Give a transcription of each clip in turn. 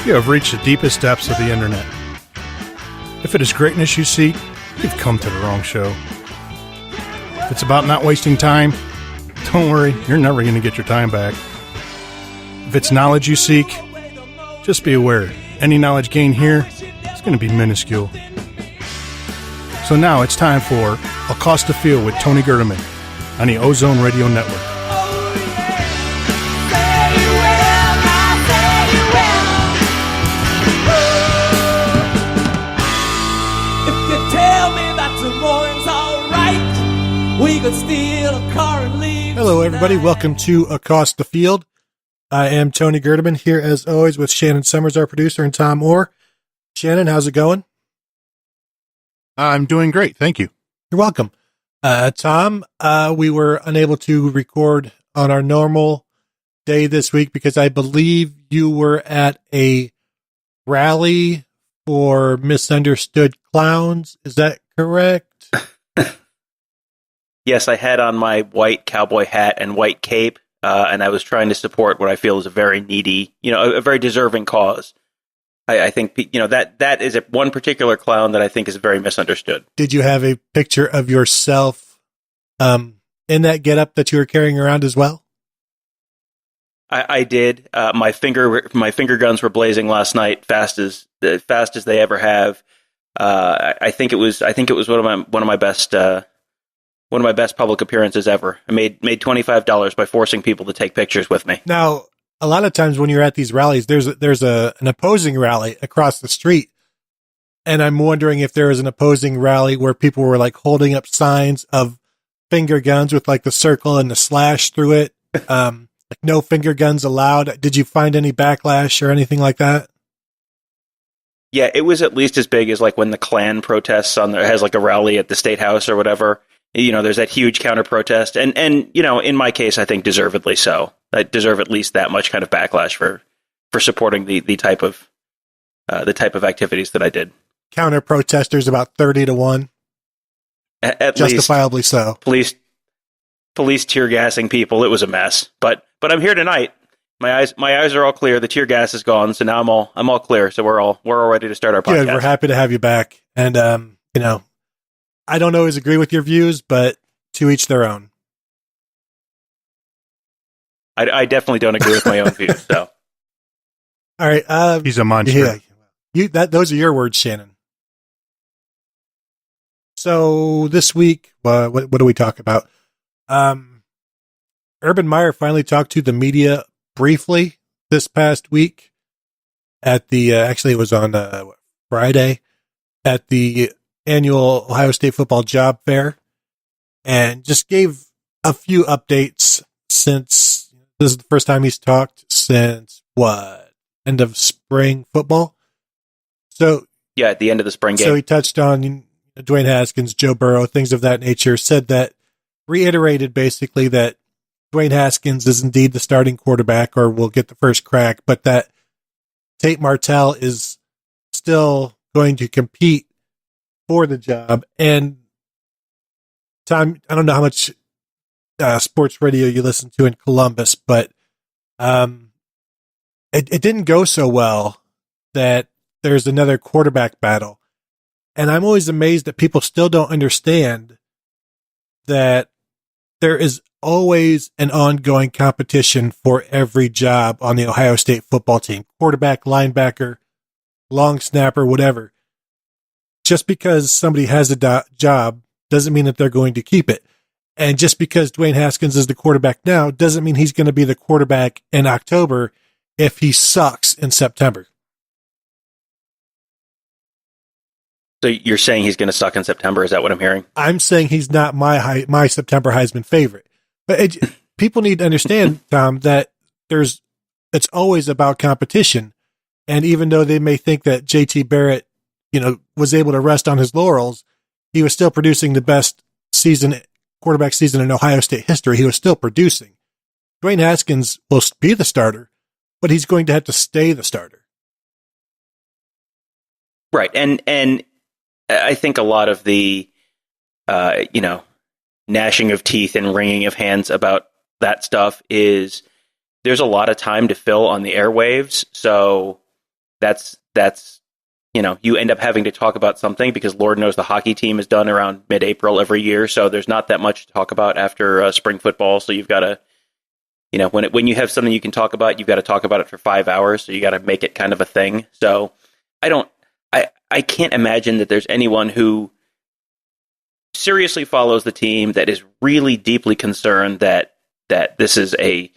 You have reached the deepest depths of the internet. If it is greatness you seek, you've come to the wrong show. If it's about not wasting time, don't worry, you're never going to get your time back. If it's knowledge you seek, just be aware, any knowledge gained here is going to be minuscule. So now it's time for Accost with Tony Gerdeman on the Ozone Radio Network. We could steal a car and leave. Hello, everybody. Welcome to Accost the Field. I am Tony Gerdeman here, as always, with Shannon Sommers, our producer, and Tom Orr. Shannon, how's it going? I'm doing great. Thank you. You're welcome. Tom, we were unable to record on our normal day this week because I believe you were at a rally for misunderstood clowns. Is that correct? Yes, I had on my white cowboy hat and white cape, and I was trying to support what I feel is a very needy, a very deserving cause. I think, that is one particular clown that I think is very misunderstood. Did you have a picture of yourself in that getup that you were carrying around as well? I did. My finger guns were blazing last night, fast as they ever have. I think it was one of my best. One of my best public appearances ever. I made $25 by forcing people to take pictures with me. Now, a lot of times when you're at these rallies, there's an opposing rally across the street, and I'm wondering if there is an opposing rally where people were like holding up signs of finger guns with like the circle and the slash through it, like no finger guns allowed. Did you find any backlash or anything like that? Yeah, it was at least as big as like when the Klan protests has like a rally at the State House or whatever. There's that huge counter protest, and in my case, I think deservedly so. I deserve at least that much kind of backlash for supporting the type of activities that I did. Counter protesters about 30-1, at justifiably least, so. Police tear gassing people. It was a mess, but I'm here tonight. My eyes are all clear. The tear gas is gone, so now I'm all clear. So we're all ready to start our podcast. Good. We're happy to have you back, and I don't always agree with your views, but to each their own. I definitely don't agree with my own views. So, all right, he's a monster. Yeah, those are your words, Shannon. So this week, what do we talk about? Urban Meyer finally talked to the media briefly this past week at the actually it was on Friday at the annual Ohio State football job fair, and just gave a few updates since this is the first time he's talked since end of spring football. So yeah, at the end of the spring game. So he touched on Dwayne Haskins, Joe Burrow, things of that nature, reiterated basically that Dwayne Haskins is indeed the starting quarterback or will get the first crack, but that Tate Martell is still going to compete for the job. And Tom, I don't know how much sports radio you listen to in Columbus, but it didn't go so well that there's another quarterback battle. And I'm always amazed that people still don't understand that there is always an ongoing competition for every job on the Ohio State football team. Quarterback, linebacker, long snapper, whatever. Just because somebody has a job doesn't mean that they're going to keep it. And just because Dwayne Haskins is the quarterback now doesn't mean he's going to be the quarterback in October if he sucks in September. So you're saying he's going to suck in September? Is that what I'm hearing? I'm saying he's not my September Heisman favorite. But people need to understand, Tom, that it's always about competition. And even though they may think that JT Barrett was able to rest on his laurels, he was still producing the best quarterback season in Ohio State history. He was still producing. Dwayne Haskins will be the starter, but he's going to have to stay the starter. Right. And I think a lot of the, gnashing of teeth and wringing of hands about that stuff is there's a lot of time to fill on the airwaves. So that's you end up having to talk about something because Lord knows the hockey team is done around mid-April every year, so there's not that much to talk about after spring football. So you've got to, when you have something you can talk about, you've got to talk about it for 5 hours. So you got to make it kind of a thing. So I can't imagine that there's anyone who seriously follows the team that is really deeply concerned that this is going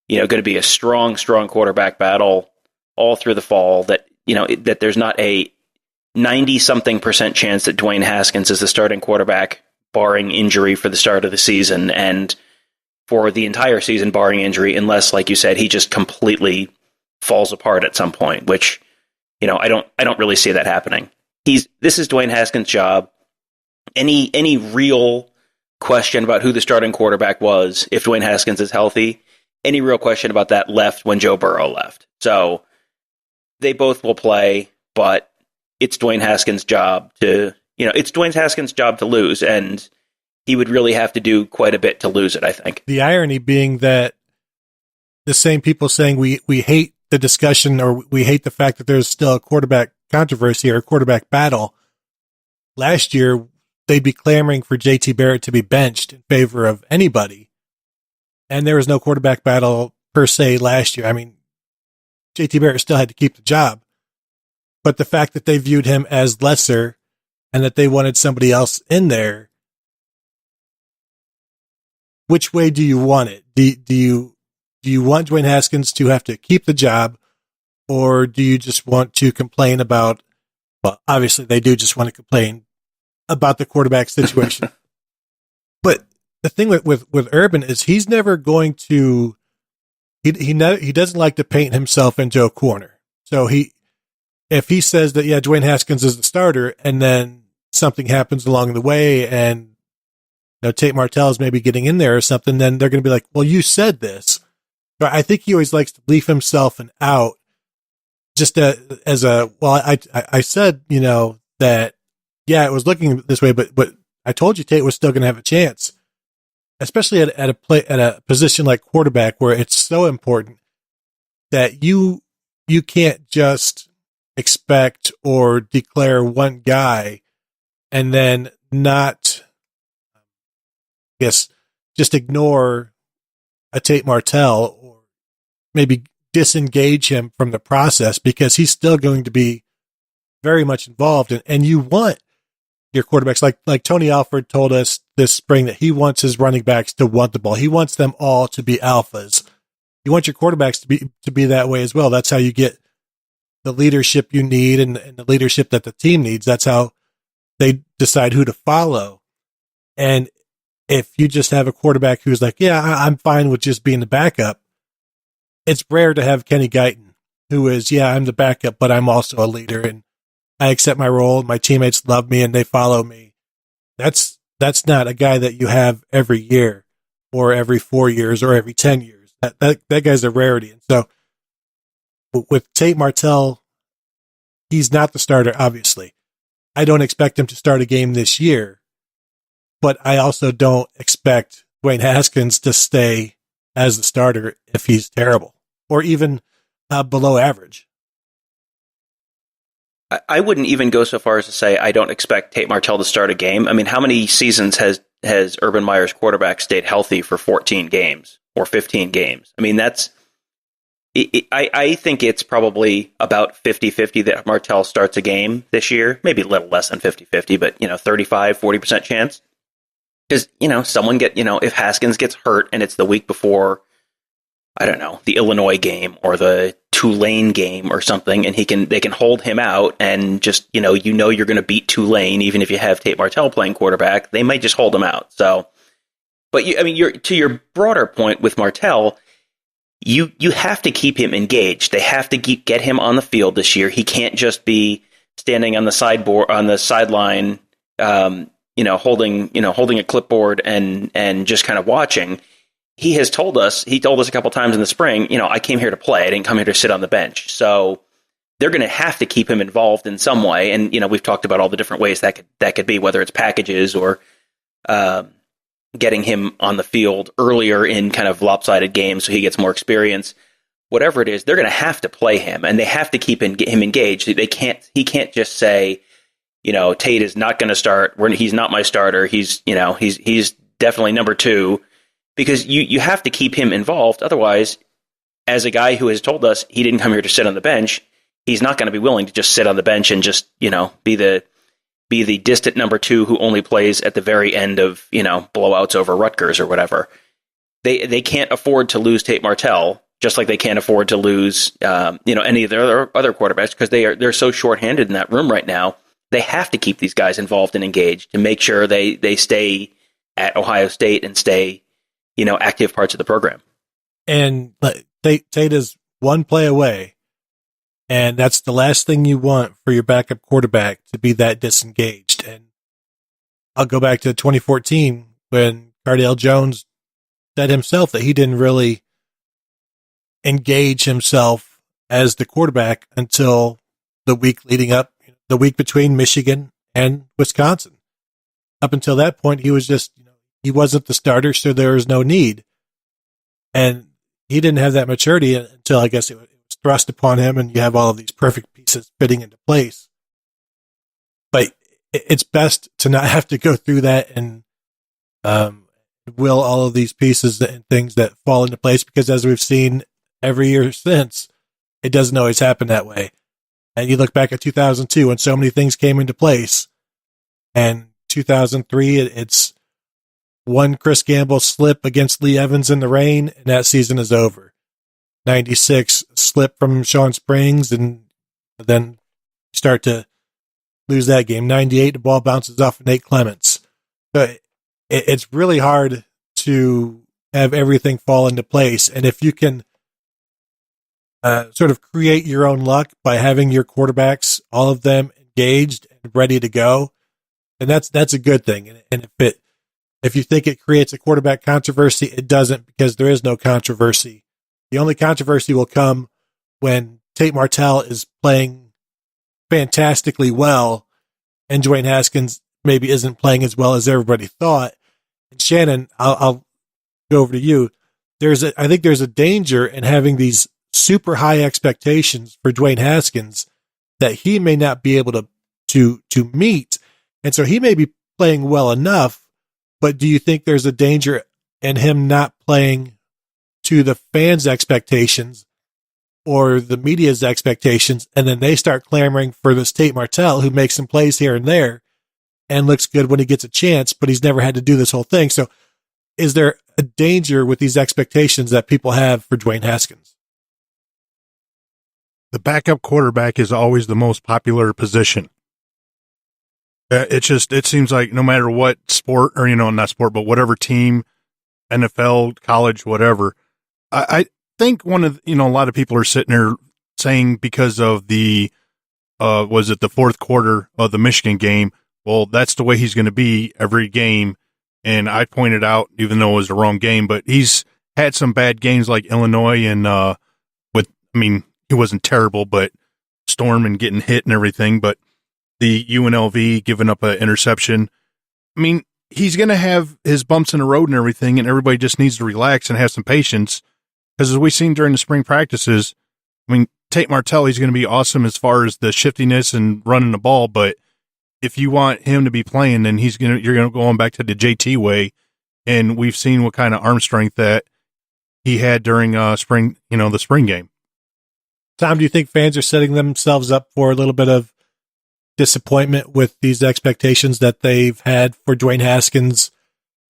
to be a strong quarterback battle all through the fall, that that there's not a 90-something% chance that Dwayne Haskins is the starting quarterback, barring injury for the start of the season, and for the entire season, barring injury, unless, like you said, he just completely falls apart at some point, which, I don't really see that happening. This is Dwayne Haskins' job. Any real question about who the starting quarterback was, if Dwayne Haskins is healthy, any real question about that left when Joe Burrow left. So they both will play, but it's Dwayne Haskins' job to lose, and he would really have to do quite a bit to lose it, I think. The irony being that the same people saying we hate the discussion, or we hate the fact that there's still a quarterback controversy or a quarterback battle. Last year, they'd be clamoring for JT Barrett to be benched in favor of anybody. And there was no quarterback battle per se last year. I mean, JT Barrett still had to keep the job. But the fact that they viewed him as lesser and that they wanted somebody else in there, which way do you want it? Do you want Dwayne Haskins to have to keep the job, or do you just want to complain about, well, obviously they do just want to complain about the quarterback situation. But the thing with Urban is he's never going to, he doesn't like to paint himself into a corner. So if he says that, yeah, Dwayne Haskins is the starter, and then something happens along the way and Tate Martell is maybe getting in there or something, then they're going to be like, well, you said this. So I think he always likes to leave himself an out, just as a, well, I said, that, yeah, it was looking this way, but I told you Tate was still going to have a chance, especially at a position like quarterback, where it's so important that you can't just expect or declare one guy and then not, I guess, just ignore a Tate Martell, or maybe disengage him from the process, because he's still going to be very much involved. And you want your quarterbacks, like Tony Alford told us this spring, that he wants his running backs to want the ball. He wants them all to be alphas. You want your quarterbacks to be that way as well. That's how you get the leadership you need and the leadership that the team needs. That's how they decide who to follow. And if you just have a quarterback who's like, yeah, I'm fine with just being the backup, it's rare to have Kenny Guyton, who is, yeah, I'm the backup, but I'm also a leader, and I accept my role. My teammates love me and they follow me. That's not a guy that you have every year or every 4 years or every 10 years. That guy's a rarity. And so with Tate Martell, he's not the starter, obviously. I don't expect him to start a game this year, but I also don't expect Dwayne Haskins to stay as the starter if he's terrible or even below average. I wouldn't even go so far as to say I don't expect Tate Martell to start a game. I mean, how many seasons has Urban Meyer's quarterback stayed healthy for 14 games or 15 games? I mean, I think it's probably about 50-50 that Martell starts a game this year. Maybe a little less than 50-50, but 35-40% chance. Because if Haskins gets hurt and it's the week before, I don't know, the Illinois game or the Tulane game or something, and they can hold him out, and just you're going to beat Tulane even if you have Tate Martell playing quarterback, they might just hold him out. So, but to your broader point with Martell, you have to keep him engaged. They have to get him on the field this year. He can't just be standing on the sideline, holding a clipboard and just kind of watching. He told us a couple times in the spring, I came here to play. I didn't come here to sit on the bench. So they're going to have to keep him involved in some way. And, we've talked about all the different ways that could be, whether it's packages or getting him on the field earlier in kind of lopsided games so he gets more experience. whatever it is, they're going to have to play him, and they have to keep him engaged. He can't just say, Tate is not going to start. He's not my starter. He's definitely number 2, because you have to keep him involved. Otherwise, as a guy who has told us he didn't come here to sit on the bench, he's not going to be willing to just sit on the bench and just, be the distant number 2 who only plays at the very end of, blowouts over Rutgers or whatever. They can't afford to lose Tate Martell, just like they can't afford to lose, any of their other quarterbacks, because they're so shorthanded in that room right now. They have to keep these guys involved and engaged to make sure they stay at Ohio State and stay, active parts of the program. And Tate is one play away, and that's the last thing you want for your backup quarterback, to be that disengaged. And I'll go back to 2014 when Cardale Jones said himself that he didn't really engage himself as the quarterback until the week leading up, the week between Michigan and Wisconsin. Up until that point, he was just, he wasn't the starter, so there was no need. And he didn't have that maturity until, I guess, it was thrust upon him, and you have all of these perfect pieces fitting into place. But it's best to not have to go through that and will all of these pieces and things that fall into place, because as we've seen every year since, it doesn't always happen that way. And you look back at 2002 when so many things came into place, and 2003, it's one Chris Gamble slip against Lee Evans in the rain, and that season is over. 96 slip from Sean Springs, and then start to lose that game. 98, the ball bounces off of Nate Clements. So it's really hard to have everything fall into place. And if you can sort of create your own luck by having your quarterbacks, all of them engaged and ready to go, then that's a good thing. And if you think it creates a quarterback controversy, it doesn't, because there is no controversy. The only controversy will come when Tate Martell is playing fantastically well and Dwayne Haskins maybe isn't playing as well as everybody thought. And Shannon, I'll go over to you. I think there's a danger in having these super high expectations for Dwayne Haskins that he may not be able to meet. And so he may be playing well enough, but do you think there's a danger in him not playing to the fans' expectations or the media's expectations, and then they start clamoring for this Tate Martell who makes some plays here and there and looks good when he gets a chance, but he's never had to do this whole thing? So is there a danger with these expectations that people have for Dwayne Haskins? The backup quarterback is always the most popular position. It seems like no matter what sport, or, not sport, but whatever team, NFL, college, whatever, I think a lot of people are sitting there saying, because of the fourth quarter of the Michigan game, well, that's the way he's going to be every game. And I pointed out, even though it was the wrong game, but he's had some bad games like Illinois, and he wasn't terrible, but Storm and getting hit and everything, but the UNLV giving up an interception. He's going to have his bumps in the road and everything, and everybody just needs to relax and have some patience, because as we've seen during the spring practices, Tate Martell, he's going to be awesome as far as the shiftiness and running the ball, but if you want him to be playing, then you're going to go on back to the JT way, and we've seen what kind of arm strength that he had during the spring game. Tom, do you think fans are setting themselves up for a little bit of disappointment with these expectations that they've had for Dwayne Haskins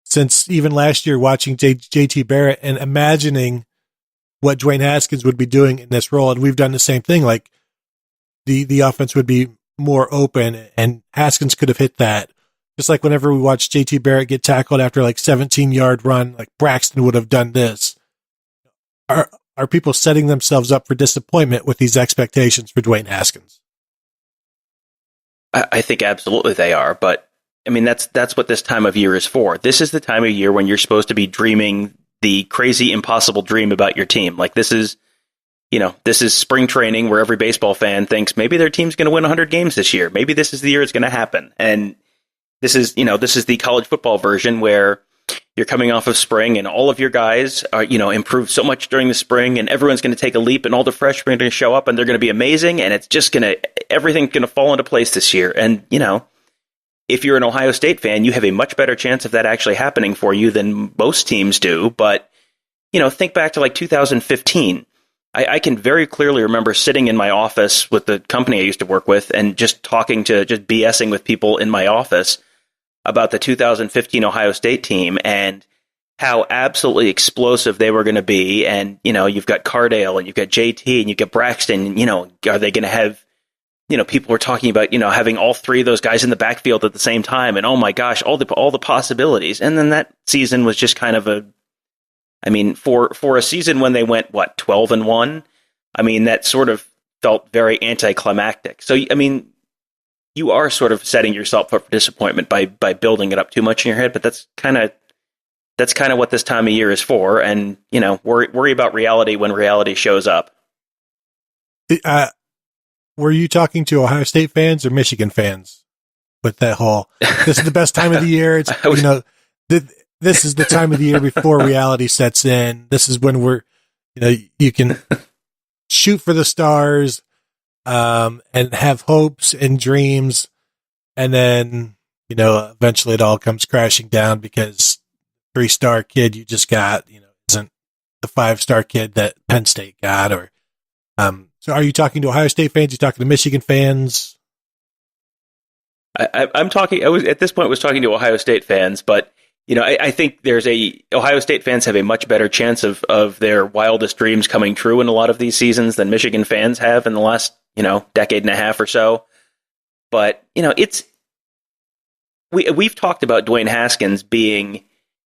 since even last year, watching JT Barrett and imagining what Dwayne Haskins would be doing in this role? And we've done the same thing. Like the offense would be more open, and Haskins could have hit that. Just like whenever we watched JT Barrett get tackled after 17-yard run, like Braxton would have done this. Are people setting themselves up for disappointment with these expectations for Dwayne Haskins? I think absolutely they are, but that's what this time of year is for. This is the time of year when you're supposed to be dreaming the crazy, impossible dream about your team. Like this is spring training where every baseball fan thinks maybe their team's going to win 100 games this year. Maybe this is the year it's going to happen. And this is the college football version where you're coming off of spring, and all of your guys are, improved so much during the spring, and everyone's going to take a leap, and all the freshmen are going to show up, and they're going to be amazing, and it's just everything's going to fall into place this year. And, if you're an Ohio State fan, you have a much better chance of that actually happening for you than most teams do. But, think back to like 2015. I can very clearly remember sitting in my office with the company I used to work with and just BSing with people in my office about the 2015 Ohio State team and how absolutely explosive they were going to be. And, you've got Cardale and you've got JT and you've got Braxton, are they going to have, people were talking about, having all three of those guys in the backfield at the same time. And oh my gosh, all the possibilities. And then that season was just kind of for a season when they went, 12-1, that sort of felt very anticlimactic. So, you are sort of setting yourself up for disappointment by building it up too much in your head, but that's kind of what this time of year is for. And, worry about reality when reality shows up. Were you talking to Ohio State fans or Michigan fans with that whole, this is the best time of the year? It's, this is the time of the year before reality sets in. This is when you can shoot for the stars, and have hopes and dreams. And then, eventually it all comes crashing down because 3-star kid you just got, isn't the 5-star kid that Penn State got. Or, so are you talking to Ohio State fans? You talking to Michigan fans? I'm talking, at this point was talking to Ohio State fans, but I think Ohio State fans have a much better chance of their wildest dreams coming true in a lot of these seasons than Michigan fans have in the last, decade and a half or so. But, we've talked about Dwayne Haskins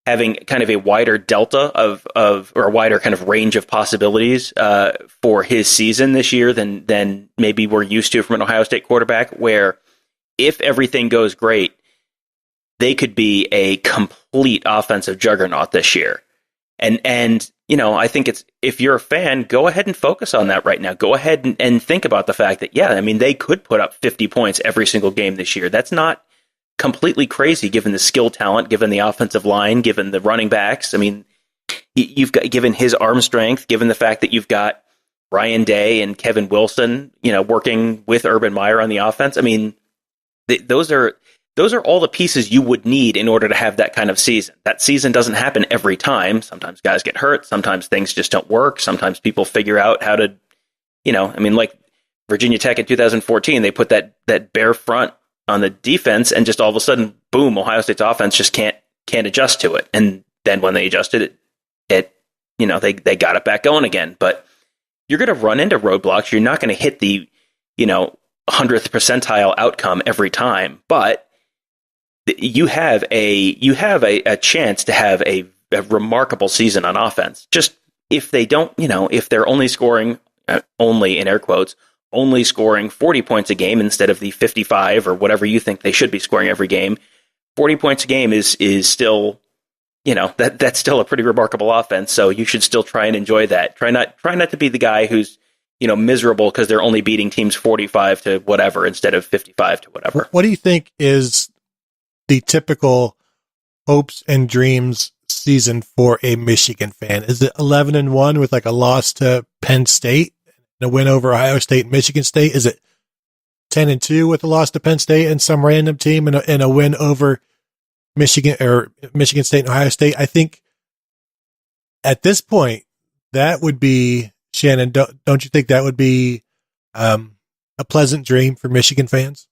having kind of a wider delta or a wider kind of range of possibilities, for his season this year than maybe we're used to from an Ohio State quarterback, where if everything goes great, they could be a complete offensive juggernaut this year. And I think if you're a fan, go ahead and focus on that right now. Go ahead and think about the fact that, they could put up 50 points every single game this year. That's not completely crazy given the skill talent, given the offensive line, given the running backs. You've got, given his arm strength, given the fact that you've got Ryan Day and Kevin Wilson, working with Urban Meyer on the offense. Those are all the pieces you would need in order to have that kind of season. That season doesn't happen every time. Sometimes guys get hurt. Sometimes things just don't work. Sometimes people figure out how to, like Virginia Tech in 2014, they put that bare front on the defense and just all of a sudden, boom, Ohio State's offense just can't adjust to it. And then when they adjusted it, they got it back going again. But you're going to run into roadblocks. You're not going to hit the, 100th percentile outcome every time, but you have a chance to have a remarkable season on offense. Just if they don't, if they're only scoring, only in air quotes, only scoring 40 points a game instead of the 55 or whatever you think they should be scoring every game, 40 points a game is still, that's still a pretty remarkable offense. So you should still try and enjoy that. Try not to be the guy who's, miserable because they're only beating teams 45 to whatever instead of 55 to whatever. What do you think is the typical hopes and dreams season for a Michigan fan? Is it 11-1 with like a loss to Penn State and a win over Ohio State and Michigan State? Is it 10-2 with a loss to Penn State and some random team and a win over Michigan State and Ohio State? I think at this point that would be, Shannon, don't you think that would be a pleasant dream for Michigan fans?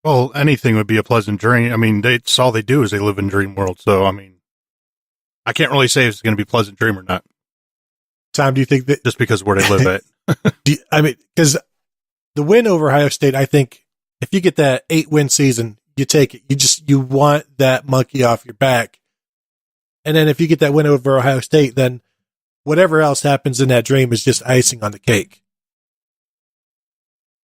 Well, anything would be a pleasant dream. It's all they do is they live in dream world. So, I can't really say if it's going to be a pleasant dream or not. Tom, do you think that just because of where they live at? Because the win over Ohio State, I think if you get that 8-win season, you take it. You want that monkey off your back. And then if you get that win over Ohio State, then whatever else happens in that dream is just icing on the cake.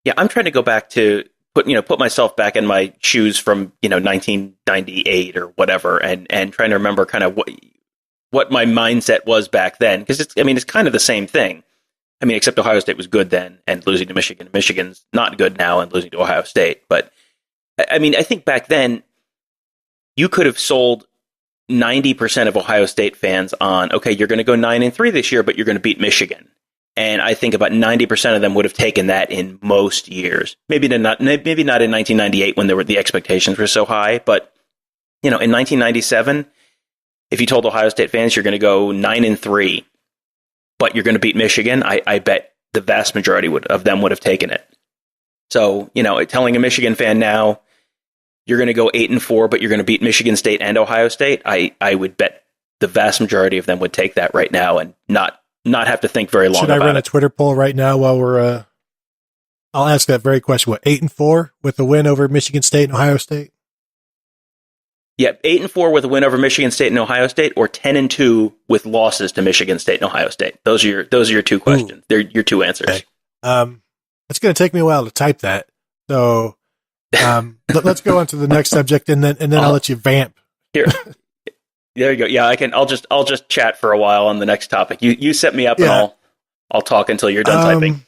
Yeah, I'm trying to go back to put myself back in my shoes from 1998 or whatever, and trying to remember kind of what my mindset was back then, because it's kind of the same thing. Except Ohio State was good then, and losing to Michigan. Michigan's not good now, and losing to Ohio State. But I think back then, you could have sold 90% of Ohio State fans on, okay, you're going to go 9-3 this year, but you're going to beat Michigan. And I think about 90% of them would have taken that in most years. Maybe not in 1998 when the expectations were so high, but in 1997, if you told Ohio State fans you're going to go 9-3, but you're going to beat Michigan, I bet the vast majority of them would have taken it. So, telling a Michigan fan now you're going to go 8-4, but you're going to beat Michigan State and Ohio State, I would bet the vast majority of them would take that right now and not have to think very long about it. Should I run a Twitter poll right now while we're I'll ask that very question. What, 8-4 with a win over Michigan State and Ohio State? Yeah, 8-4 with a win over Michigan State and Ohio State, or 10-2 with losses to Michigan State and Ohio State. Those are your two questions. They're your two answers. Okay. It's going to take me a while to type that. So let's go on to the next subject, and then I'll let you vamp. Here. There you go. Yeah, I'll just chat for a while on the next topic. You set me up, and I'll talk until you're done typing.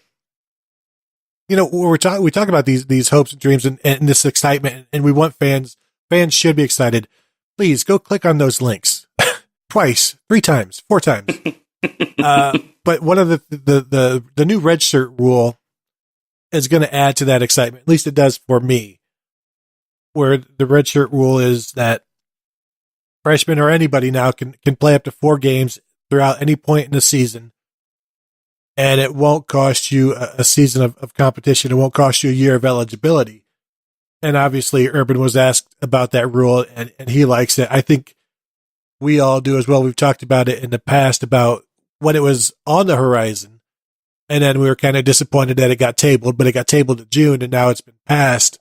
We talk about these hopes and dreams and this excitement, and we want fans should be excited. Please go click on those links twice, 3 times, 4 times. But one of the new redshirt rule is going to add to that excitement. At least it does for me, where the redshirt rule is that freshmen or anybody now can play up to 4 games throughout any point in the season, and it won't cost you a season of competition. It won't cost you a year of eligibility. And obviously, Urban was asked about that rule, and he likes it. I think we all do as well. We've talked about it in the past about when it was on the horizon, and then we were kind of disappointed that it got tabled, but it got tabled in June, and now it's been passed.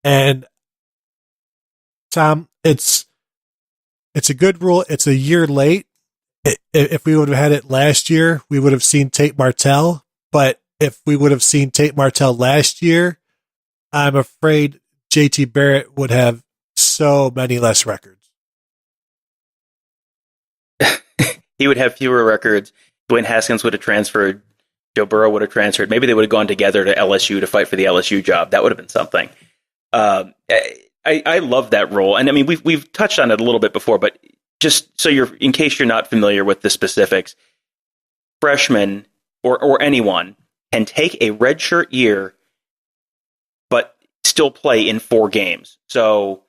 And Tom, it's a good rule. It's a year late. If we would have had it last year, we would have seen Tate Martell. But if we would have seen Tate Martell last year, I'm afraid JT Barrett would have so many less records. He would have fewer records. Dwayne Haskins would have transferred. Joe Burrow would have transferred. Maybe they would have gone together to LSU to fight for the LSU job. That would have been something. I love that role. And I mean, we've touched on it a little bit before, but just so in case you're not familiar with the specifics, freshmen or anyone can take a redshirt year, but still play in 4 games. So,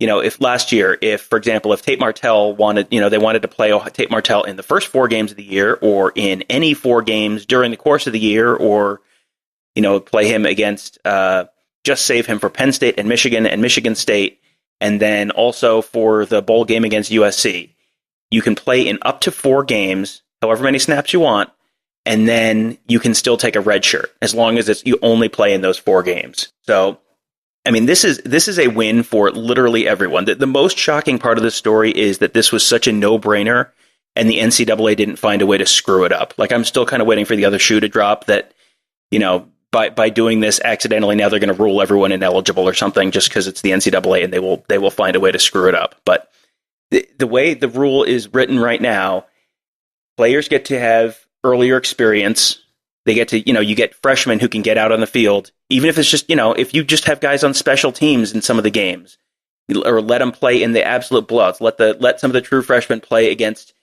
if last year, for example, if Tate Martell wanted to play Tate Martell in the first 4 games of the year, or in any 4 games during the course of the year, or, play him against, just save him for Penn State and Michigan State, and then also for the bowl game against USC. You can play in up to 4 games, however many snaps you want, and then you can still take a red shirt as long as you only play in those 4 games. So, I mean, this is a win for literally everyone. The most shocking part of this story is that this was such a no-brainer, and the NCAA didn't find a way to screw it up. Like, I'm still kind of waiting for the other shoe to drop that, by doing this accidentally, now they're going to rule everyone ineligible or something just because it's the NCAA, and they will find a way to screw it up. But the way the rule is written right now, players get to have earlier experience. They get to, you get freshmen who can get out on the field, even if it's just, if you just have guys on special teams in some of the games, or let them play in the absolute bloods. Let some of the true freshmen play against,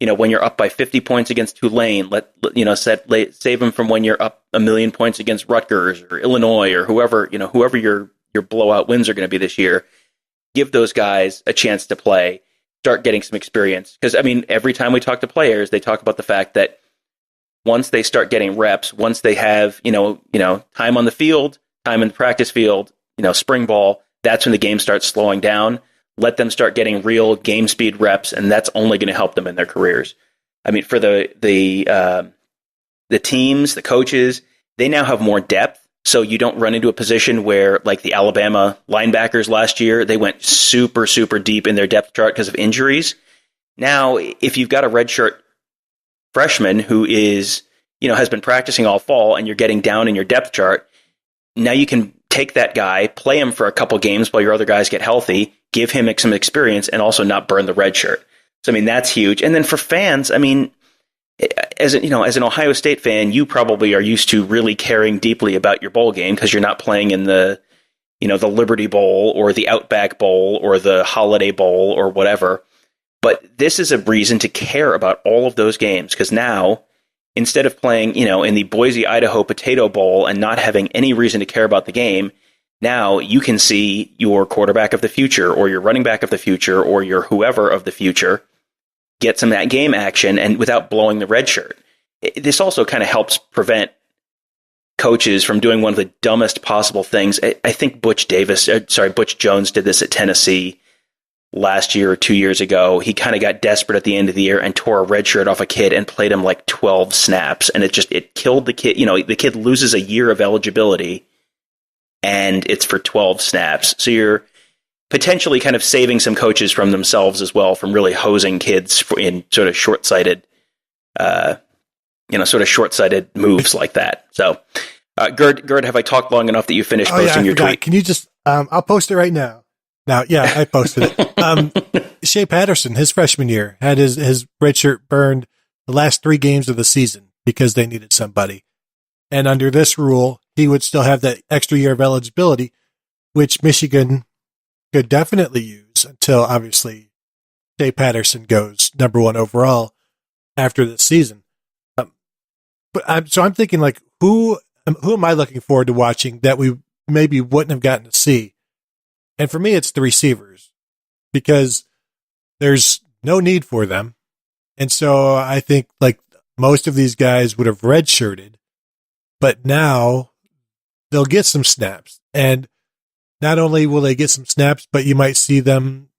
when you're up by 50 points against Tulane. Save them from when you're up 1,000,000 points against Rutgers or Illinois or whoever your blowout wins are going to be this year. Give those guys a chance to play, start getting some experience. Because I mean, every time we talk to players, they talk about the fact that once they start getting reps, once they have, time on the field, time in the practice field, spring ball, that's when the game starts slowing down. Let them start getting real game speed reps, and that's only going to help them in their careers. I mean, for the teams, the coaches, they now have more depth, so you don't run into a position where, like the Alabama linebackers last year, they went super, super deep in their depth chart because of injuries. Now, if you've got a redshirt freshman who is, has been practicing all fall, and you're getting down in your depth chart, now you can take that guy, play him for a couple games while your other guys get healthy, give him some experience, and also not burn the red shirt. So, I mean, that's huge. And then for fans, I mean, as an Ohio State fan, you probably are used to really caring deeply about your bowl game because you're not playing in the the Liberty Bowl or the Outback Bowl or the Holiday Bowl or whatever. But this is a reason to care about all of those games, because now, instead of playing, in the Boise, Idaho Potato Bowl and not having any reason to care about the game, now you can see your quarterback of the future or your running back of the future or your whoever of the future get some of that game action and without blowing the red shirt. This also kind of helps prevent coaches from doing one of the dumbest possible things. I think Butch Jones did this at Tennessee last year or 2 years ago. He kind of got desperate at the end of the year and tore a red shirt off a kid and played him like 12 snaps. And it killed the kid. The kid loses a year of eligibility and it's for 12 snaps. So you're potentially kind of saving some coaches from themselves as well, from really hosing kids in sort of short-sighted moves like that. So, Gerd, have I talked long enough that you finished posting your tweet? Can you just, I'll post it right now. Now, yeah, I posted it. Shea Patterson, his freshman year, had his red shirt burned the last 3 games of the season because they needed somebody. And under this rule, he would still have that extra year of eligibility, which Michigan could definitely use until, obviously, Shea Patterson goes number 1 overall after this season. So I'm thinking, like, who am I looking forward to watching that we maybe wouldn't have gotten to see? And for me, it's the receivers, because there's no need for them. And so I think, like, most of these guys would have redshirted, but now they'll get some snaps. And not only will they get some snaps, but you might see them,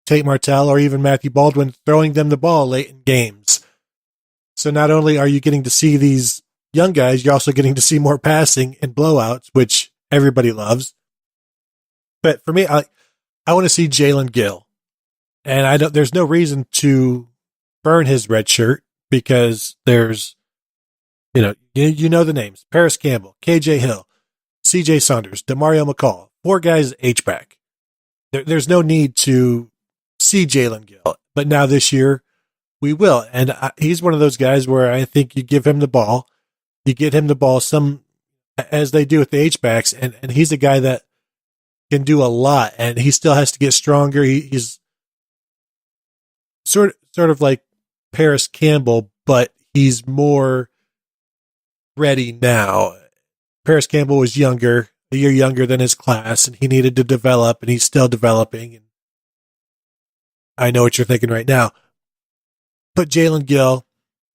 Tate Martell or even Matthew Baldwin, throwing them the ball late in games. So not only are you getting to see these young guys, you're also getting to see more passing and blowouts, which everybody loves. But for me, I want to see Jalen Gill. And there's no reason to burn his red shirt, because there's, you know the names: Paris Campbell, KJ Hill, CJ Saunders, Demario McCall, 4 guys H-back. There's no need to see Jalen Gill. But now this year, we will. And he's one of those guys where I think you give him the ball, you get him the ball, as they do with the H-backs, and he's a guy that can do a lot, and he still has to get stronger. He's sort of like Paris Campbell, but he's more ready now. Paris Campbell was a year younger than his class, and he needed to develop, and he's still developing. And I know what you're thinking right now. But Jalen Gill,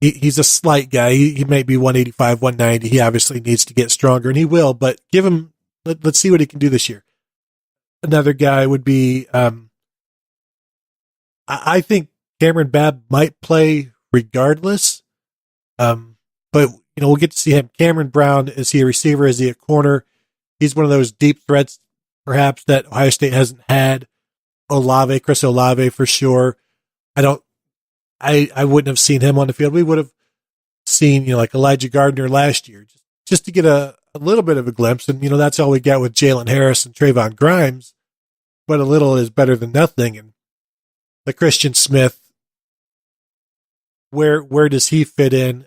he's a slight guy. He may be 185, 190. He obviously needs to get stronger, and he will, but give him, let's see what he can do this year. Another guy would be, I think Cameron Babb might play regardless. But, we'll get to see him. Cameron Brown, is he a receiver? Is he a corner? He's one of those deep threats, perhaps, that Ohio State hasn't had. Chris Olave for sure. I wouldn't have seen him on the field. We would have seen, like Elijah Gardner last year, just to get a little bit of a glimpse. And, that's all we got with Jalen Harris and Trayvon Grimes. But a little is better than nothing. And the Christian Smith, where does he fit in?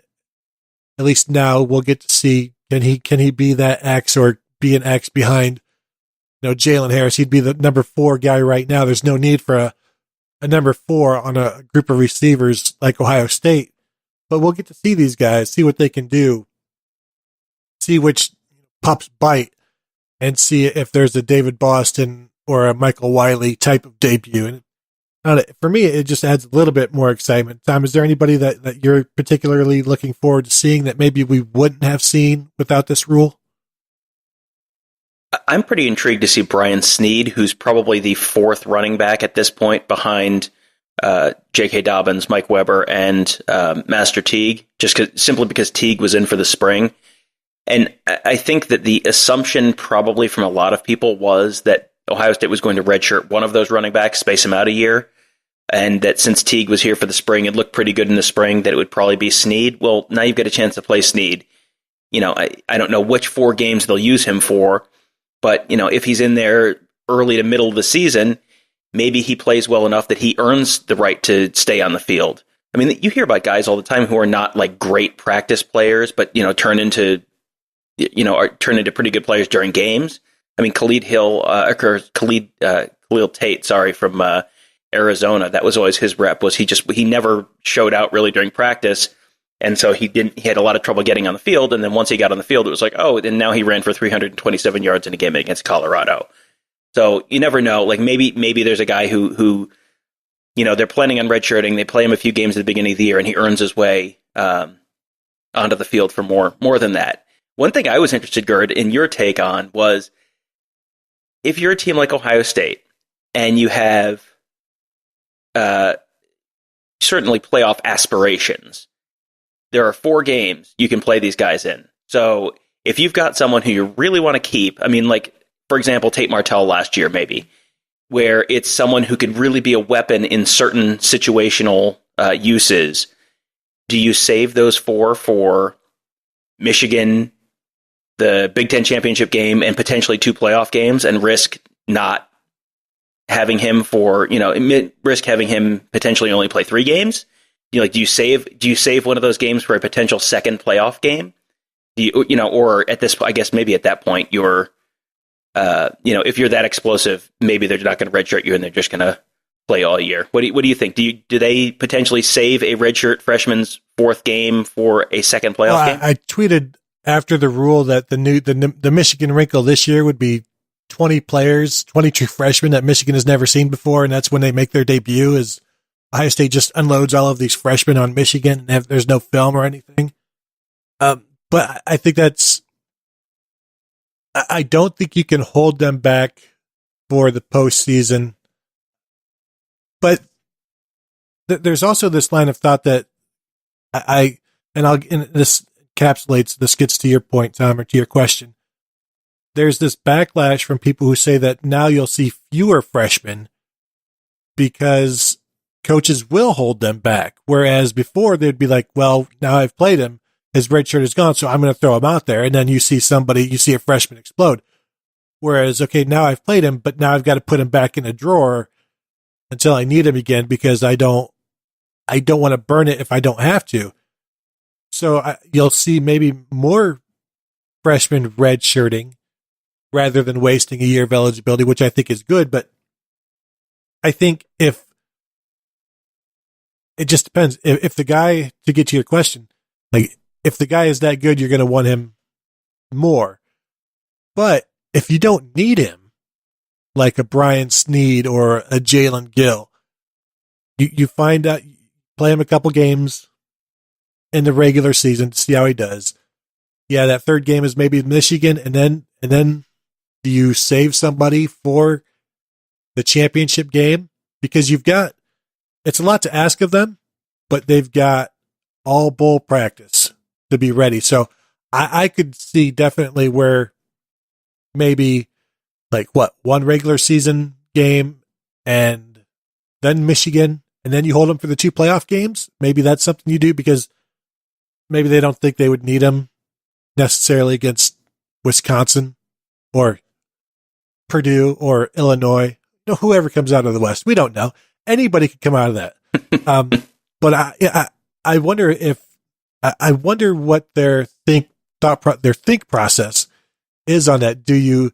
At least now we'll get to see, can he be that X or be an X behind, Jalen Harris? He'd be the number 4 guy right now. There's no need for a number 4 on a group of receivers like Ohio State. But we'll get to see these guys, see what they can do, see which pups bite, and see if there's a David Boston or a Michael Wiley type of debut. And for me, it just adds a little bit more excitement. Tom, is there anybody that you're particularly looking forward to seeing that maybe we wouldn't have seen without this rule? I'm pretty intrigued to see Brian Snead, who's probably the 4th running back at this point behind J.K. Dobbins, Mike Weber, and Master Teague, simply because Teague was in for the spring. And I think that the assumption probably from a lot of people was that Ohio State was going to redshirt one of those running backs, space him out a year, and that since Teague was here for the spring, it looked pretty good in the spring, that it would probably be Snead. Well, now you've got a chance to play Snead. I don't know which 4 games they'll use him for, but, if he's in there early to middle of the season, maybe he plays well enough that he earns the right to stay on the field. I mean, you hear about guys all the time who are not like great practice players, but, turn into pretty good players during games. I mean, Khalil Tate, from Arizona. That was always his rep. He never showed out really during practice, and so he had a lot of trouble getting on the field. And then once he got on the field, it was like, oh, and now he ran for 327 yards in a game against Colorado. So you never know. Like maybe there's a guy who they're planning on redshirting. They play him a few games at the beginning of the year, and he earns his way onto the field for more than that. One thing I was interested, Gerd, in your take on was, if you're a team like Ohio State and you have certainly playoff aspirations, there are 4 games you can play these guys in. So if you've got someone who you really want to keep, I mean, like, for example, Tate Martell last year, maybe, where it's someone who could really be a weapon in certain situational uses, do you save those 4 for Michigan, the Big Ten championship game, and potentially 2 playoff games, and risk not having him risk having him potentially only play 3 games? Do you save one of those games for a potential second playoff game? Or at this, I guess maybe at that point you're, if you're that explosive, maybe they're not going to redshirt you and they're just going to play all year. What do you think? Do they potentially save a redshirt freshman's 4th game for a second playoff game? I tweeted after the rule that the Michigan wrinkle this year would be 20 players, 20 true freshmen that Michigan has never seen before, and that's when they make their debut. Is Ohio State just unloads all of these freshmen on Michigan, and there's no film or anything. But I think I don't think you can hold them back for the postseason. But there's also this line of thought that this encapsulates, this gets to your point, Tom, or to your question. There's this backlash from people who say that now you'll see fewer freshmen because coaches will hold them back. Whereas before they'd be like, well, now I've played him, his red shirt is gone, so I'm going to throw him out there. And then you see a freshman explode. Whereas, okay, now I've played him, but now I've got to put him back in a drawer until I need him again because I don't want to burn it if I don't have to. So you'll see maybe more freshmen redshirting rather than wasting a year of eligibility, which I think is good. But I think it just depends. If the guy, to get to your question, like if the guy is that good, you're going to want him more. But if you don't need him, like a Brian Snead or a Jalen Gill, you find out, play him a couple games in the regular season to see how he does. Yeah, that 3rd game is maybe Michigan, and then do you save somebody for the championship game? Because it's a lot to ask of them, but they've got all bowl practice to be ready. So I could see definitely where maybe one regular season game and then Michigan, and then you hold them for the 2 playoff games. Maybe that's something you do because maybe they don't think they would need them necessarily against Wisconsin or Purdue or Illinois. Whoever comes out of the West. We don't know. Anybody could come out of that. But I wonder what their think process is on that.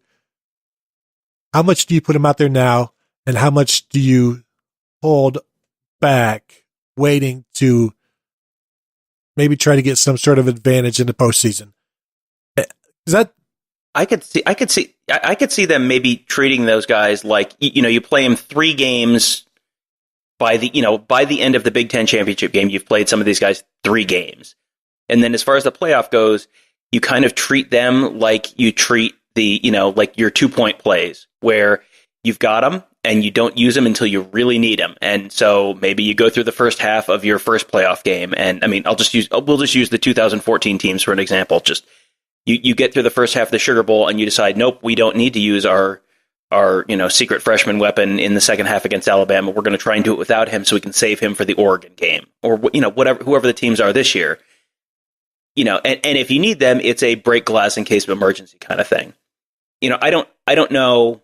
How much do you put them out there now, and how much do you hold back, waiting to maybe try to get some sort of advantage in the postseason? Is that? I could see them maybe treating those guys like, you play them 3 games by the end of the Big Ten championship game. You've played some of these guys 3 games, and then as far as the playoff goes, you kind of treat them like you treat like your 2-point plays, where you've got them and you don't use them until you really need them. And so maybe you go through the first half of your first playoff game, and I mean, we'll just use the 2014 teams for an example. Just you get through the first half of the Sugar Bowl and you decide, nope, we don't need to use our secret freshman weapon in the second half against Alabama. We're going to try and do it without him so we can save him for the Oregon game, or whoever the teams are this year. And if you need them, it's a break glass in case of emergency kind of thing. I don't know.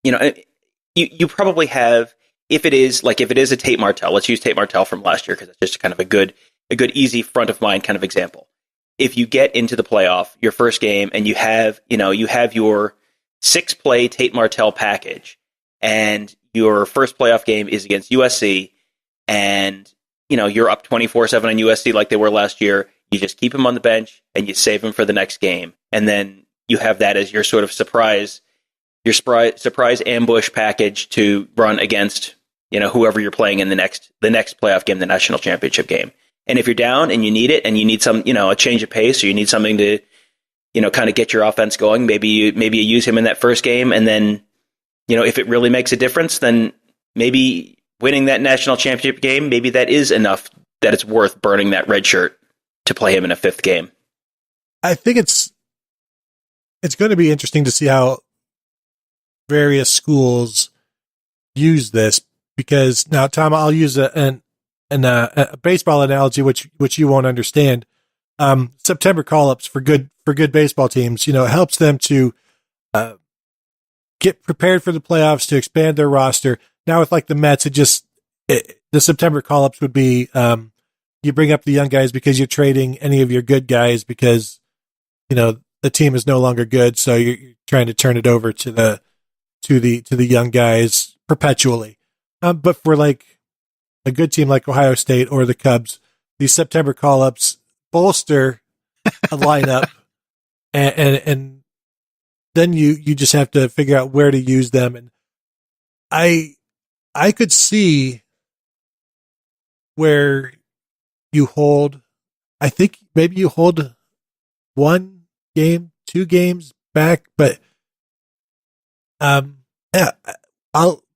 You probably have, if it is a Tate Martell, let's use Tate Martell from last year because it's just kind of a good, easy front of mind kind of example. If you get into the playoff, your first game, and you have your 6-play Tate Martell package, and your first playoff game is against USC, and you're up 24-7 on USC like they were last year. You just keep him on the bench and you save him for the next game, and then you have that as your sort of surprise ambush package to run against whoever you're playing in the next playoff game, the national championship game. And if you're down and you need it, and you need some a change of pace, or you need something to kind of get your offense going, maybe you use him in that first game, and then if it really makes a difference, then maybe winning that national championship game, maybe that is enough that it's worth burning that red shirt to play him in a fifth game. I think it's going to be interesting to see how various schools use this, because now, Tom, I'll use a baseball analogy, which you won't understand. September call-ups for good baseball teams, it helps them to get prepared for the playoffs, to expand their roster. Now with like the Mets, the September call-ups would be you bring up the young guys because you're trading any of your good guys because the team is no longer good, so you're trying to turn it over to the young guys perpetually. But for like a good team like Ohio State or the Cubs, these September call-ups bolster a lineup, and then you just have to figure out where to use them. And I could see where you hold, I think maybe you hold 1 game, 2 games back, but yeah,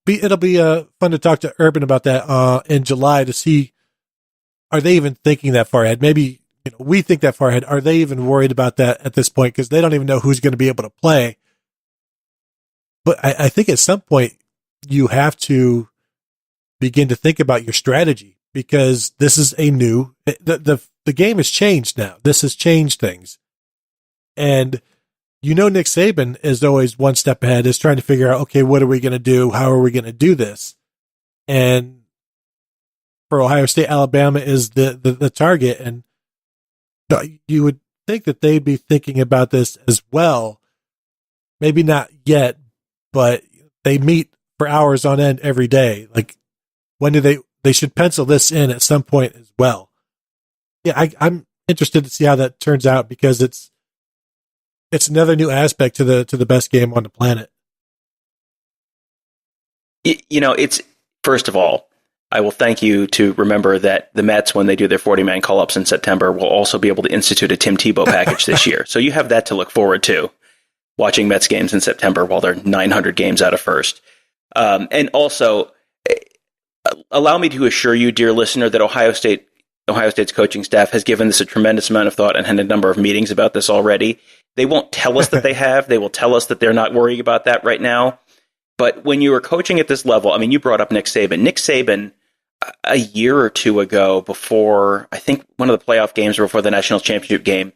it'll be fun to talk to Urban about that in July to see, are they even thinking that far ahead? Maybe we think that far ahead. Are they even worried about that at this point? Because they don't even know who's going to be able to play. But I think at some point you have to begin to think about your strategy, because this is the game has changed now. This has changed things. And Nick Saban is always one step ahead, is trying to figure out, okay, what are we going to do? How are we going to do this? And for Ohio State, Alabama is the target. And you would think that they'd be thinking about this as well. Maybe not yet, but they meet for hours on end every day. Like, when do they should pencil this in at some point as well. Yeah, I'm interested to see how that turns out, because it's another new aspect to the best game on the planet. It's, first of all, I will thank you to remember that the Mets, when they do their 40-man call-ups in September, will also be able to institute a Tim Tebow package this year. So you have that to look forward to, watching Mets games in September while they're 900 games out of first. And also, allow me to assure you, dear listener, that Ohio State's coaching staff has given this a tremendous amount of thought and had a number of meetings about this already. They won't tell us that they have. They will tell us that they're not worrying about that right now. But when you are coaching at this level, I mean, you brought up Nick Saban. Nick Saban, a year or two ago, before, I think one of the playoff games or before the national championship game,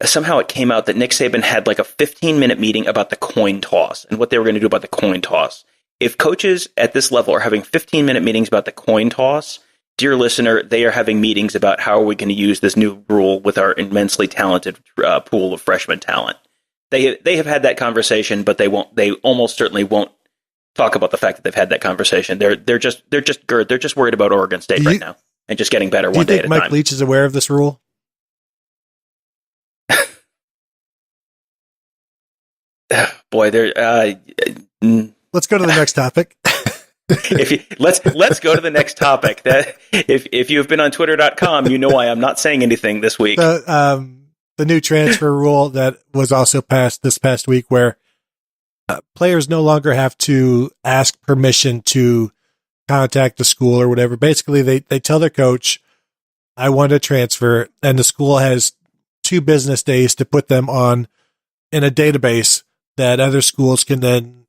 somehow it came out that Nick Saban had like a 15-minute meeting about the coin toss and what they were going to do about the coin toss. If coaches at this level are having 15-minute meetings about the coin toss, dear listener, they are having meetings about how are we going to use this new rule with our immensely talented pool of freshman talent. They have had that conversation, but they almost certainly won't talk about the fact that they've had that conversation. They're just worried about Oregon State right now and just getting better one day at a time. Do you think Mike Leach is aware of this rule? Boy, let's go to the next topic. Let's go to the next topic. That if you have been on Twitter.com, you know why I'm not saying anything this week. The new transfer rule that was also passed this past week, where players no longer have to ask permission to contact the school or whatever. Basically, they tell their coach, I want to transfer, and the school has 2 business days to put them on in a database that other schools can then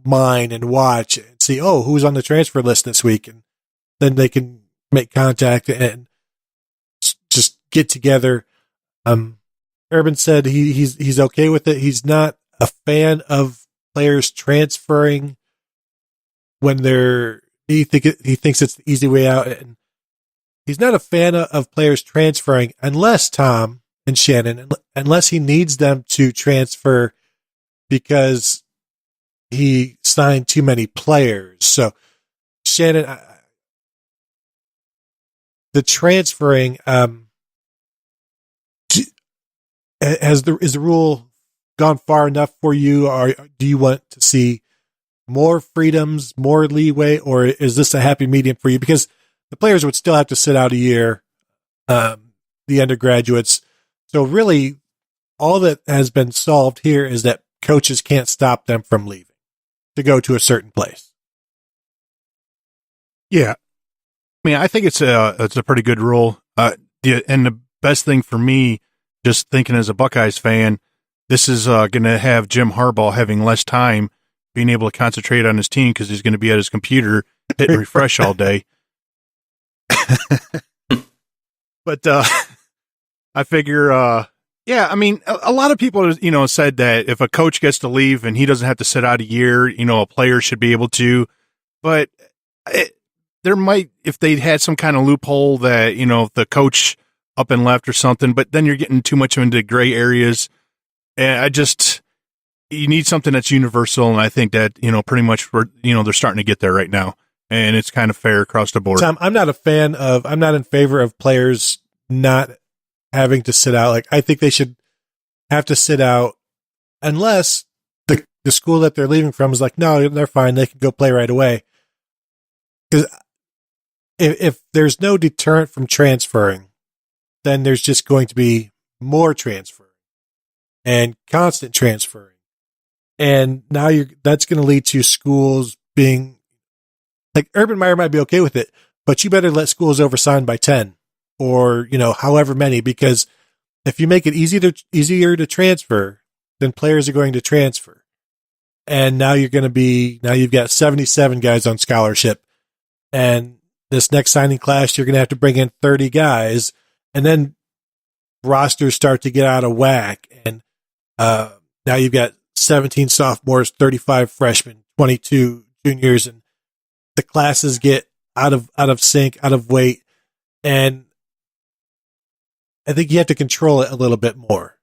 mine and watch and see, who's on the transfer list this week. And then they can make contact and just get together. Urban said he's okay with it. He's not a fan of players transferring when he thinks it's the easy way out. And he's not a fan of players transferring unless, Tom and Shannon, unless he needs them to transfer because he signed too many players. So, Shannon, the transferring, is the rule gone far enough for you, or do you want to see more freedoms, more leeway, or is this a happy medium for you? Because the players would still have to sit out a year, the undergraduates. So really, all that has been solved here is that coaches can't stop them from leaving to go to a certain place. Yeah. I mean, I think it's a pretty good rule. And the best thing for me, just thinking as a Buckeyes fan, this is going to have Jim Harbaugh having less time being able to concentrate on his team because he's going to be at his computer hitting refresh all day. But I figure, I mean, a lot of people, said that if a coach gets to leave and he doesn't have to sit out a year, a player should be able to. But there might, if they had some kind of loophole that, if the coach up and left or something, but then you're getting too much into gray areas. And you need something that's universal. And I think that, pretty much they're starting to get there right now. And it's kind of fair across the board. Tom, I'm not in favor of players not having to sit out. Like, I think they should have to sit out unless the school that they're leaving from is like, no, they're fine. They can go play right away. Because if there's no deterrent from transferring, then there's just going to be more transferring and constant transferring. And now that's going to lead to schools being like, Urban Meyer might be okay with it, but you better let schools oversign by 10 or, however many, because if you make it easier to transfer, then players are going to transfer. And now you've got 77 guys on scholarship. And this next signing class, you're going to have to bring in 30 guys, and then rosters start to get out of whack. And now you've got 17 sophomores, 35 freshmen, 22 juniors, and the classes get out of sync, out of weight. And I think you have to control it a little bit more.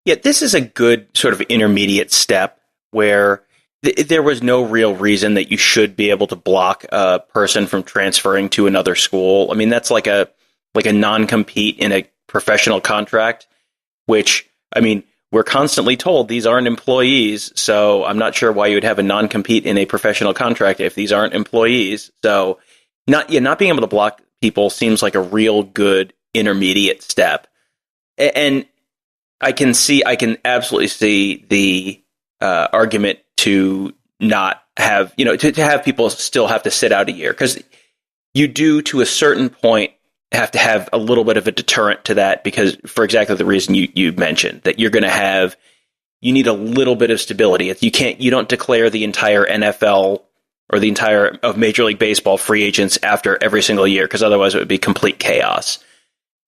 Yeah, this is a good sort of intermediate step where there was no real reason that you should be able to block a person from transferring to another school. I mean, that's like a non-compete in a professional contract, which, I mean, we're constantly told these aren't employees, so I'm not sure why you would have a non-compete in a professional contract if these aren't employees. So not being able to block people seems like a real good intermediate step. And I can absolutely see the argument to not have, to have people still have to sit out a year, because you do, to a certain point, have to have a little bit of a deterrent to that, because for exactly the reason you mentioned, that you need a little bit of stability. You don't declare the entire NFL or the entire of Major League Baseball free agents after every single year, because otherwise it would be complete chaos.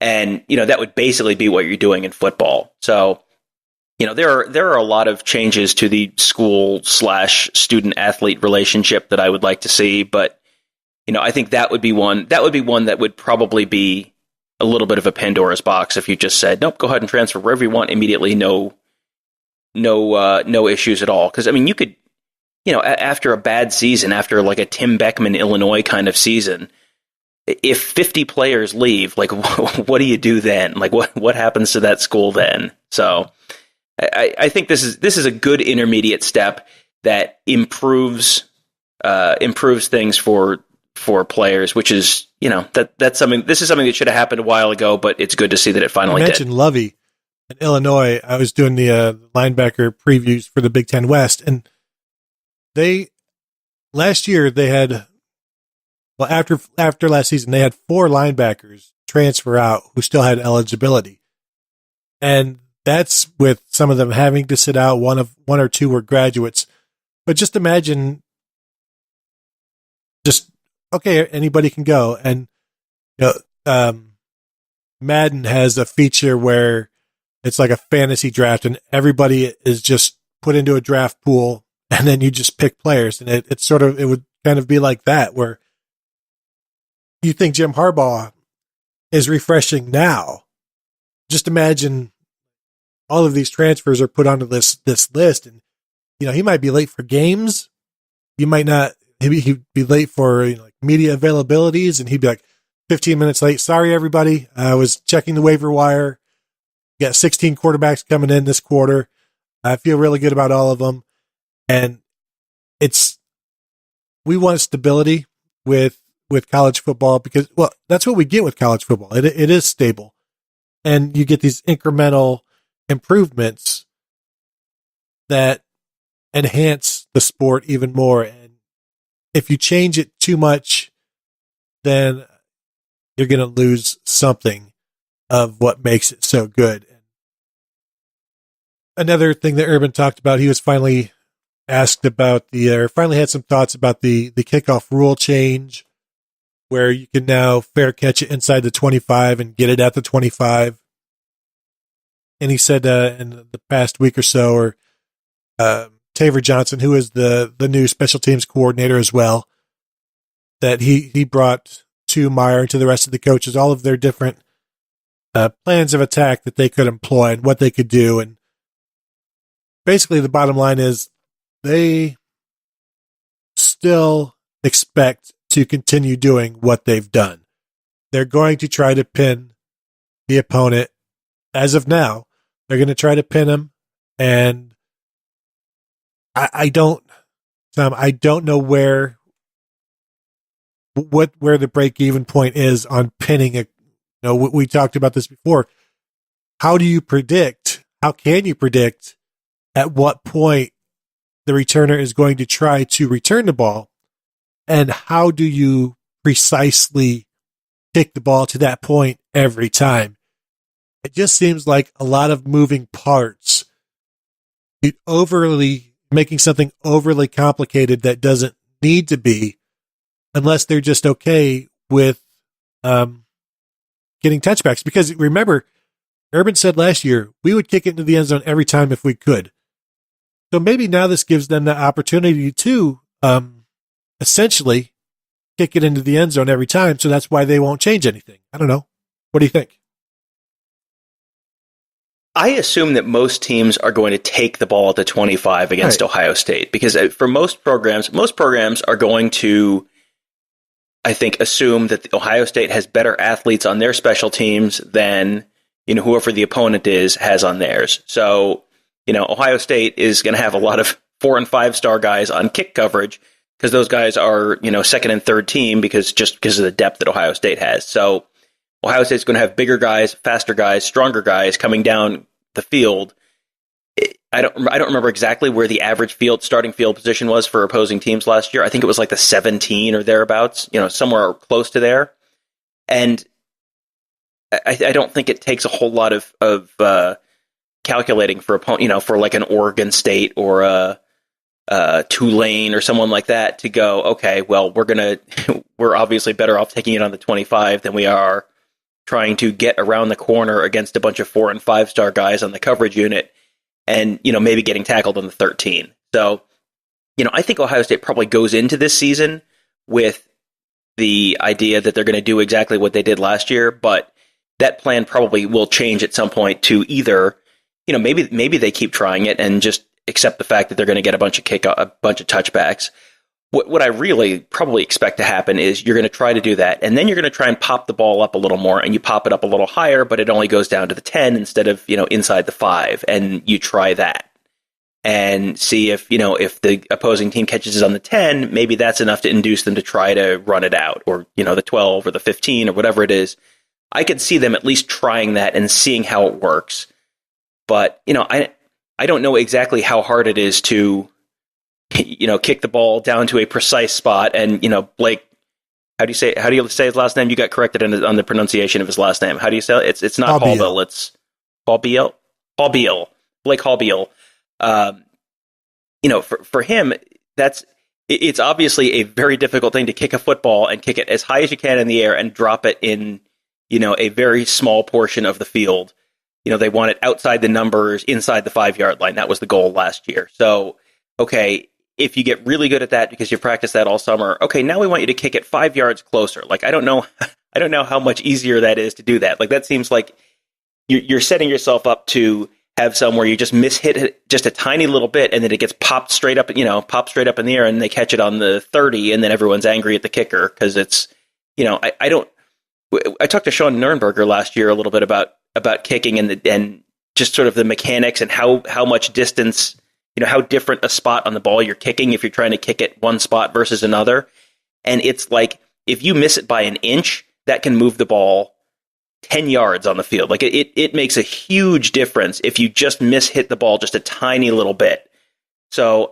And, that would basically be what you're doing in football. So, there are a lot of changes to the school/student athlete relationship that I would like to see, but I think that would be one that would probably be a little bit of a Pandora's box if you just said, nope, go ahead and transfer wherever you want immediately, no issues at all. Because I mean, you could, after a bad season, after like a Tim Beckman Illinois kind of season, if 50 players leave, like what do you do then? Like what happens to that school then? So I think this is a good intermediate step that improves things for players, which is, that's something. This is something that should have happened a while ago, but it's good to see that it finally did. You mentioned Lovey in Illinois. I was doing the linebacker previews for the Big Ten West, and last year they had, well, after last season, they had 4 linebackers transfer out who still had eligibility, and that's with some of them having to sit out. One or two were graduates, but just imagine, okay, anybody can go. And Madden has a feature where it's like a fantasy draft, and everybody is just put into a draft pool, and then you just pick players, and it would kind of be like that, where you think Jim Harbaugh is refreshing now. Just imagine all of these transfers are put onto this list, and he might be late for games. You might not. He'd be late for like media availabilities, and he'd be like 15 minutes late. Sorry, everybody. I was checking the waiver wire. Got 16 quarterbacks coming in this quarter. I feel really good about all of them, and we want stability with college football because, well, that's what we get with college football. It is stable, and you get these incremental improvements that enhance the sport even more. And if you change it too much, then you're going to lose something of what makes it so good. Another thing that Urban talked about, he was finally asked about finally had some thoughts about the kickoff rule change, where you can now fair catch it inside the 25 and get it at the 25. And he said in the past week or so, or Taver Johnson, who is the new special teams coordinator as well, that he brought to Meyer and to the rest of the coaches all of their different plans of attack that they could employ and what they could do. And basically the bottom line is they still expect to continue doing what they've done. They're going to try to pin the opponent. As of now, they're going to try to pin him, and I don't know where the break-even point is on pinning a. We talked about this before. How can you predict at what point the returner is going to try to return the ball? And how do you precisely kick the ball to that point every time? It just seems like a lot of moving parts. Making something overly complicated that doesn't need to be, unless they're just okay with getting touchbacks. Because remember, Urban said last year, we would kick it into the end zone every time if we could. So maybe now this gives them the opportunity to essentially kick it into the end zone every time. So that's why they won't change anything. I don't know. What do you think? I assume that most teams are going to take the ball at the 25 against Ohio State, because for most programs are going to, I think, assume that Ohio State has better athletes on their special teams than whoever the opponent has on theirs. So Ohio State is going to have a lot of 4- and 5-star guys on kick coverage because those guys are second and third team because of the depth that Ohio State has. So Ohio State's going to have bigger guys, faster guys, stronger guys coming down the field. I don't remember exactly where the average starting field position was for opposing teams last year. I think it was like the 17 or thereabouts, somewhere close to there. And I don't think it takes a whole lot of calculating for opponent, for like an Oregon State or a Tulane or someone like that to go, okay, well, we're obviously better off taking it on the 25 than we are trying to get around the corner against a bunch of 4- and 5-star guys on the coverage unit and, maybe getting tackled on the 13. So, I think Ohio State probably goes into this season with the idea that they're going to do exactly what they did last year, but that plan probably will change at some point to either, maybe they keep trying it and just accept the fact that they're going to get a bunch of touchbacks. What I really probably expect to happen is you're going to try to do that, and then you're going to try and pop the ball up a little more, and you pop it up a little higher, but it only goes down to the 10 instead of, inside the 5, and you try that and see if the opposing team catches it on the 10, maybe that's enough to induce them to try to run it out, or, the 12 or the 15 or whatever it is. I could see them at least trying that and seeing how it works. But, I don't know exactly how hard it is to kick the ball down to a precise spot. And, Blake, how do you say his last name? You got corrected on the pronunciation of his last name. How do you say it? It's not Hallbill. It's Hallbill. Blake Hallbill. For him, it's obviously a very difficult thing to kick a football and kick it as high as you can in the air and drop it in, a very small portion of the field. They want it outside the numbers, inside the 5-yard line. That was the goal last year. So, okay, if you get really good at that because you've practiced that all summer, okay, now we want you to kick it 5 yards closer. Like, I don't know how much easier that is to do that. Like, that seems like you're setting yourself up to have some where you just mishit it just a tiny little bit, and then it gets popped straight up in the air, and they catch it on the 30, and then everyone's angry at the kicker because it's, I talked to Sean Nurnberger last year a little bit about kicking and just sort of the mechanics and how much distance, how different a spot on the ball you're kicking if you're trying to kick it one spot versus another. And it's like, if you miss it by an inch, that can move the ball 10 yards on the field. Like it makes a huge difference if you just hit the ball just a tiny little bit. So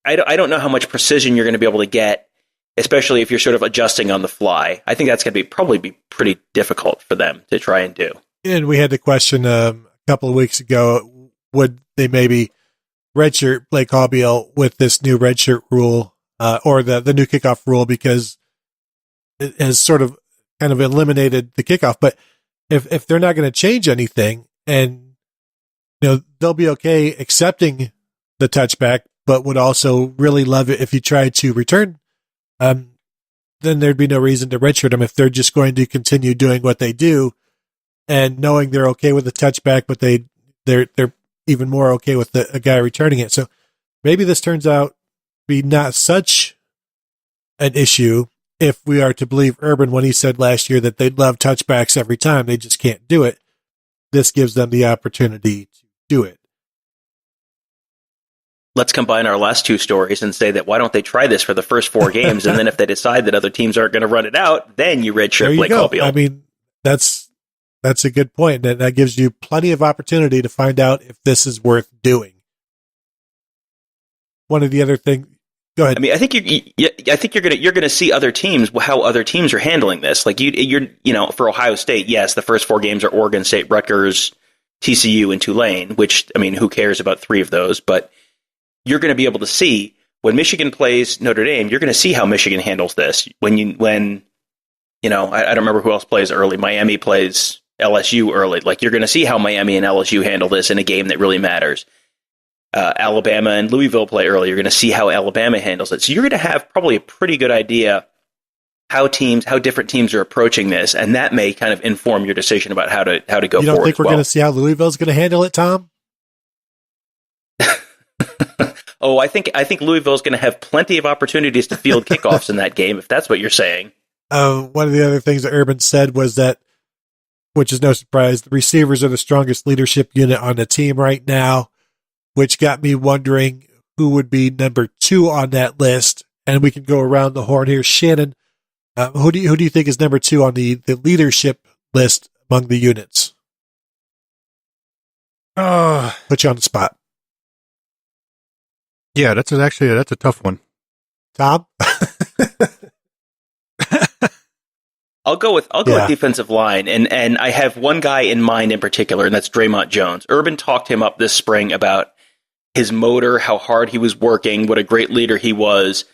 I don't know how much precision you're going to be able to get, especially if you're sort of adjusting on the fly. I think that's going to probably be pretty difficult for them to try and do. And we had the question a couple of weeks ago, would they maybe redshirt Blake Haubeil with this new redshirt rule or the new kickoff rule, because it has sort of kind of eliminated the kickoff. But if they're not going to change anything, and they'll be okay accepting the touchback, but would also really love it if you tried to return, then there'd be no reason to redshirt them if they're just going to continue doing what they do, and knowing they're okay with the touchback, but they're even more okay with a guy returning it. So maybe this turns out to be not such an issue if we are to believe Urban when he said last year that they'd love touchbacks every time. They just can't do it. This gives them the opportunity to do it. Let's combine our last two stories and say that why don't they try this for the first 4 games, and then if they decide that other teams aren't going to run it out, then you redshirt Blake Haubeil. I mean, that's a good point. That gives you plenty of opportunity to find out if this is worth doing. One of the other things. Go ahead. I mean, I think you're gonna see other teams, how other teams are handling this. Like you're for Ohio State, yes, the first 4 games are Oregon State, Rutgers, TCU, and Tulane. Which, I mean, who cares about 3 of those? But you're going to be able to see when Michigan plays Notre Dame. You're going to see how Michigan handles this. When I don't remember who else plays early. Miami plays LSU early. Like, you're going to see how Miami and LSU handle this in a game that really matters. Alabama and Louisville play early. You're going to see how Alabama handles it. So you're going to have probably a pretty good idea how different teams are approaching this, and that may kind of inform your decision about how to go forward. You don't think we're going to see how Louisville's going to handle it, Tom? Oh, I think Louisville's going to have plenty of opportunities to field kickoffs in that game, if that's what you're saying. One of the other things that Urban said was that, which is no surprise, the receivers are the strongest leadership unit on the team right now, which got me wondering who would be number 2 on that list. And we can go around the horn here. Shannon, who do you think is number 2 on the leadership list among the units? Put you on the spot. Yeah, that's a tough one. Tom? I'll go with defensive line, and I have one guy in mind in particular, and that's Draymond Jones. Urban talked him up this spring about his motor, how hard he was working, what a great leader he was.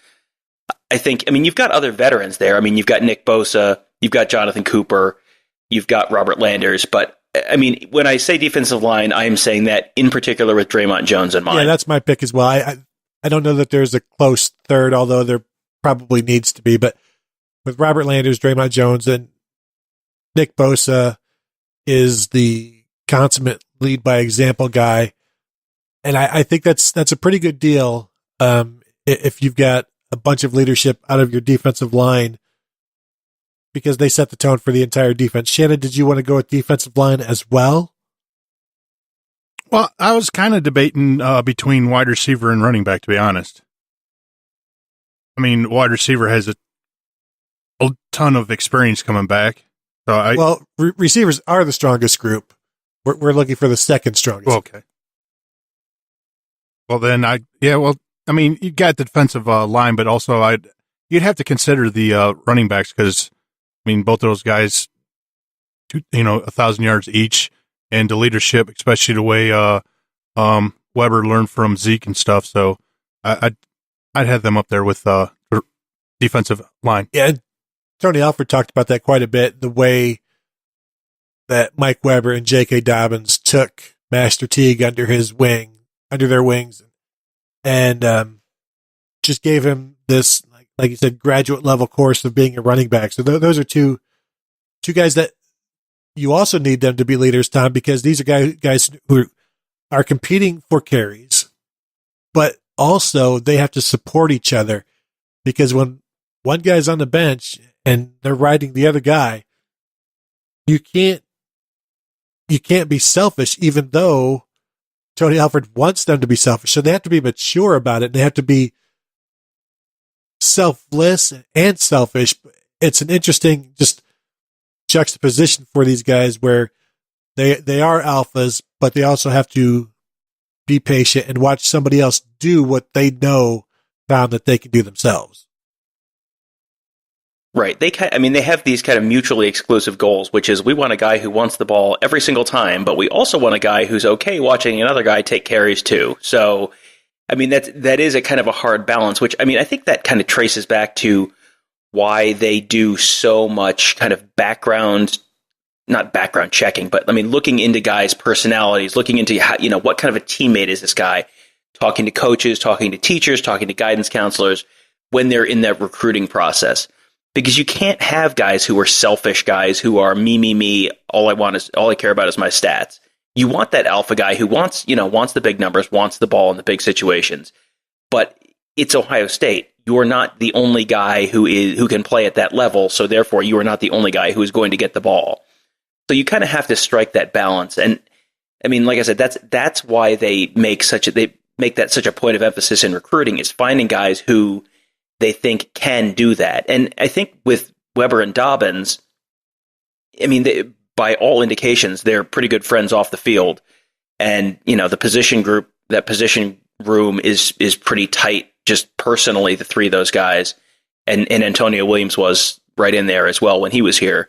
You've got other veterans there. I mean, you've got Nick Bosa, you've got Jonathan Cooper, you've got Robert Landers, but I mean, when I say defensive line, I am saying that in particular with Draymond Jones in mind. Yeah, that's my pick as well. I don't know that there's a close third, although there probably needs to be. But with Robert Landers, Draymond Jones, and Nick Bosa is the consummate lead by example guy. And I think that's a pretty good deal if you've got a bunch of leadership out of your defensive line, because they set the tone for the entire defense. Shannon, did you want to go with defensive line as well? Well, I was kind of debating between wide receiver and running back, to be honest. I mean, wide receiver has a ton of experience coming back. So receivers are the strongest group. We're looking for the second strongest. Okay. Well, then you got the defensive line, but also you'd have to consider the running backs, because both of those guys, 1,000 yards each, and the leadership, especially the way Weber learned from Zeke and stuff. So I'd have them up there with defensive line. Yeah, Tony Alford talked about that quite a bit. The way that Mike Weber and J.K. Dobbins took Master Teague under their wings, and just gave him this, like you said, graduate level course of being a running back. So those are two guys that you also need them to be leaders, Tom, because these are guys who are competing for carries, but also they have to support each other, because when one guy's on the bench and they're riding the other guy, you can't be selfish, even though Tony Alford wants them to be selfish. So they have to be mature about it. They have to be selfless and selfish. It's an interesting just juxtaposition for these guys where they are alphas, but they also have to be patient and watch somebody else do what they know found that they can do themselves. Right. They have these kind of mutually exclusive goals, which is we want a guy who wants the ball every single time, but we also want a guy who's okay watching another guy take carries too. So, that is a kind of a hard balance, which, I think that kind of traces back to why they do so much kind of not background checking, but looking into guys' personalities, looking into how, what kind of a teammate is this guy, talking to coaches, talking to teachers, talking to guidance counselors when they're in that recruiting process. Because you can't have guys who are selfish guys who are me. All I care about is my stats. You want that alpha guy who wants the big numbers, wants the ball in the big situations. But it's Ohio State. You are not the only guy who can play at that level. So therefore, you are not the only guy who is going to get the ball. So you kind of have to strike that balance. And like I said, that's why they make that such a point of emphasis in recruiting, is finding guys who they think can do that. And I think with Weber and Dobbins, by all indications, they're pretty good friends off the field. And, the position room is pretty tight, just personally, the three of those guys. And Antonio Williams was right in there as well when he was here.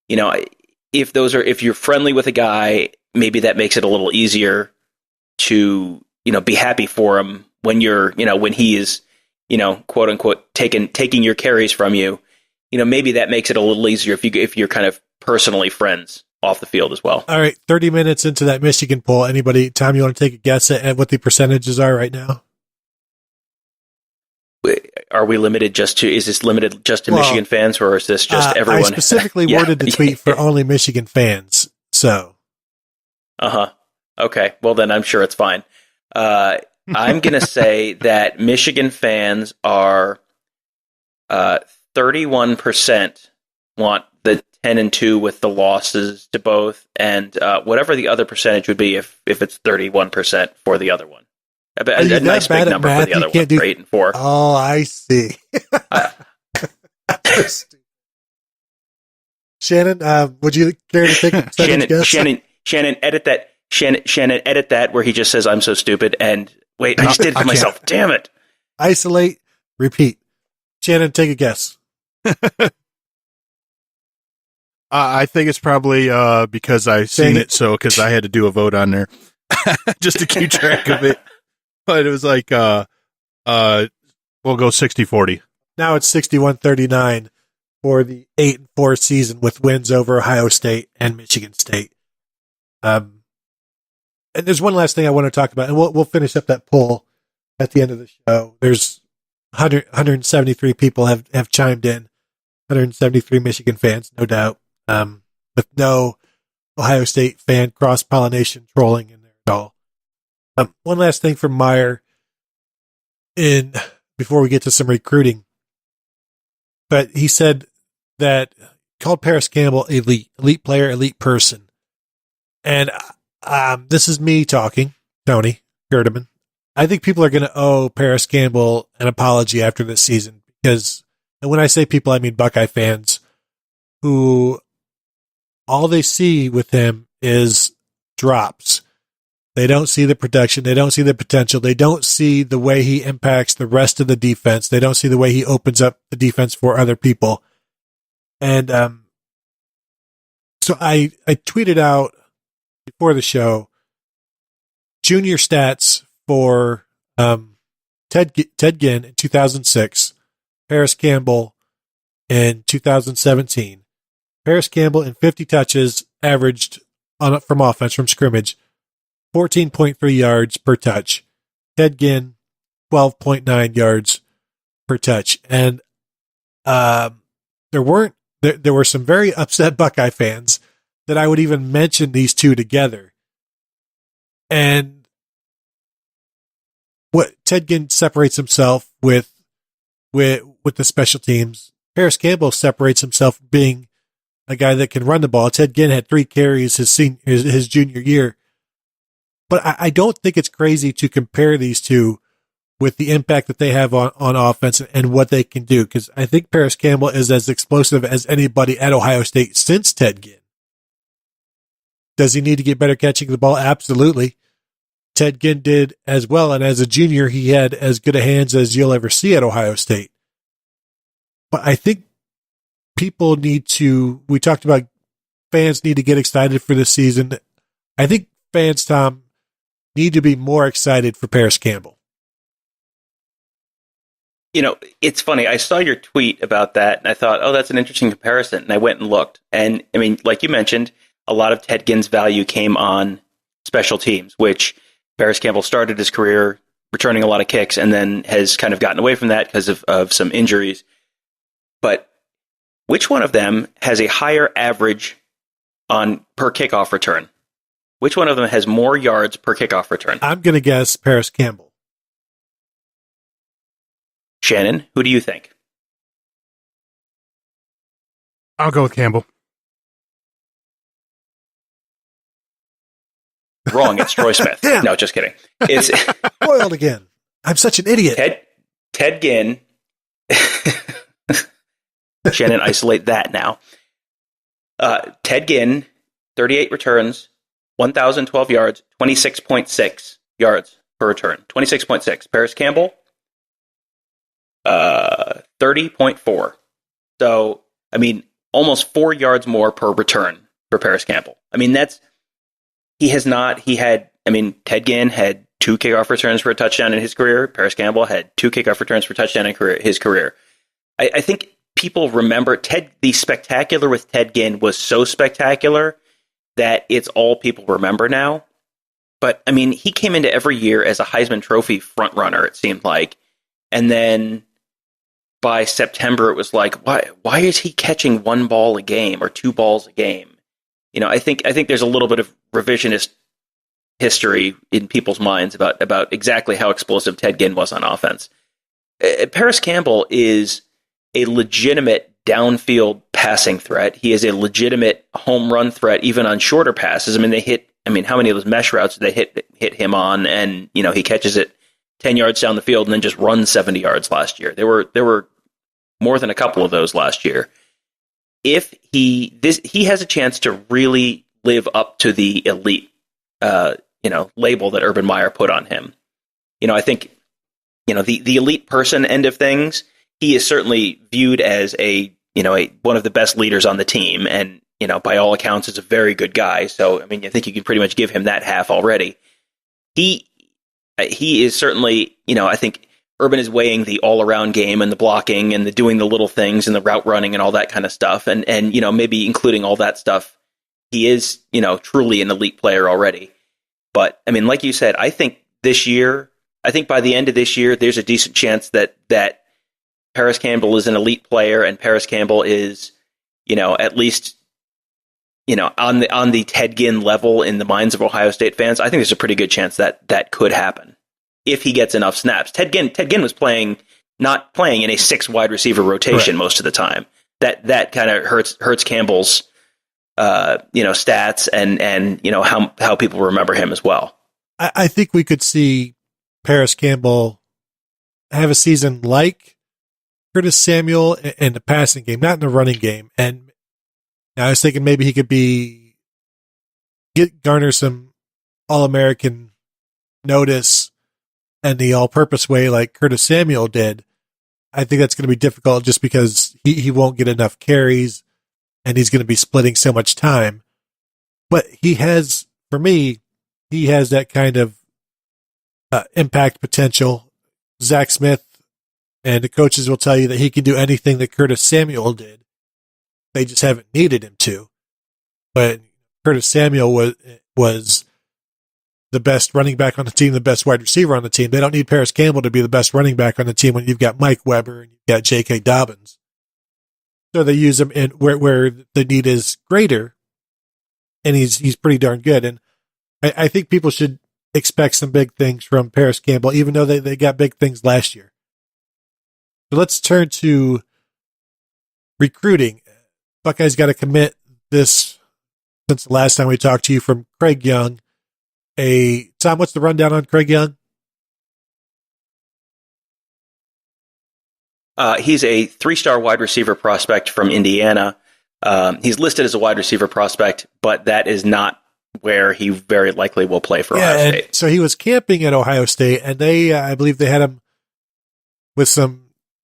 If you're friendly with a guy, maybe that makes it a little easier to, be happy for him when when he is, quote unquote, taking your carries from you. Maybe that makes it a little easier if you're kind of personally friends off the field as well. All right, 30 minutes into that Michigan poll. Anybody, Tom, you want to take a guess at what the percentages are right now? Are we limited is this limited just to Michigan fans, or is this just everyone? I specifically worded the tweet for only Michigan fans. So. Okay. Well, then I'm sure it's fine. I'm going to say that Michigan fans are 31% want the 10-2 with the losses to both, and whatever the other percentage would be if it's 31% for the other one. A nice big number for the other one, for 8 and 4. Oh, I see. Shannon, would you care to take a guess? Shannon, edit that. Shannon, edit that where he just says, "I'm so stupid." And wait, I just did it to myself. Damn it! Isolate, repeat. Shannon, take a guess. I think it's probably because I've seen it, so because I had to do a vote on there just to keep track of it. But it was like, we'll go 60-40. Now it's 61-39 for the 8-4 season with wins over Ohio State and Michigan State. And there's one last thing I want to talk about, and we'll finish up that poll at the end of the show. There's 173 people have chimed in, 173 Michigan fans, no doubt, with no Ohio State fan cross-pollination trolling in there at all. One last thing from Meyer before we get to some recruiting. But he said that called Paris Campbell elite player, elite person. And this is me talking, Tony Gerdeman. I think people are going to owe Paris Campbell an apology after this season because, and when I say people, I mean Buckeye fans who all they see with him is drops. They don't see the production. They don't see the potential. They don't see the way he impacts the rest of the defense. They don't see the way he opens up the defense for other people. And so I tweeted out before the show junior stats for Ted Ginn in 2006, Paris Campbell in 2017. Paris Campbell in 50 touches averaged from offense, from scrimmage, 14.3 yards per touch. Ted Ginn, 12.9 yards per touch. And there were some very upset Buckeye fans that I would even mention these two together. And what Ted Ginn separates himself with the special teams, Paris Campbell separates himself being a guy that can run the ball. Ted Ginn had 3 carries his junior year. But I don't think it's crazy to compare these two with the impact that they have on offense and what they can do. Because I think Paris Campbell is as explosive as anybody at Ohio State since Ted Ginn. Does he need to get better catching the ball? Absolutely. Ted Ginn did as well. And as a junior, he had as good a hands as you'll ever see at Ohio State. But I think people we talked about fans need to get excited for this season. I think fans, Tom, need to be more excited for Paris Campbell. It's funny. I saw your tweet about that, and I thought, oh, that's an interesting comparison. And I went and looked. And, I mean, like you mentioned, a lot of Ted Ginn's value came on special teams, which Paris Campbell started his career returning a lot of kicks and then has kind of gotten away from that because of some injuries. But which one of them has a higher average on per kickoff return? Which one of them has more yards per kickoff return? I'm going to guess Paris Campbell. Shannon, who do you think? I'll go with Campbell. Wrong, it's Troy Smith. No, just kidding. It's foiled again. I'm such an idiot. Ted Ginn. Shannon, isolate that now. Ted Ginn, 38 returns, 1,012 yards, 26.6 yards per return. 26.6. Paris Campbell, 30.4. So, I mean, almost 4 yards more per return for Paris Campbell. I mean, Ted Ginn had 2 kickoff returns for a touchdown in his career. Paris Campbell had 2 kickoff returns for a touchdown in his career. I think people remember the spectacular with Ted Ginn was so spectacular that it's all people remember now. But, I mean, he came into every year as a Heisman Trophy frontrunner, it seemed like. And then by September, it was like, why is he catching 1 ball a game or 2 balls a game? I think there's a little bit of revisionist history in people's minds about exactly how explosive Ted Ginn was on offense. Paris Campbell is a legitimate downfield passing threat. He is a legitimate home run threat, even on shorter passes. I mean, how many of those mesh routes did they hit him on? And, he catches it 10 yards down the field and then just runs 70 yards last year. There were more than a couple of those last year. If he has a chance to really live up to the elite, label that Urban Meyer put on him. I think, the elite person end of things, he is certainly viewed as one of the best leaders on the team. And, by all accounts, is a very good guy. So, I mean, I think you can pretty much give him that half already. He is certainly, I think Urban is weighing the all-around game and the blocking and the doing the little things and the route running and all that kind of stuff. And maybe including all that stuff, he is, truly an elite player already. But, I mean, like you said, I think by the end of this year, there's a decent chance that Paris Campbell is an elite player and Paris Campbell is, at least, on the Ted Ginn level in the minds of Ohio State fans. I think there's a pretty good chance that could happen if he gets enough snaps. Ted Ginn was not playing in a 6 wide receiver rotation most of the time. That kind of hurts Campbell's stats and how people remember him as well. I think we could see Paris Campbell have a season like Curtis Samuel in the passing game, not in the running game. And I was thinking maybe he could garner some All-American notice in the all-purpose way like Curtis Samuel did. I think that's going to be difficult just because he won't get enough carries and he's going to be splitting so much time. But he has that kind of impact potential. Zach Smith and the coaches will tell you that he can do anything that Curtis Samuel did. They just haven't needed him to. But Curtis Samuel was the best running back on the team, the best wide receiver on the team. They don't need Paris Campbell to be the best running back on the team when you've got Mike Weber and you've got J.K. Dobbins. So they use him in where the need is greater, and he's pretty darn good. And I think people should expect some big things from Paris Campbell, even though they got big things last year. So let's turn to recruiting. Buckeyes got to commit this since the last time we talked to you from Craig Young. Tom, what's the rundown on Craig Young? He's a 3-star wide receiver prospect from Indiana. He's listed as a wide receiver prospect, but that is not where he very likely will play for Ohio State. So he was camping at Ohio State, and I believe they had him do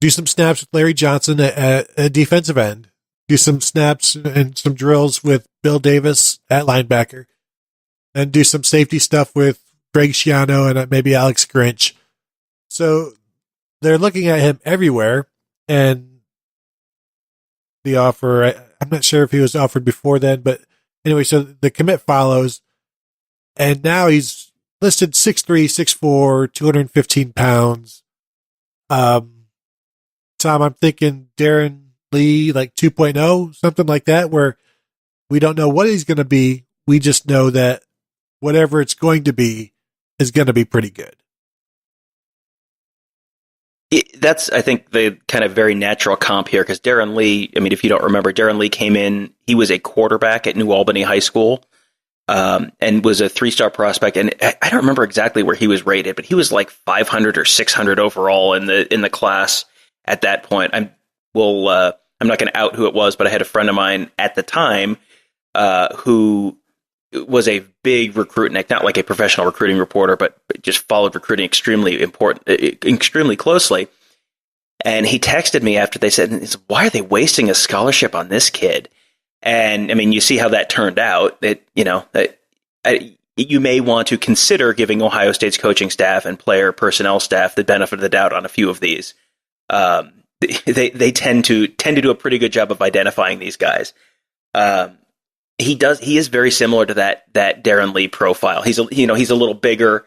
some snaps with Larry Johnson at defensive end, do some snaps and some drills with Bill Davis at linebacker, and do some safety stuff with Greg Schiano and maybe Alex Grinch. So they're looking at him everywhere, and the offer, I'm not sure if he was offered before then, but anyway, so the commit follows, and now he's listed 6'3", 6'4", 215 pounds. Tom, I'm thinking Darren Lee, like 2.0, something like that, where we don't know what he's going to be. We just know that whatever it's going to be is going to be pretty good. That's, I think, the kind of very natural comp here, because Darren Lee, I mean, if you don't remember, Darren Lee came in, he was a quarterback at New Albany High School, and was a 3-star prospect. And I don't remember exactly where he was rated, but he was like 500 or 600 overall in the class at that point. I'm not going to out who it was, but I had a friend of mine at the time who was a big recruit, not like a professional recruiting reporter, but just followed recruiting extremely closely. And he texted me after they said, "Why are they wasting a scholarship on this kid?" And I mean, you see how that turned out. You may want to consider giving Ohio State's coaching staff and player personnel staff the benefit of the doubt on a few of these. They tend to do a pretty good job of identifying these guys. He is very similar to that Darren Lee profile. He's a little bigger,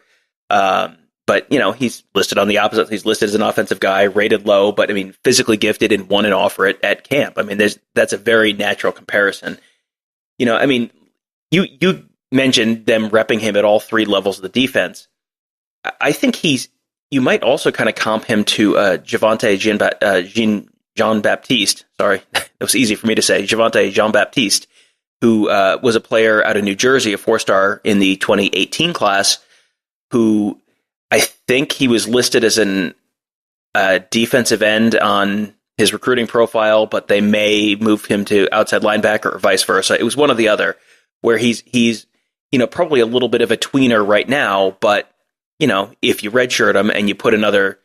but he's listed on the opposite. He's listed as an offensive guy, rated low, but I mean, physically gifted and won an offer at camp. I mean, that's a very natural comparison. I mean, you mentioned them repping him at all 3 levels of the defense. I think you might also kind of comp him to Javonte Jean-Baptiste. Sorry, it was easy for me to say. Javonte Jean-Baptiste, who was a player out of New Jersey, a 4-star in the 2018 class, who I think he was listed as an defensive end on his recruiting profile, but they may move him to outside linebacker or vice versa. It was one or the other, where he's probably a little bit of a tweener right now, but if you redshirt him and you put another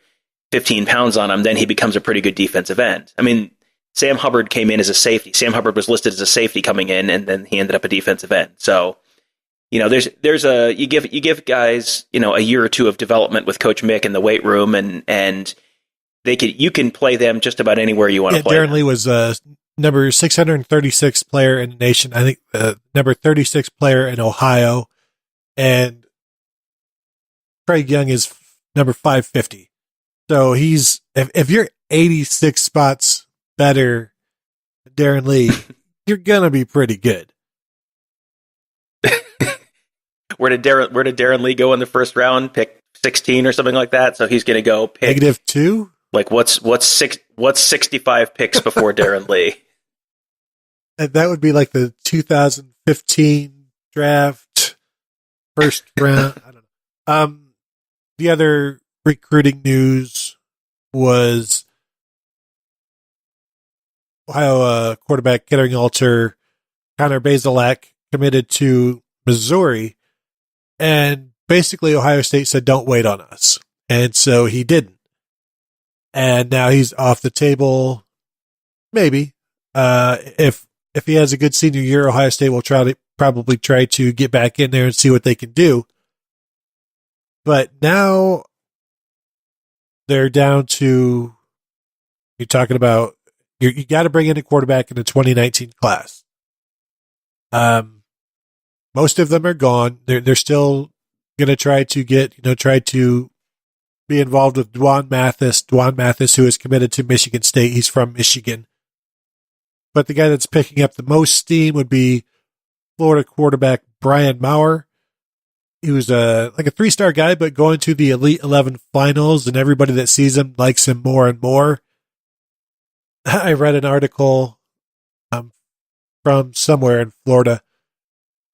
15 pounds on him, then he becomes a pretty good defensive end. I mean, Sam Hubbard came in as a safety. Sam Hubbard was listed as a safety coming in, and then he ended up a defensive end. So, you give guys, a year or two of development with Coach Mick in the weight room, and you can play them just about anywhere you want to play. Darren Lee was number 636 player in the nation. I think number 36 player in Ohio, and Craig Young is number 550. So if you're 86 spots better than Darren Lee, you're gonna be pretty good. Where did Darren Lee go in the first round? Pick 16 or something like that. So he's gonna go pick -2. Like what's 65 picks before Darren Lee? And that would be like the 2015 draft, first round. I don't know. The other recruiting news was Ohio quarterback Kettering Alter, Connor Bazelak, committed to Missouri, and basically Ohio State said, "Don't wait on us," and so he didn't, and now he's off the table. Maybe if he has a good senior year, Ohio State will probably try to get back in there and see what they can do. But now they're down to, you're talking about, you got to bring in a quarterback in the 2019 class. Most of them are gone. They're still going to try to be involved with Dwan Mathis, who is committed to Michigan State. He's from Michigan. But the guy that's picking up the most steam would be Florida quarterback Brian Maurer. he was like a 3-star guy, but going to the Elite 11 finals, and everybody that sees him likes him more and more. I read an article from somewhere in Florida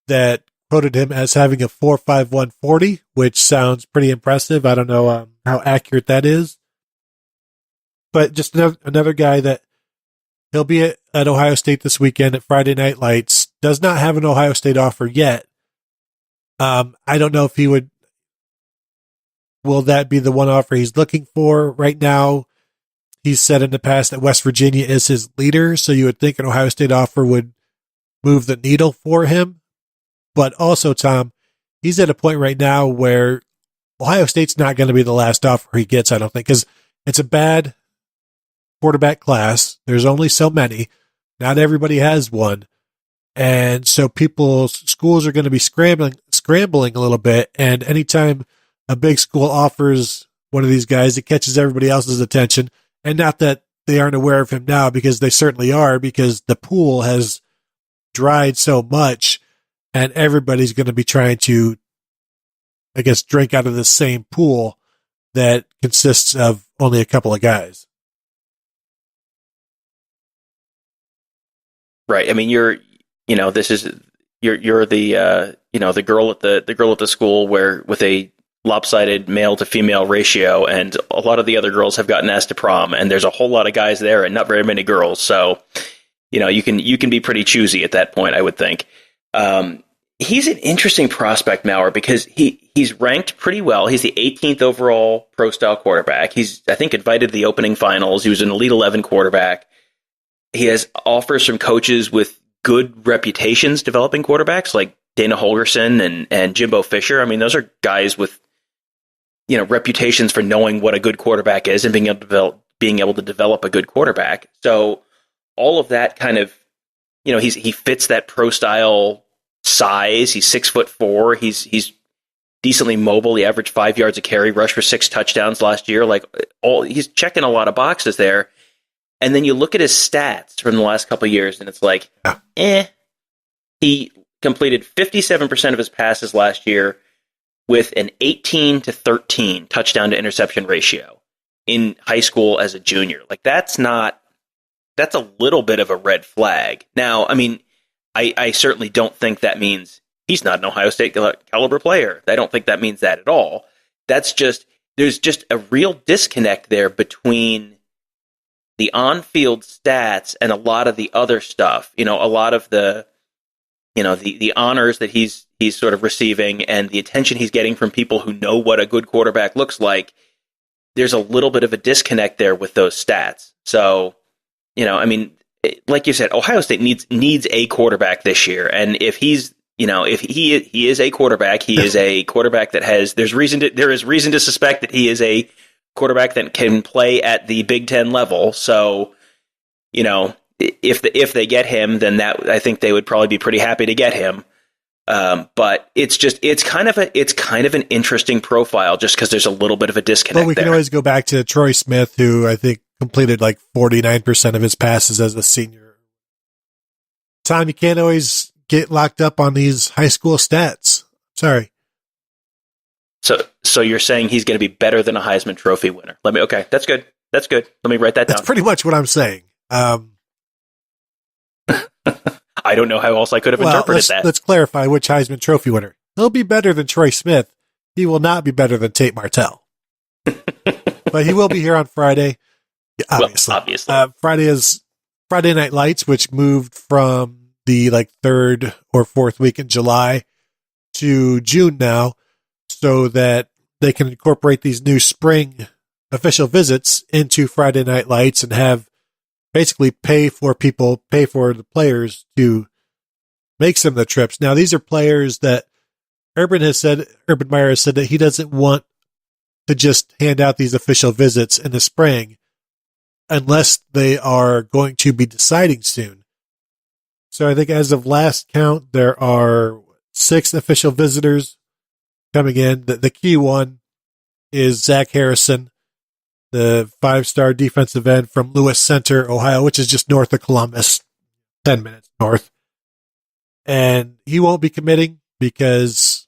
that quoted him as having a 4.51 40, which sounds pretty impressive. I don't know how accurate that is. But just another guy that he'll be at Ohio State this weekend at Friday Night Lights. Does not have an Ohio State offer yet. I don't know if will that be the one offer he's looking for right now? He's said in the past that West Virginia is his leader, so you would think an Ohio State offer would move the needle for him. But also, Tom, he's at a point right now where Ohio State's not going to be the last offer he gets, I don't think, because it's a bad quarterback class. There's only so many. Not everybody has one. And so schools are going to be scrambling a little bit. And anytime a big school offers one of these guys, it catches everybody else's attention. And not that they aren't aware of him now, because they certainly are, because the pool has dried so much and everybody's going to be trying to, I guess, drink out of the same pool that consists of only a couple of guys. Right. I mean, you're the girl at the school where with a lopsided male to female ratio, and a lot of the other girls have gotten asked to prom, and there's a whole lot of guys there and not very many girls. So, you can be pretty choosy at that point, I would think. He's an interesting prospect, Maurer, because he's ranked pretty well. He's the 18th overall pro style quarterback. He's, I think, invited to the opening finals. He was an Elite 11 quarterback. He has offers from coaches with good reputations developing quarterbacks like Dana Holgerson and Jimbo Fisher. I mean, those are guys with, reputations for knowing what a good quarterback is and being able to develop a good quarterback. So all of that kind of, he fits that pro style size. He's 6'4". He's decently mobile. He averaged 5 yards a carry, rushed for 6 touchdowns last year. He's checking a lot of boxes there. And then you look at his stats from the last couple of years, and it's like, He completed 57% of his passes last year with an 18-13 touchdown to interception ratio in high school as a junior. That's a little bit of a red flag. Now, I mean, I certainly don't think that means he's not an Ohio State caliber player. I don't think that means that at all. There's just a real disconnect there between the on-field stats and a lot of the other stuff, a lot of the honors that he's sort of receiving and the attention he's getting from people who know what a good quarterback looks like. There's a little bit of a disconnect there with those stats. So, I mean, like you said, Ohio State needs a quarterback this year. And if he's, if he is a quarterback, he is a quarterback that there is reason to suspect that he is a quarterback that can play at the Big Ten level. So, if they get him, then I think they would probably be pretty happy to get him. But it's kind of an interesting profile just because there's a little bit of a disconnect. Well, we can always go back to Troy Smith, who I think completed 49% of his passes as a senior. Tom, you can't always get locked up on these high school stats. Sorry. So you're saying he's going to be better than a Heisman Trophy winner? Okay, that's good. That's good. Let me write that down. That's pretty much what I'm saying. I don't know how else I could have interpreted that. Let's clarify which Heisman Trophy winner. He'll be better than Troy Smith. He will not be better than Tate Martell. But he will be here on Friday. Obviously. Well, obviously. Friday is Friday Night Lights, which moved from the third or fourth week in July to June now, so that they can incorporate these new spring official visits into Friday Night Lights and have basically pay for the players to make some of the trips. Now, these are players that Urban Meyer has said that he doesn't want to just hand out these official visits in the spring unless they are going to be deciding soon. So I think as of last count, there are 6 official visitors coming in. The key one is Zach Harrison, the 5-star defensive end from Lewis Center, Ohio, which is just north of Columbus, 10 minutes north. And he won't be committing because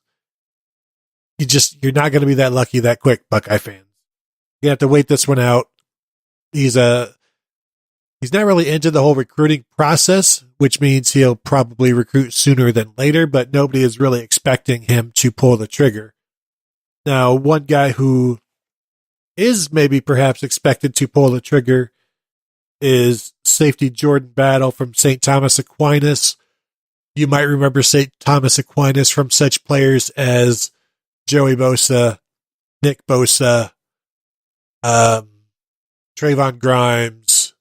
you're not going to be that lucky that quick, Buckeye fans. You have to wait this one out. He's not really into the whole recruiting process, which means he'll probably recruit sooner than later, but nobody is really expecting him to pull the trigger. Now, one guy who is maybe perhaps expected to pull the trigger is safety Jordan Battle from St. Thomas Aquinas. You might remember St. Thomas Aquinas from such players as Joey Bosa, Nick Bosa, Trayvon Grimes,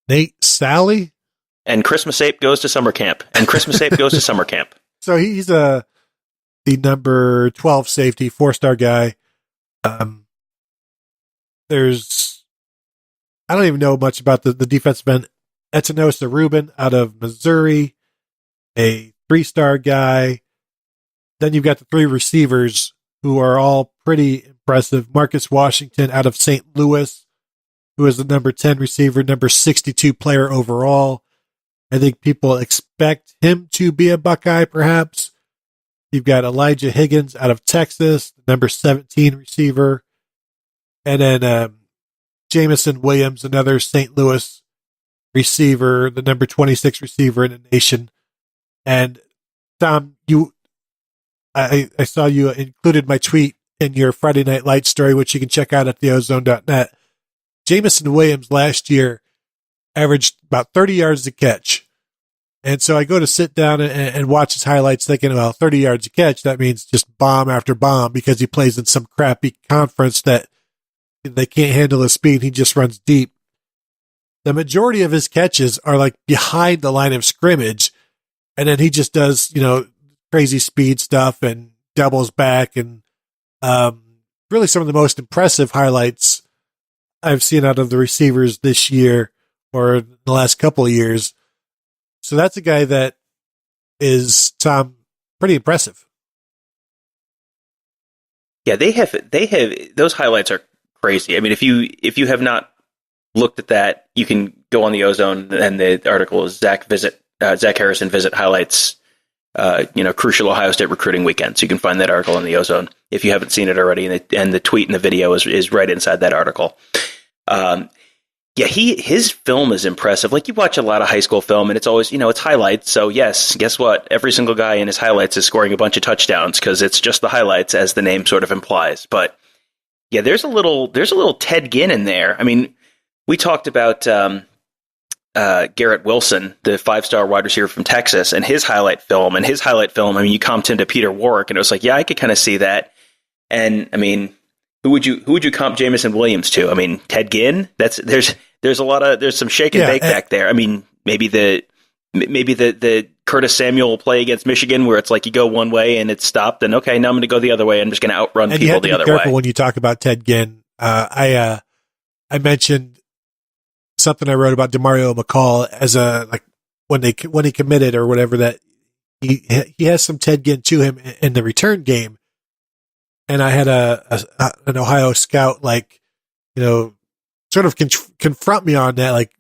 Nate Sally. And Christmas Ape goes to summer camp. So he's the number 12 safety, 4-star guy. I don't even know much about the defensive end. Etanosa Rubin out of Missouri, a 3-star guy. Then you've got the 3 receivers who are all pretty impressive. Marcus Washington out of St. Louis, who is the number 10 receiver, number 62 player overall. I think people expect him to be a Buckeye, perhaps. You've got Elijah Higgins out of Texas, the number 17 receiver. And then Jamison Williams, another St. Louis receiver, the number 26 receiver in the nation. And Tom, I saw you included my tweet in your Friday Night Lights story, which you can check out at theozone.net. Jamison Williams last year averaged about 30 yards a catch. And so I go to sit down and watch his highlights thinking, well, 30 yards a catch, that means just bomb after bomb because he plays in some crappy conference that they can't handle his speed. He just runs deep. The majority of his catches are like behind the line of scrimmage. And then he just does, crazy speed stuff and doubles back. And really some of the most impressive highlights I've seen out of the receivers this year or the last couple of years. So that's a guy that is, Tom, pretty impressive. Yeah, they have those highlights are crazy. I mean, if you have not looked at that, you can go on the Ozone, and the article is Zach Harrison visit highlights, crucial Ohio State recruiting weekend. So you can find that article on the Ozone if you haven't seen it already, and the tweet and the video is right inside that article. His film is impressive. Like, you watch a lot of high school film, and it's always, it's highlights. So yes, guess what? Every single guy in his highlights is scoring a bunch of touchdowns because it's just the highlights, as the name sort of implies. But yeah, there's a little Ted Ginn in there. I mean, we talked about Garrett Wilson, the 5-star wide receiver from Texas, and his highlight film. And his highlight film, I mean, you comped him to Peter Warwick, and it was like, yeah, I could kind of see that. And I mean, who would you comp Jamison Williams to? I mean, Ted Ginn. There's some shake and bake back there. I mean, maybe the Curtis Samuel play against Michigan, where it's like you go one way and it's stopped, and okay, now I'm going to go the other way. I'm just going to outrun and people the other way. Careful when you talk about Ted Ginn. I mentioned something I wrote about Demario McCall as when he committed or whatever, that he has some Ted Ginn to him in the return game. And I had an Ohio scout, sort of confront me on that. Like,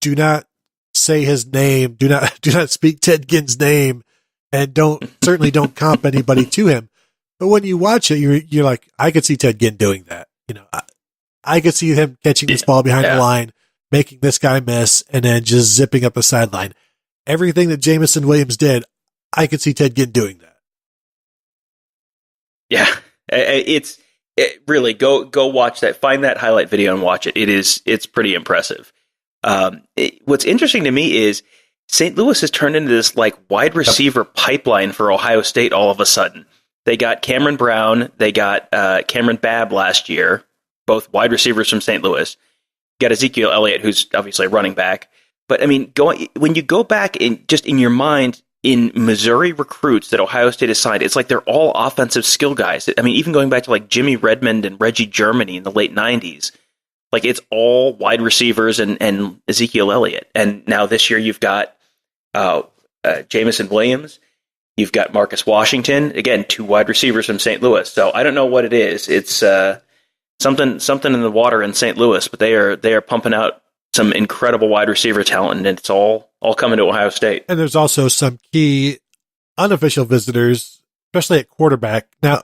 do not say his name. Do not speak Ted Ginn's name, and certainly don't comp anybody to him. But when you watch it, you're like, I could see Ted Ginn doing that. I could see him catching this ball behind the line, making this guy miss, and then just zipping up the sideline. Everything that Jamison Williams did, I could see Ted Ginn doing that. Yeah, it's really go watch that. Find that highlight video and watch it. It's pretty impressive. What's interesting to me is St. Louis has turned into this wide receiver pipeline for Ohio State all of a sudden. They got Cameron Brown, they got Cameron Babb last year, both wide receivers from St. Louis. You got Ezekiel Elliott, who's obviously a running back. But I mean, when you go back in your mind, in Missouri recruits that Ohio State has signed, it's like they're all offensive skill guys. I mean, even going back to Jimmy Redmond and Reggie Germany in the late 90s, it's all wide receivers and Ezekiel Elliott. And now this year you've got Jamison Williams, you've got Marcus Washington, again, 2 wide receivers from St. Louis. So I don't know what it is. It's something in the water in St. Louis, but they are pumping out some incredible wide receiver talent, and it's all coming to Ohio State. And there's also some key unofficial visitors, especially at quarterback. Now,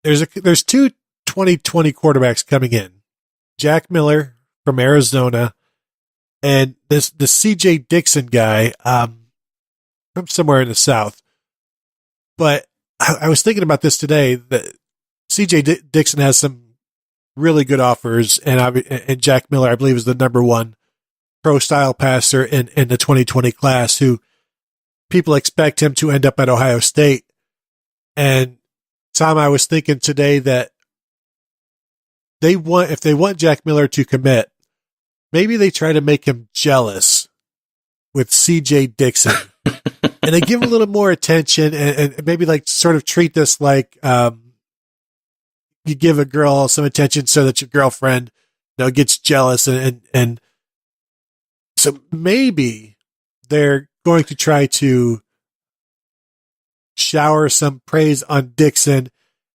there's two 2020 quarterbacks coming in. Jack Miller from Arizona and the CJ Dixon guy from somewhere in the South. But I was thinking about this today, that CJ Dixon has some really good offers, and Jack Miller, I believe, is the number one pro-style passer in the 2020 class, who people expect him to end up at Ohio State. And Tom, I was thinking today that if they want Jack Miller to commit, maybe they try to make him jealous with CJ Dixon. And they give him a little more attention and maybe like sort of treat this like you give a girl some attention so that your girlfriend, gets jealous. And so maybe they're going to try to shower some praise on Dixon,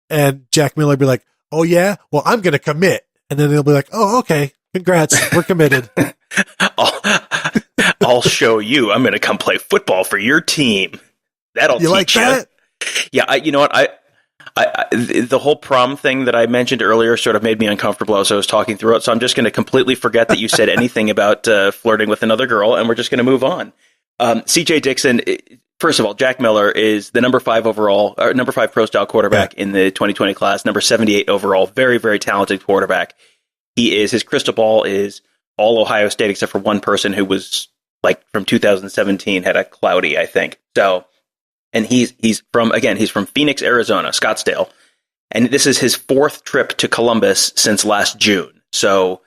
and Jack Miller be like, oh yeah, well, I'm going to commit. And then they'll be like, oh, okay, congrats, we're committed. I'll show you. I'm going to come play football for your team. That'll you teach like that? Yeah, you know what? I the whole prom thing that I mentioned earlier sort of made me uncomfortable as I was talking through it. So I'm just going to completely forget that you said anything about flirting with another girl, and we're just going to move on. CJ Dixon. First of all, Jack Miller is the number 5 pro style quarterback in the 2020 class, number 78 overall. Very, very talented quarterback. His crystal ball is all Ohio State except for one person who was like from 2017, had a cloudy, I think. So, and he's from Phoenix, Arizona, Scottsdale. And this is his 4th trip to Columbus since last June. So,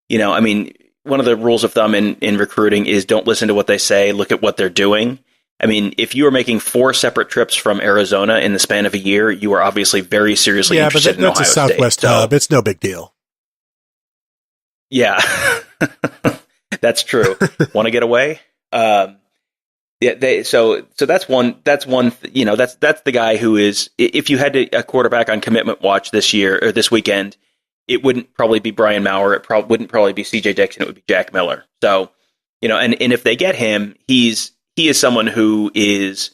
one of the rules of thumb in recruiting is don't listen to what they say, look at what they're doing. I mean, if you are making 4 separate trips from Arizona in the span of a year, you are obviously very seriously interested in Ohio State. Yeah, but that's a Southwest hub. It's no big deal. Yeah, that's true. Want to get away? So that's one. That's the guy who is. If you had a quarterback on commitment watch this year or this weekend, it wouldn't probably be Brian Maurer. It wouldn't probably be CJ Dixon. It would be Jack Miller. So, and if they get him, he is someone who is,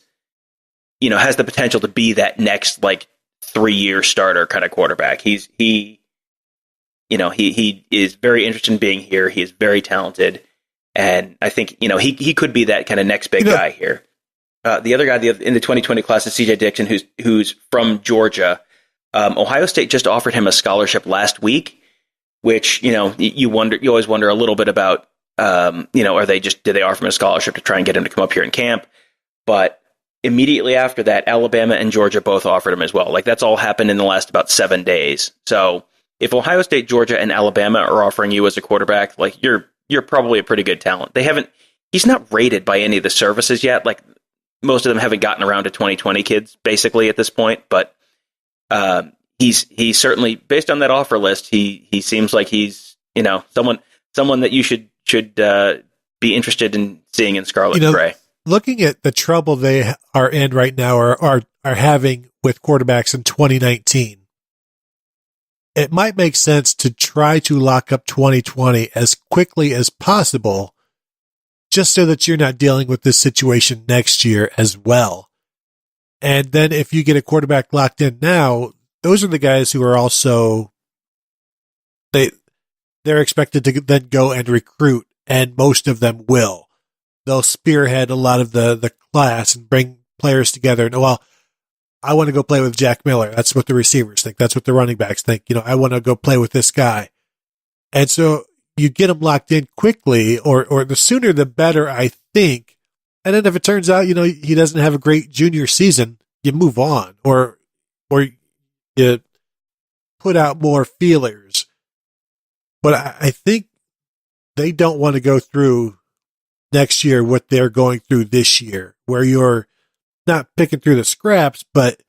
has the potential to be that next 3-year starter kind of quarterback. He is very interested in being here. He is very talented, and I think he could be that kind of next big guy here. The other guy in the 2020 class is CJ Dixon, who's from Georgia. Ohio State just offered him a scholarship last week, which you always wonder a little bit about. Did they offer him a scholarship to try and get him to come up here in camp? But immediately after that, Alabama and Georgia both offered him as well. That's all happened in the last about 7 days. So if Ohio State, Georgia, and Alabama are offering you as a quarterback, you're probably a pretty good talent. He's not rated by any of the services yet. Most of them haven't gotten around to 2020 kids basically at this point, but he's certainly, based on that offer list, he seems like he's, someone that you should be interested in seeing in Scarlet and Gray. Looking at the trouble they are in right now, or are having with quarterbacks in 2019, it might make sense to try to lock up 2020 as quickly as possible, just so that you're not dealing with this situation next year as well. And then if you get a quarterback locked in now, those are the guys who are also, they're expected to then go and recruit, and most of them will. They'll spearhead a lot of the class and bring players together. And, well, I want to go play with Jack Miller. That's what the receivers think. That's what the running backs think. I want to go play with this guy. And so you get them locked in quickly, or the sooner the better, I think. And then if it turns out, he doesn't have a great junior season, you move on, or you put out more feelers. But I think they don't want to go through next year what they're going through this year, where you're not picking through the scraps, but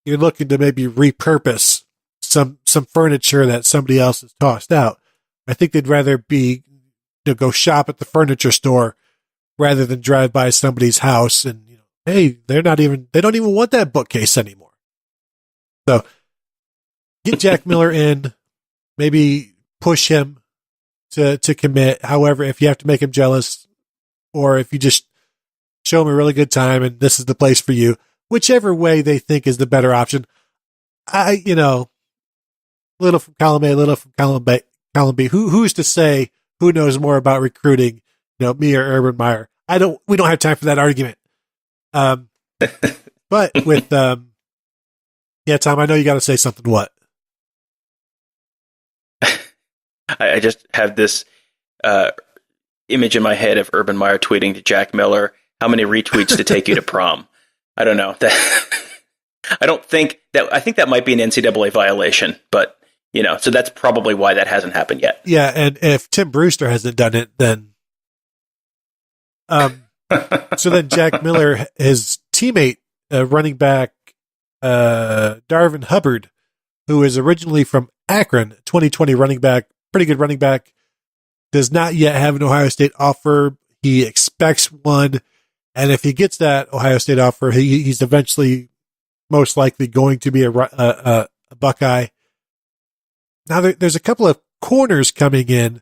you're looking to maybe repurpose some furniture that somebody else has tossed out. I think they'd rather go shop at the furniture store rather than drive by somebody's house and, hey, they don't even want that bookcase anymore. So get Jack Miller in, maybe push him to commit. However, if you have to make him jealous, or if you just show him a really good time and this is the place for you, whichever way they think is the better option. Little from column A, little from column B. Who's to say who knows more about recruiting, me or Urban Meyer? We don't have time for that argument. But with, Tom, I know you got to say something. What? I just have this image in my head of Urban Meyer tweeting to Jack Miller, "How many retweets to take you to prom?" I don't know. I think that might be an NCAA violation, but so that's probably why that hasn't happened yet. Yeah, and if Tim Brewster hasn't done it, then so then Jack Miller, his teammate, running back Darvin Hubbard, who is originally from Akron, 2020 running back, pretty good running back, does not yet have an Ohio State offer. He expects one, and if he gets that Ohio State offer, he's eventually most likely going to be a Buckeye. Now, there's a couple of corners coming in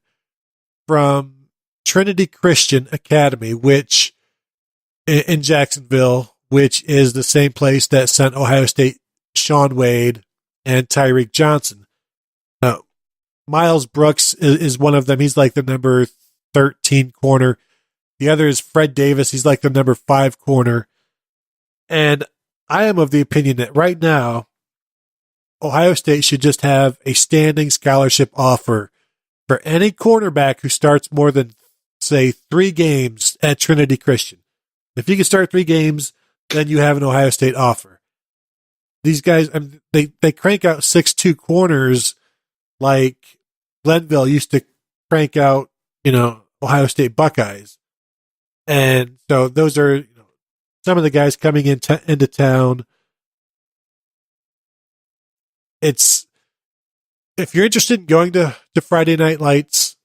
from Trinity Christian Academy, which in Jacksonville, which is the same place that sent Ohio State Shaun Wade and Tyreek Johnson. Miles Brooks is one of them. He's like the number 13 corner. The other is Fred Davis. He's like the number 5 corner. And I am of the opinion that right now, Ohio State should just have a standing scholarship offer for any cornerback who starts more than, say, 3 games at Trinity Christian. If you can start 3 games, then you have an Ohio State offer. These guys, they crank out 6'2" corners like Glenville used to crank out, Ohio State Buckeyes. And so those are some of the guys coming into town. If you're interested in going to Friday Night Lights,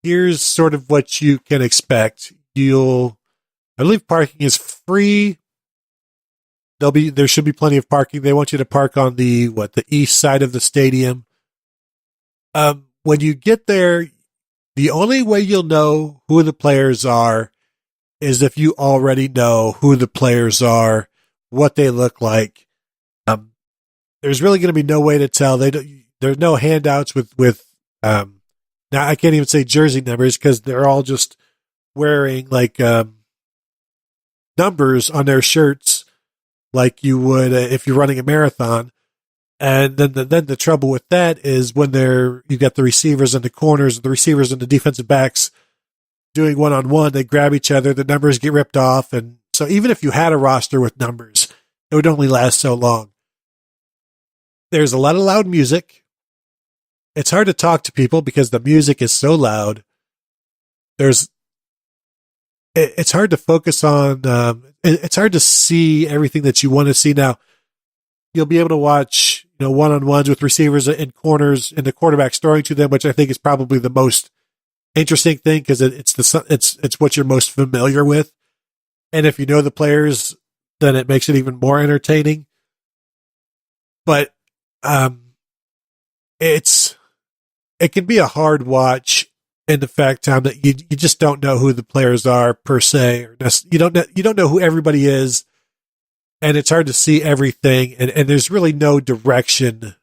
here's sort of what you can expect. I believe parking is free. There should be plenty of parking. They want you to park on the east side of the stadium. When you get there, the only way you'll know who the players are is if you already know who the players are, what they look like. There's really going to be no way to tell. There's no handouts with now I can't even say jersey numbers because they're all just wearing numbers on their shirts like you would if you're running a marathon. And then the trouble with that is when you got the receivers and the corners, the receivers and the defensive backs doing one-on-one, they grab each other, the numbers get ripped off. And so even if you had a roster with numbers, it would only last so long. There's a lot of loud music. It's hard to talk to people because the music is so loud. It's hard to focus on, it's hard to see everything that you want to see. Now, you'll be able to watch, one-on-ones with receivers and corners and the quarterbacks throwing to them, which I think is probably the most interesting thing because it's what you're most familiar with. And if you know the players, then it makes it even more entertaining. But it can be a hard watch in the fact, Tom, that you just don't know who the players are per se, or you don't know who everybody is, and it's hard to see everything, and there's really no direction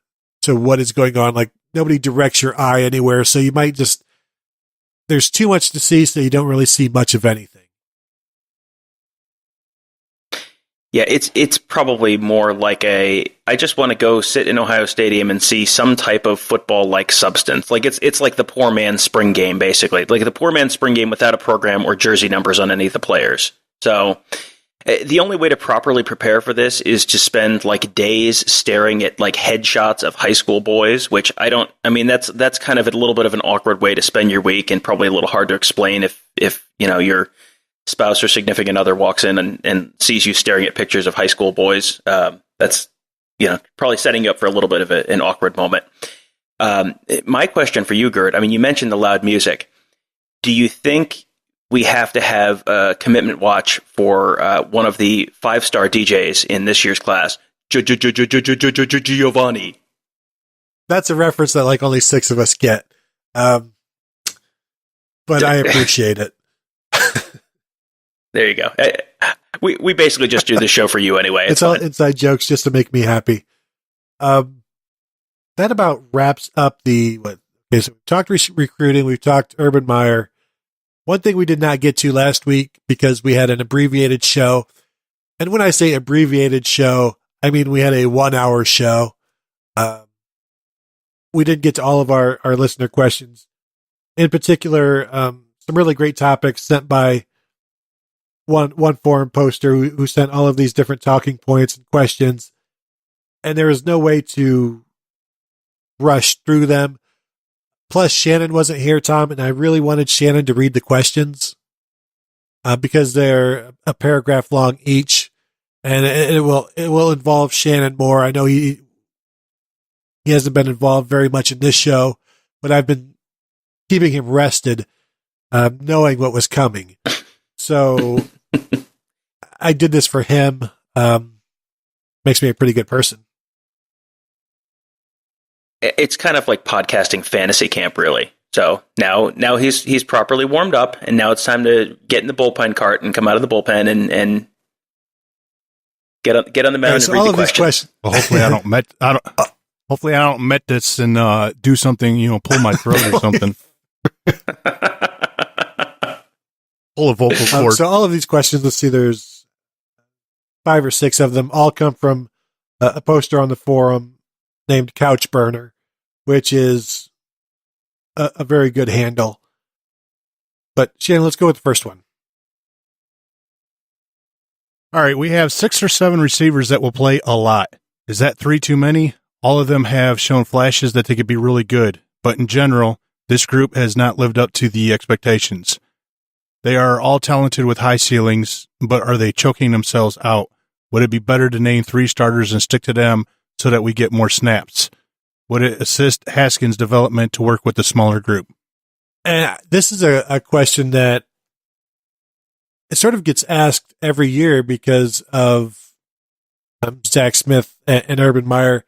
to what is going on. Like nobody directs your eye anywhere, so you might there's too much to see, so you don't really see much of anything. Yeah, it's probably more like I just want to go sit in Ohio Stadium and see some type of football-like substance. Like it's like the poor man's spring game, basically. Like the poor man's spring game without a program or jersey numbers on any of the players. So the only way to properly prepare for this is to spend days staring at headshots of high school boys, which that's kind of a little bit of an awkward way to spend your week and probably a little hard to explain if your spouse or significant other walks in and sees you staring at pictures of high school boys. That's probably setting you up for a little bit of an awkward moment. My question for you, Gert, you mentioned the loud music. Do you think we have to have a commitment watch for one of the 5-star DJs in this year's class, Giovanni? That's a reference that only 6 of us get. But I appreciate it. There you go. We basically just do this show for you anyway. It's all inside jokes just to make me happy. That about wraps up so we've talked recruiting, we've talked Urban Meyer. One thing we did not get to last week because we had an abbreviated show. And when I say abbreviated show, I mean we had a 1-hour show. We didn't get to all of our listener questions. In particular, some really great topics sent by one forum poster who sent all of these different talking points and questions. And there was no way to rush through them. Plus, Shannon wasn't here, Tom, and I really wanted Shannon to read the questions because they're a paragraph long each, and it will involve Shannon more. I know he hasn't been involved very much in this show, but I've been keeping him rested, knowing what was coming. So I did this for him. Makes me a pretty good person. It's kind of like podcasting fantasy camp, really. So now he's properly warmed up, and now it's time to get in the bullpen cart and come out of the bullpen and get on the mound and read the questions. Well, hopefully I don't met this and do something, pull my throat or something. Pull a vocal cord. So all of these questions, let's see, there's 5 or 6 of them, all come from a poster on the forum named Couch Burner, which is a very good handle. But Shannon, let's go with the first one. All right, we have 6 or 7 receivers that will play a lot. Is that 3 too many? All of them have shown flashes that they could be really good, but in general, this group has not lived up to the expectations. They are all talented with high ceilings, but are they choking themselves out? Would it be better to name 3 starters and stick to them so that we get more snaps? Would it assist Haskins' development to work with the smaller group? And this is a question that it sort of gets asked every year because of Zach Smith and Urban Meyer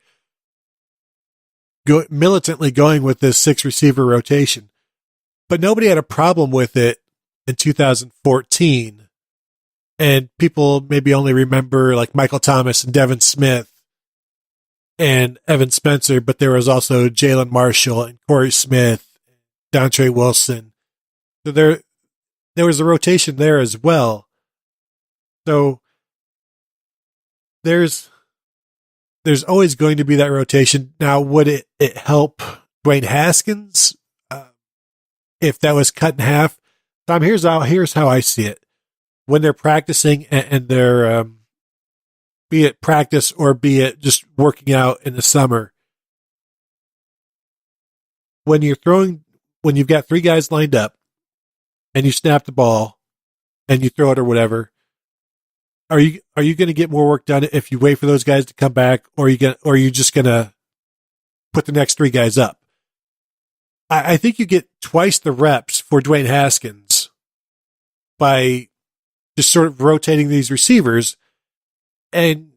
militantly going with this 6 receiver rotation. But nobody had a problem with it in 2014. And people maybe only remember like Michael Thomas and Devin Smith and Evan Spencer, but there was also Jalen Marshall and Corey Smith, Dontre Wilson. So there was a rotation there as well. So there's always going to be that rotation. Now, would it help Dwayne Haskins if that was cut in half? Tom, here's how I see it. When they're practicing and they're be it practice or be it just working out in the summer, when you've got 3 guys lined up and you snap the ball and you throw it or whatever, are you going to get more work done if you wait for those guys to come back, or are you just going to put the next 3 guys up? I think you get twice the reps for Dwayne Haskins by just sort of rotating these receivers. And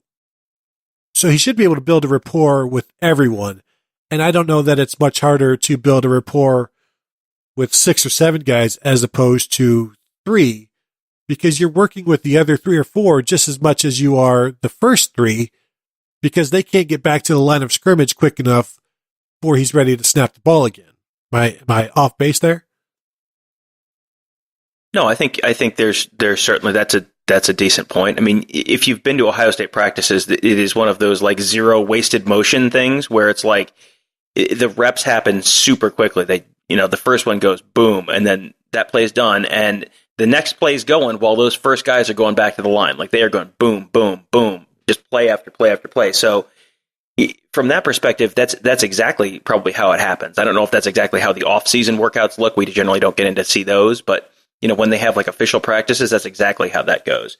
so he should be able to build a rapport with everyone. And I don't know that it's much harder to build a rapport with 6 or 7 guys as opposed to 3, because you're working with the other 3 or 4 just as much as you are the first 3, because they can't get back to the line of scrimmage quick enough before he's ready to snap the ball again. Am I off base there? No, I think there's certainly that's a decent point. I mean, if you've been to Ohio State practices, it is one of those like 0 wasted motion things where it's like the reps happen super quickly. The first one goes boom, and then that play's done, and the next play's going while those first guys are going back to the line. Like they are going boom, boom, boom, just play after play after play. So from that perspective, that's exactly probably how it happens. I don't know if that's exactly how the off-season workouts look. We generally don't get in to see those, but when they have like official practices, that's exactly how that goes.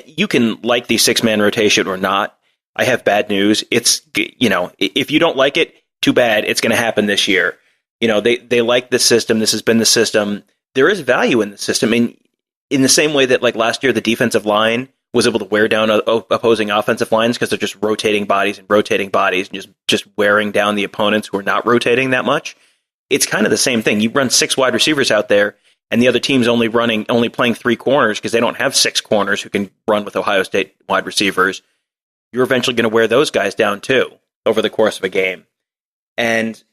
You can like the 6-man rotation or not. I have bad news. It's, if you don't like it, too bad. It's going to happen this year. They like the system. This has been the system. There is value in the system. In the same way that like last year, the defensive line was able to wear down opposing offensive lines because they're just rotating bodies and just wearing down the opponents who are not rotating that much. It's kind of the same thing. You run 6 wide receivers out there, and the other team's only playing 3 corners because they don't have 6 corners who can run with Ohio State wide receivers, you're eventually going to wear those guys down too over the course of a game. And,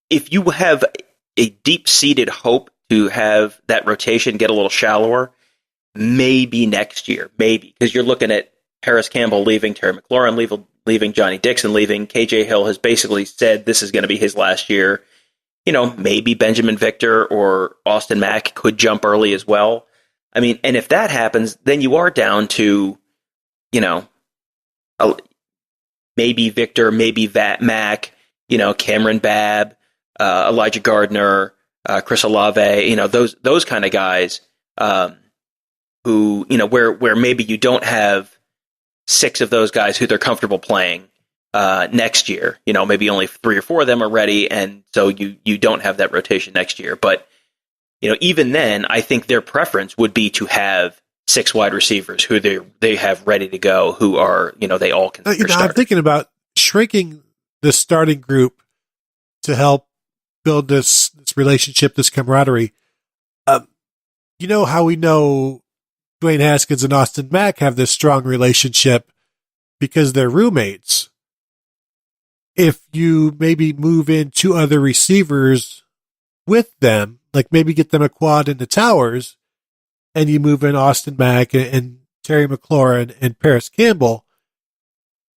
if you have a deep-seated hope to have that rotation get a little shallower, maybe next year, because you're looking at Paris Campbell leaving, Terry McLaurin leaving, Johnny Dixon leaving, KJ Hill has basically said this is going to be his last year. Maybe Benjamin Victor or Austin Mack could jump early as well. I mean, and if that happens, then you are down to, maybe Victor, maybe Mack, Cameron Babb, Elijah Gardner, Chris Olave, those kind of guys, who, where maybe you don't have 6 of those guys who they're comfortable playing next year. Maybe only 3 or 4 of them are ready, and so you don't have that rotation next year. But even then, I think their preference would be to have 6 wide receivers who they have ready to go, who are they all can. I'm thinking about shrinking the starting group to help build this relationship, this camaraderie. How we know Dwayne Haskins and Austin Mack have this strong relationship because they're roommates. If you maybe move in 2 other receivers with them, like maybe get them a quad in the towers, and you move in Austin Mack and Terry McLaurin and Paris Campbell,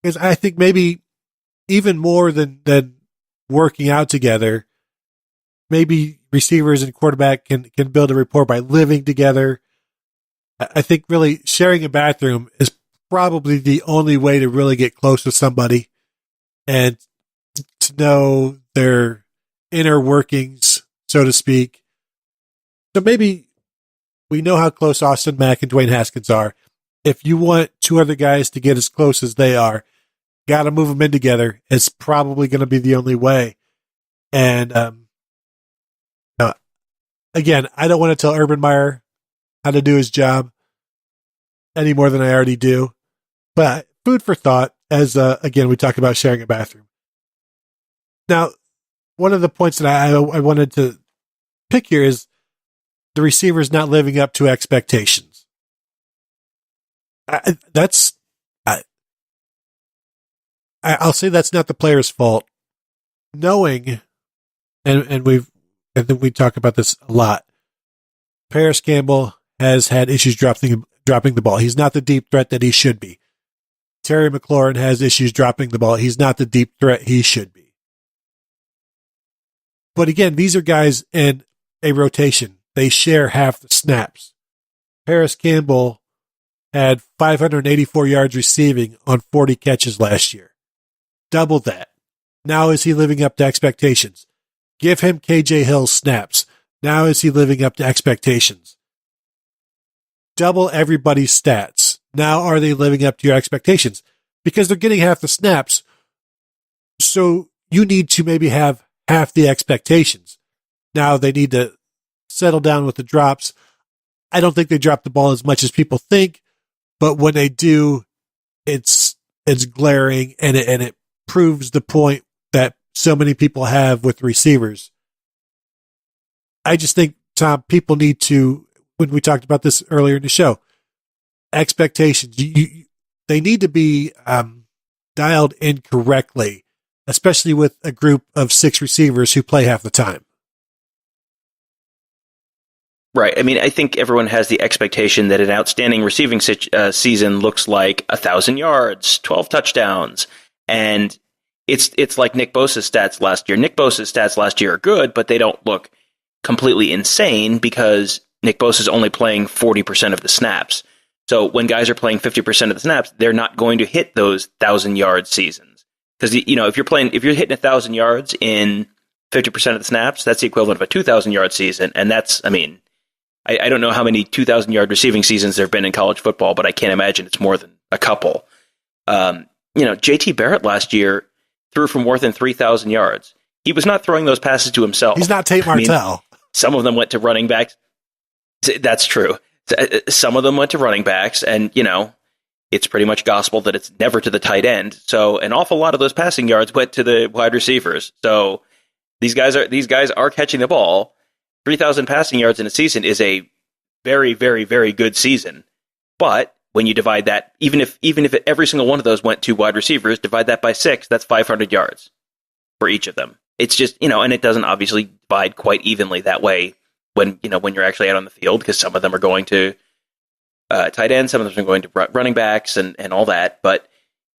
because I think maybe even more than working out together, maybe receivers and quarterback can build a rapport by living together. I think really sharing a bathroom is probably the only way to really get close with somebody and to know their inner workings, so to speak. So maybe we know how close Austin Mack and Dwayne Haskins are. If you want 2 other guys to get as close as they are, got to move them in together. It's probably going to be the only way. And again, I don't want to tell Urban Meyer how to do his job any more than I already do. But food for thought, as again, we talk about sharing a bathroom. Now, one of the points that I wanted to pick here is the receivers not living up to expectations. I'll say that's not the player's fault. Knowing, and we talk about this a lot, Paris Campbell has had issues dropping the ball. He's not the deep threat that he should be. Terry McLaurin has issues dropping the ball. He's not the deep threat he should be. But again, these are guys in a rotation. They share half the snaps. Paris Campbell had 584 yards receiving on 40 catches last year. Double that. Now is he living up to expectations? Give him KJ Hill's snaps. Now is he living up to expectations? Double everybody's stats. Now are they living up to your expectations? Because they're getting half the snaps. So you need to maybe have half the expectations. Now they need to settle down with the drops. I don't think they drop the ball as much as people think, but when they do, it's glaring and it proves the point that so many people have with receivers. I just think, Tom, people need to, when we talked about this earlier in the show, expectations, they need to be dialed in correctly, especially with a group of 6 receivers who play half the time. Right. I mean, I think everyone has the expectation that an outstanding receiving season looks like 1,000 yards, 12 touchdowns, and it's like Nick Bosa's stats last year. Nick Bosa's stats last year are good, but they don't look completely insane because Nick Bosa's only playing 40% of the snaps. So when guys are playing 50% of the snaps, they're not going to hit those 1,000-yard seasons. Because, if you're hitting 1,000 yards in 50% of the snaps, that's the equivalent of a 2,000-yard season. And that's, I don't know how many 2,000-yard receiving seasons there have been in college football, but I can't imagine it's more than a couple. JT Barrett last year threw for more than 3,000 yards. He was not throwing those passes to himself. He's not Tate Martell. Some of them went to running backs. That's true. Some of them went to running backs, and, it's pretty much gospel that it's never to the tight end. So an awful lot of those passing yards went to the wide receivers. So these guys are catching the ball. 3,000 passing yards in a season is a very, very, very good season. But when you divide that, even if every single one of those went to wide receivers, divide that by 6, that's 500 yards for each of them. It's just, and it doesn't obviously divide quite evenly that way when you're actually out on the field, because some of them are going to tight ends, some of them are going to running backs and all that. But,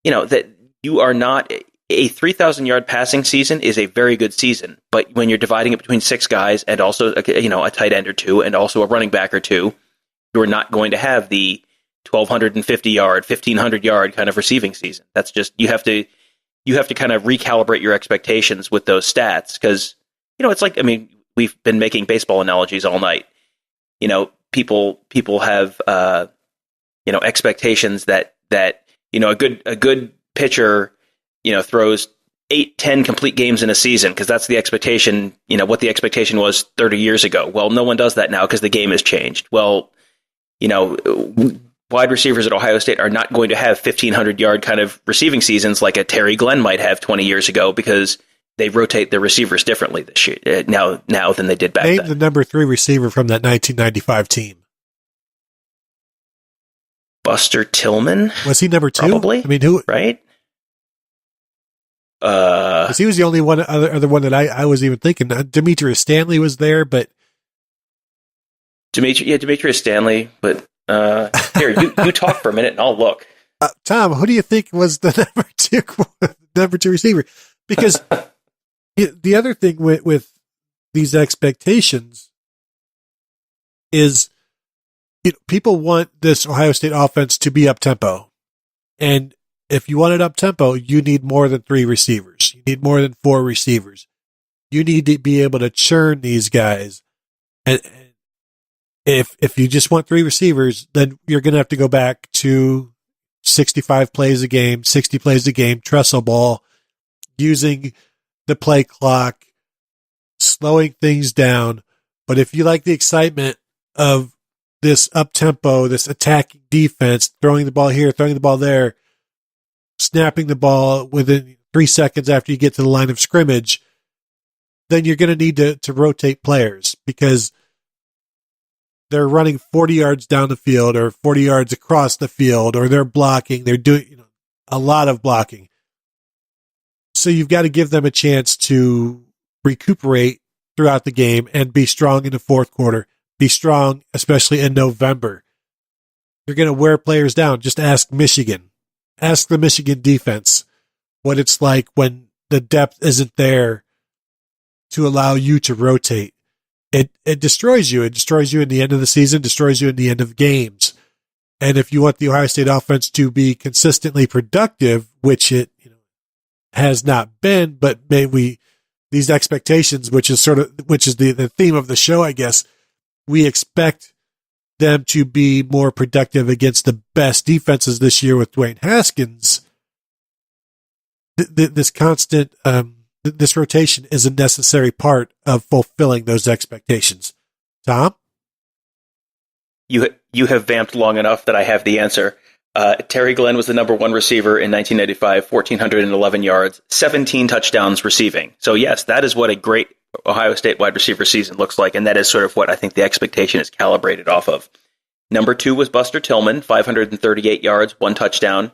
that you are not a 3,000 yard passing season is a very good season. But when you're dividing it between 6 guys and also, a tight end or 2 and also a running back or 2, you're not going to have the 1,250 yard, 1,500 yard kind of receiving season. That's just, you have to kind of recalibrate your expectations with those stats, because, it's like, we've been making baseball analogies all night. People have, expectations that, a good pitcher, throws 8-10 complete games in a season, because that's the expectation, what the expectation was 30 years ago. Well, no one does that now because the game has changed. Well, wide receivers at Ohio State are not going to have 1,500 yard kind of receiving seasons like a Terry Glenn might have 20 years ago, because they rotate their receivers differently this year now than they did back then. Name the number 3 receiver from that 1995 team. Buster Tillman? Was he number 2? Probably. Who? Right? Because he was the only other one that I was even thinking. Demetrius Stanley was there, but Demetrius Stanley. But here, you talk for a minute and I'll look. Tom, who do you think was the number two receiver? Because the other thing with these expectations is, people want this Ohio State offense to be up tempo, and if you want it up tempo, you need more than 3 receivers. You need more than 4 receivers. You need to be able to churn these guys. And if you just want 3 receivers, then you're going to have to go back to 65 plays a game, 60 plays a game, trestle ball, using the play clock, slowing things down. But if you like the excitement of this up tempo, this attacking defense, throwing the ball here, throwing the ball there, snapping the ball within 3 seconds after you get to the line of scrimmage, then you're going to need to rotate players, because they're running 40 yards down the field or 40 yards across the field, or they're blocking. They're doing a lot of blocking. So you've got to give them a chance to recuperate throughout the game and be strong in the fourth quarter, be strong, especially in November. You're going to wear players down. Just ask Michigan. Ask the Michigan defense what it's like when the depth isn't there to allow you to rotate. It destroys you. It destroys you in the end of the season, destroys you in the end of games. And if you want the Ohio State offense to be consistently productive, which it has not been, but maybe these expectations, which is the theme of the show, I guess, we expect them to be more productive against the best defenses this year with Dwayne Haskins. This constant, this rotation is a necessary part of fulfilling those expectations. Tom? You have vamped long enough that I have the answer. Terry Glenn was the number 1 receiver in 1995, 1,411 yards, 17 touchdowns receiving. So yes, that is what a great Ohio State wide receiver season looks like, and that is sort of what I think the expectation is calibrated off of. Number 2 was Buster Tillman, 538 yards, 1 touchdown.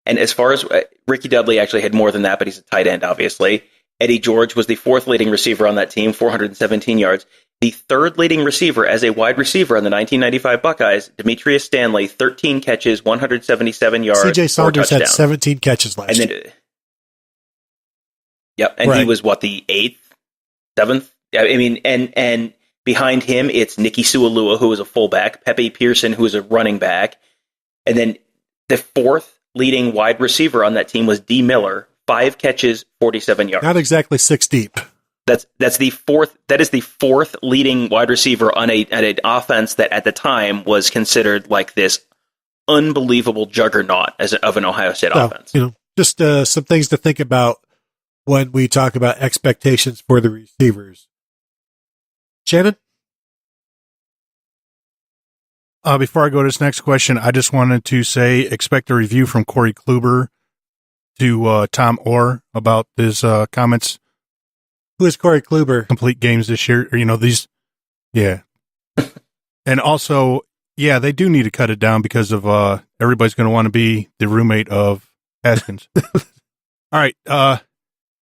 And as far as Ricky Dudley actually had more than that, but he's a tight end, obviously. Eddie George was the 4th leading receiver on that team, 417 yards. The 3rd leading receiver as a wide receiver on the 1995 Buckeyes, Demetrius Stanley, 13 catches, 177 yards, CJ Saunders had 17 catches last year. Yep, and right. He was the 8th, 7th? And behind him, it's Nicky Sualua, who was a fullback, Pepe Pearson, who was a running back, and then the 4th leading wide receiver on that team was D. Miller, 5 catches, 47 yards. Not exactly 6 deep. That's the 4th. That is the 4th leading wide receiver on an offense that at the time was considered like this unbelievable juggernaut of an Ohio State offense. Just some things to think about when we talk about expectations for the receivers. Shannon? Before I go to this next question, I just wanted to say expect a review from Corey Kluber to Tom Orr about his comments. Who is Corey Kluber? Complete games this year. These Yeah. And also, yeah, they do need to cut it down because of everybody's going to want to be the roommate of Haskins. All right.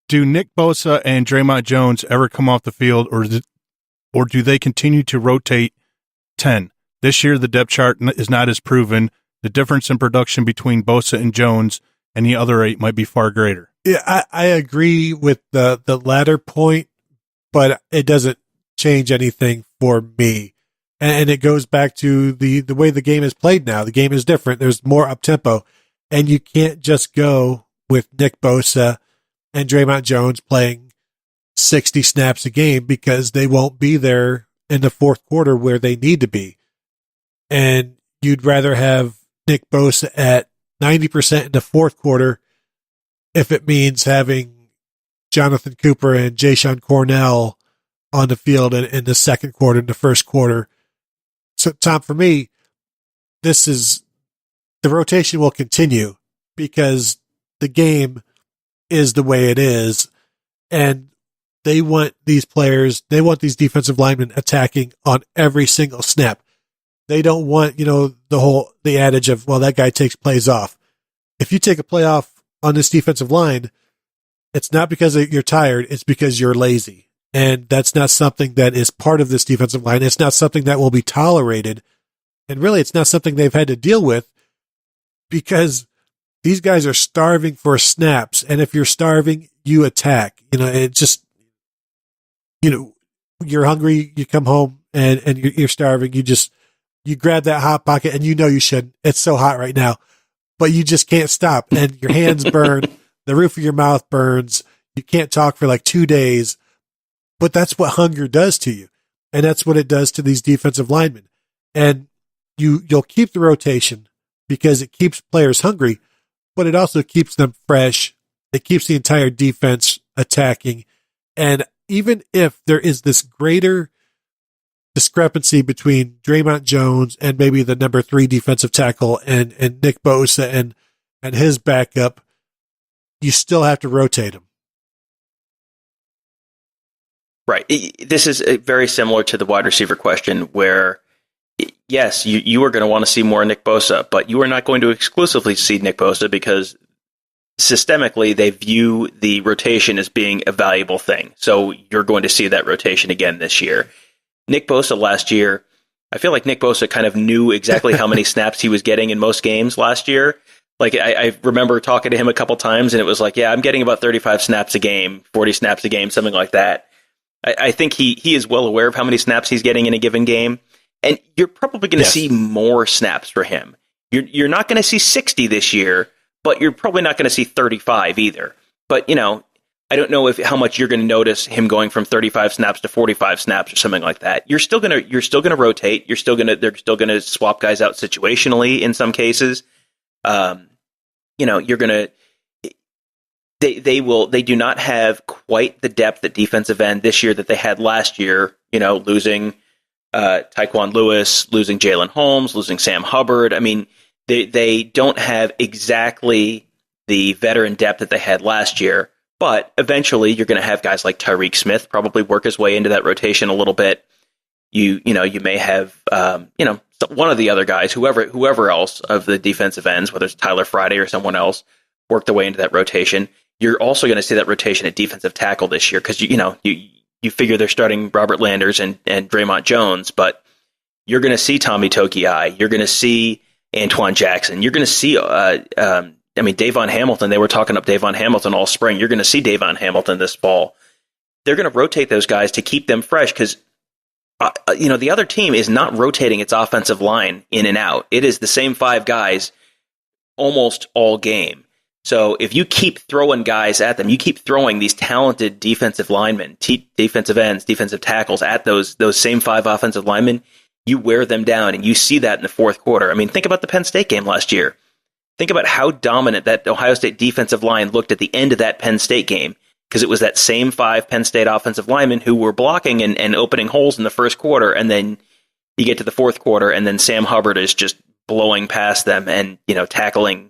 Do Nick Bosa and Draymond Jones ever come off the field, or do they continue to rotate 10? This year, the depth chart is not as proven. The difference in production between Bosa and Jones and the other 8 might be far greater. Yeah, I agree with the latter point, but it doesn't change anything for me. And it goes back to the way the game is played now. The game is different. There's more up-tempo. And you can't just go with Nick Bosa and Draymond Jones playing 60 snaps a game because they won't be there in the fourth quarter where they need to be. And you'd rather have Nick Bosa at 90% in the fourth quarter if it means having Jonathan Cooper and Jayshon Cornell on the field in the second quarter, in the first quarter. So, Tom, for me, the rotation will continue because the game is the way it is. And they want these players, they want these defensive linemen attacking on every single snap. They don't want, the adage of, well, that guy takes plays off. If you take a play off on this defensive line, it's not because you're tired, it's because you're lazy. And that's not something that is part of this defensive line. It's not something that will be tolerated. And really, it's not something they've had to deal with because these guys are starving for snaps. And if you're starving, you attack. It just, you're hungry, you come home and you're starving. You grab that Hot Pocket and you shouldn't. It's so hot right now, but you just can't stop. And your hands burn. The roof of your mouth burns. You can't talk for like 2 days. But that's what hunger does to you. And that's what it does to these defensive linemen. And you'll keep the rotation because it keeps players hungry, but it also keeps them fresh. It keeps the entire defense attacking. And even if there is this greater discrepancy between Draymond Jones and maybe the number 3 defensive tackle and Nick Bosa and his backup, you still have to rotate them. Right. This is very similar to the wide receiver question where, yes, you are going to want to see more Nick Bosa, but you are not going to exclusively see Nick Bosa because systemically they view the rotation as being a valuable thing. So you're going to see that rotation again this year. Nick Bosa last year, I feel like Nick Bosa kind of knew exactly how many snaps he was getting in most games last year. Like I remember talking to him a couple times and it was like, yeah, I'm getting about 35 snaps a game, 40 snaps a game, something like that. I think he is well aware of how many snaps he's getting in a given game, and you're probably going to see more snaps for him. You're not going to see 60 this year, but you're probably not going to see 35 either. But I don't know how much you're going to notice him going from 35 snaps to 45 snaps or something like that. You're still going to rotate. They're still going to swap guys out situationally in some cases. You're going to. They do not have quite the depth at defensive end this year that they had last year, losing Tyquan Lewis, losing Jalen Holmes, losing Sam Hubbard. I mean, they don't have exactly the veteran depth that they had last year, but eventually you're going to have guys like Tyreek Smith probably work his way into that rotation a little bit. You may have, one of the other guys, whoever else of the defensive ends, whether it's Tyler Friday or someone else, work their way into that rotation. You're also going to see that rotation at defensive tackle this year because you figure they're starting Robert Landers and Draymond Jones, but you're going to see Tommy Togiai, you're going to see Antoine Jackson, you're going to see Davon Hamilton. They were talking up Davon Hamilton all spring. You're going to see Davon Hamilton this fall. They're going to rotate those guys to keep them fresh because the other team is not rotating its offensive line in and out. It is the same 5 guys almost all game. So if you keep throwing guys at them, you keep throwing these talented defensive linemen, defensive ends, defensive tackles at those same 5 offensive linemen, you wear them down, and you see that in the fourth quarter. I mean, think about the Penn State game last year. Think about how dominant that Ohio State defensive line looked at the end of that Penn State game, because it was that same 5 Penn State offensive linemen who were blocking and opening holes in the first quarter, and then you get to the fourth quarter, and then Sam Hubbard is just blowing past them and tackling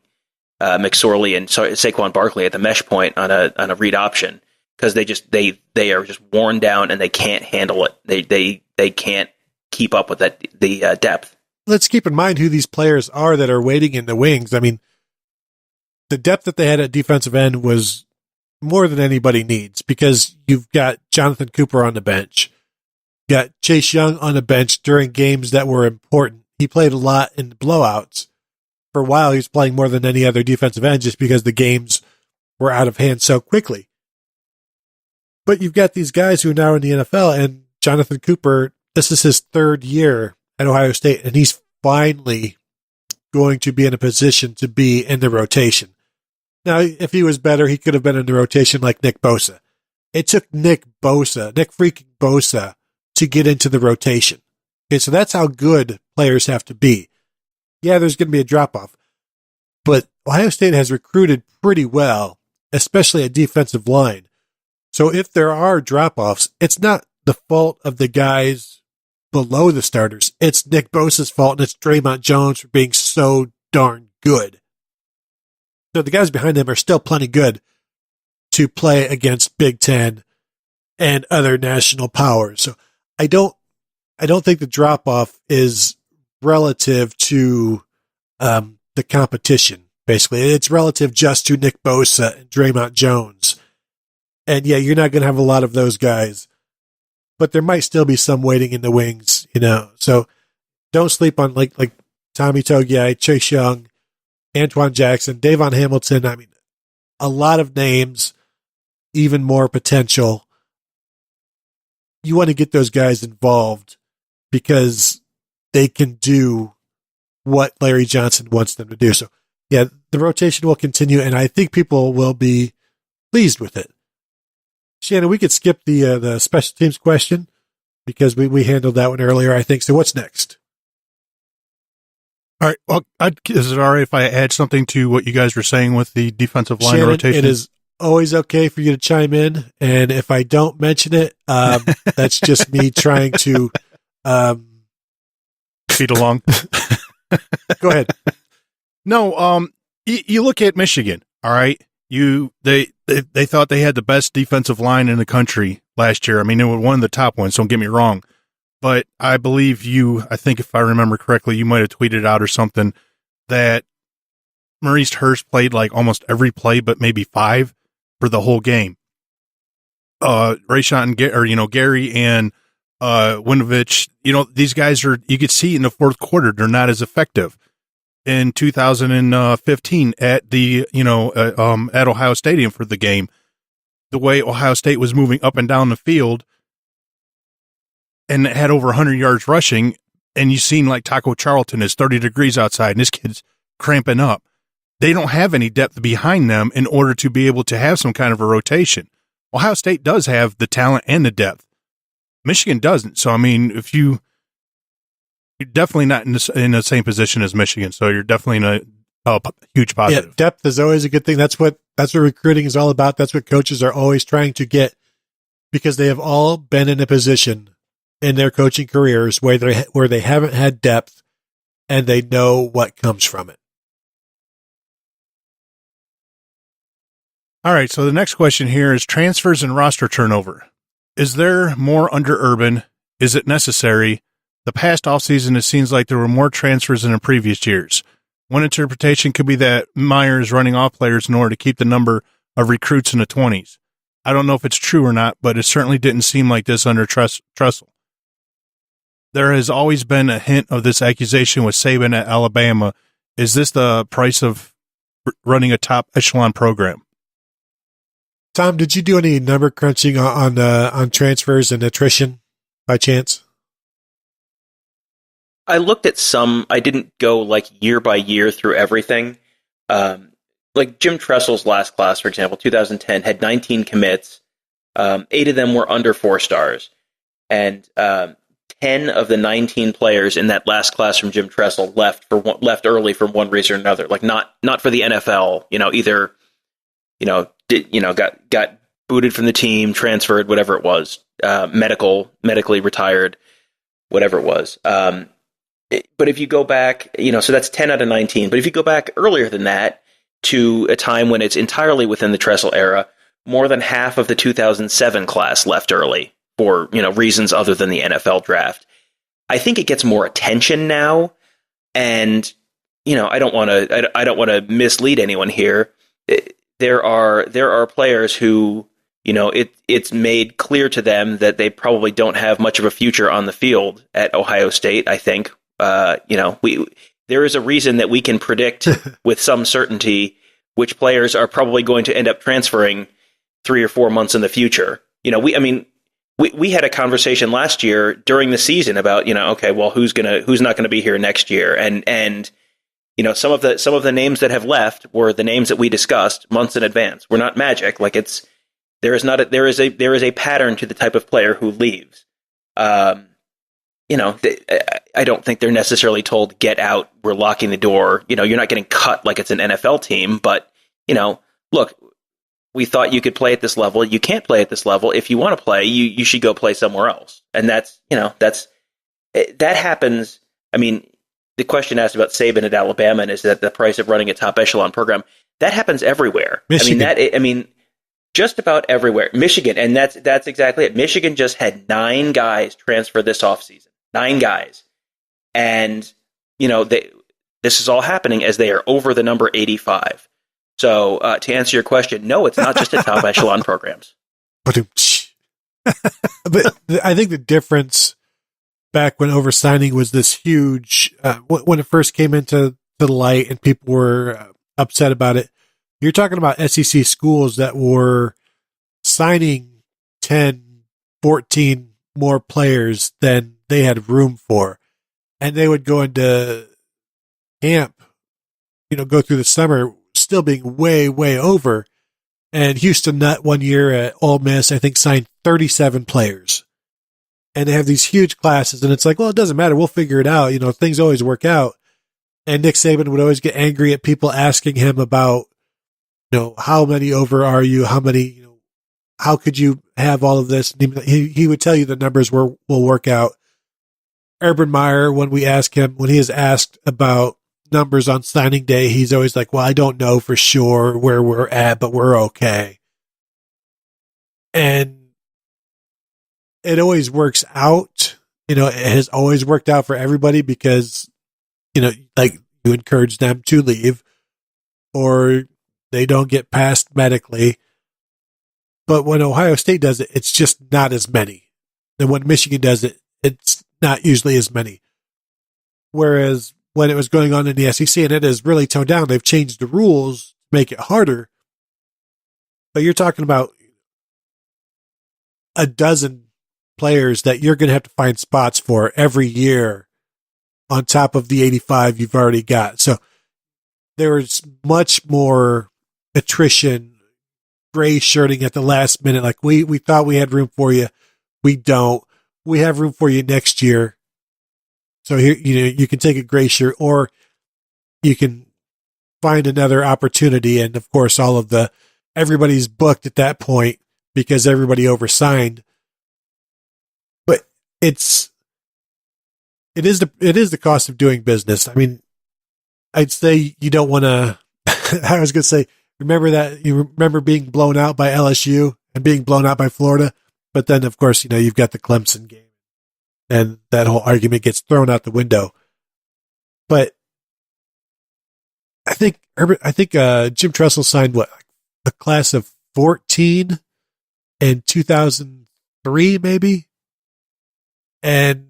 McSorley and Saquon Barkley at the mesh point on a read option. because they are just worn down and they can't handle it. They can't keep up with the depth. Let's keep in mind who these players are that are waiting in the wings. I mean, the depth that they had at defensive end was more than anybody needs, because you've got Jonathan Cooper on the bench. You got Chase Young on the bench during games that were important. He played a lot in the blowouts. For a while, he was playing more than any other defensive end just because the games were out of hand so quickly. But you've got these guys who are now in the NFL, and Jonathan Cooper, this is his third year at Ohio State, and he's finally going to be in a position to be in the rotation. Now, if he was better, he could have been in the rotation like Nick Bosa. It took Nick freaking Bosa, to get into the rotation. Okay, so that's how good players have to be. Yeah, there's going to be a drop-off. But Ohio State has recruited pretty well, especially at defensive line. So if there are drop-offs, it's not the fault of the guys below the starters. It's Nick Bosa's fault, and it's Draymond Jones for being so darn good. So the guys behind him are still plenty good to play against Big Ten and other national powers. So I don't think the drop-off is relative to the competition, basically. It's relative just to Nick Bosa and Draymond Jones. And yeah, you're not going to have a lot of those guys, but there might still be some waiting in the wings, So don't sleep on like Tommy Togiai, Chase Young, Antoine Jackson, Davon Hamilton. I mean, a lot of names, even more potential. You want to get those guys involved because they can do what Larry Johnson wants them to do. So, yeah, the rotation will continue, and I think people will be pleased with it. Shannon, we could skip the special teams question because we handled that one earlier, I think. So what's next? All right. Well, is it all right if I add something to what you guys were saying with the defensive line Shannon, rotation? It is always okay for you to chime in, and if I don't mention it, that's just me trying to feed along. Go ahead. No, you look at Michigan. All right, they thought they had the best defensive line in the country last year. I mean, it was one of the top ones. Don't get me wrong, but I believe I think if I remember correctly, you might have tweeted out or something that Maurice Hurst played like almost every play, but maybe 5 for the whole game. Rayshon and Gary and Winovich, these guys you could see in the fourth quarter, they're not as effective. In 2015 at the, at Ohio Stadium for the game, the way Ohio State was moving up and down the field and had over 100 yards rushing, and you seen like Taco Charlton is 30 degrees outside and this kid's cramping up. They don't have any depth behind them in order to be able to have some kind of a rotation. Ohio State does have the talent and the depth. Michigan doesn't. So, I mean, you're definitely not in the same position as Michigan. So you're definitely in a huge positive. Yeah, depth is always a good thing. That's what recruiting is all about. That's what coaches are always trying to get, because they have all been in a position in their coaching careers where they haven't had depth, and they know what comes from it. All right, so the next question here is transfers and roster turnover. Is there more under Urban? Is it necessary? The past offseason, it seems like there were more transfers than in previous years. One interpretation could be that Meyer is running off players in order to keep the number of recruits in the 20s. I don't know if it's true or not, but it certainly didn't seem like this under Tressel. There has always been a hint of this accusation with Saban at Alabama. Is this the price of running a top echelon program? Tom, did you do any number crunching on transfers and attrition by chance? I looked at some. I didn't go like year by year through everything. Like Jim Tressel's last class, for example, 2010, had 19 commits. 8 of them were under 4 stars. And 10 of the 19 players in that last class from Jim Tressel left early for one reason or another. Like not for the NFL, either got booted from the team, transferred, whatever it was, medically retired, whatever it was. But if you go back, so that's 10 out of 19. But if you go back earlier than that to a time when it's entirely within the Tressel era, more than half of the 2007 class left early for, reasons other than the NFL draft. I think it gets more attention now, and I don't want to mislead anyone here. There are players who, it's made clear to them that they probably don't have much of a future on the field at Ohio State. I think, there is a reason that we can predict with some certainty which players are probably going to end up transferring 3 or 4 months in the future. We had a conversation last year during the season about, okay, well, who's not gonna be here next year, and some of the names that have left were the names that we discussed months in advance. We're not magic. Like there is a pattern to the type of player who leaves. I don't think they're necessarily told, get out, we're locking the door. You're not getting cut like it's an NFL team, but look, we thought you could play at this level. You can't play at this level. If you want to play, you should go play somewhere else. And that happens. I mean, the question asked about Saban at Alabama, and is that the price of running a top echelon program? That happens everywhere. Michigan. Just about everywhere. Michigan, and that's exactly it. Michigan just had 9 guys transfer this offseason. 9 guys. And, this is all happening as they are over the number 85. So to answer your question, no, it's not just at top echelon programs. But I think the difference back when oversigning was this huge, when it first came into the light and people were upset about it, you're talking about SEC schools that were signing 10, 14 more players than they had room for. And they would go into camp, go through the summer still being way, way over. And Houston Nutt one year at Ole Miss, I think, signed 37 players. And they have these huge classes, and it's like, well, it doesn't matter. We'll figure it out. Things always work out. And Nick Saban would always get angry at people asking him about, how many over are you? How many, how could you have all of this? And he would tell you the numbers will work out. Urban Meyer, when he is asked about numbers on signing day, he's always like, well, I don't know for sure where we're at, but we're okay. And it always works out. It has always worked out for everybody because, like you encourage them to leave or they don't get passed medically. But when Ohio State does it, it's just not as many. And when Michigan does it, it's not usually as many. Whereas when it was going on in the SEC, and it has really toned down, they've changed the rules to make it harder. But you're talking about a dozen players that you're going to have to find spots for every year on top of the 85 you've already got. So there's much more attrition, gray shirting at the last minute. Like we thought we had room for you. We don't. We have room for you next year. So here, you can take a gray shirt or you can find another opportunity. And of course, everybody's booked at that point because everybody oversigned. But it is the cost of doing business. I mean, I'd say you don't want to, I was going to say, you remember being blown out by LSU and being blown out by Florida. But then of course, you've got the Clemson game and that whole argument gets thrown out the window. But I think Jim Tressel signed a class of 14 in 2003, maybe. And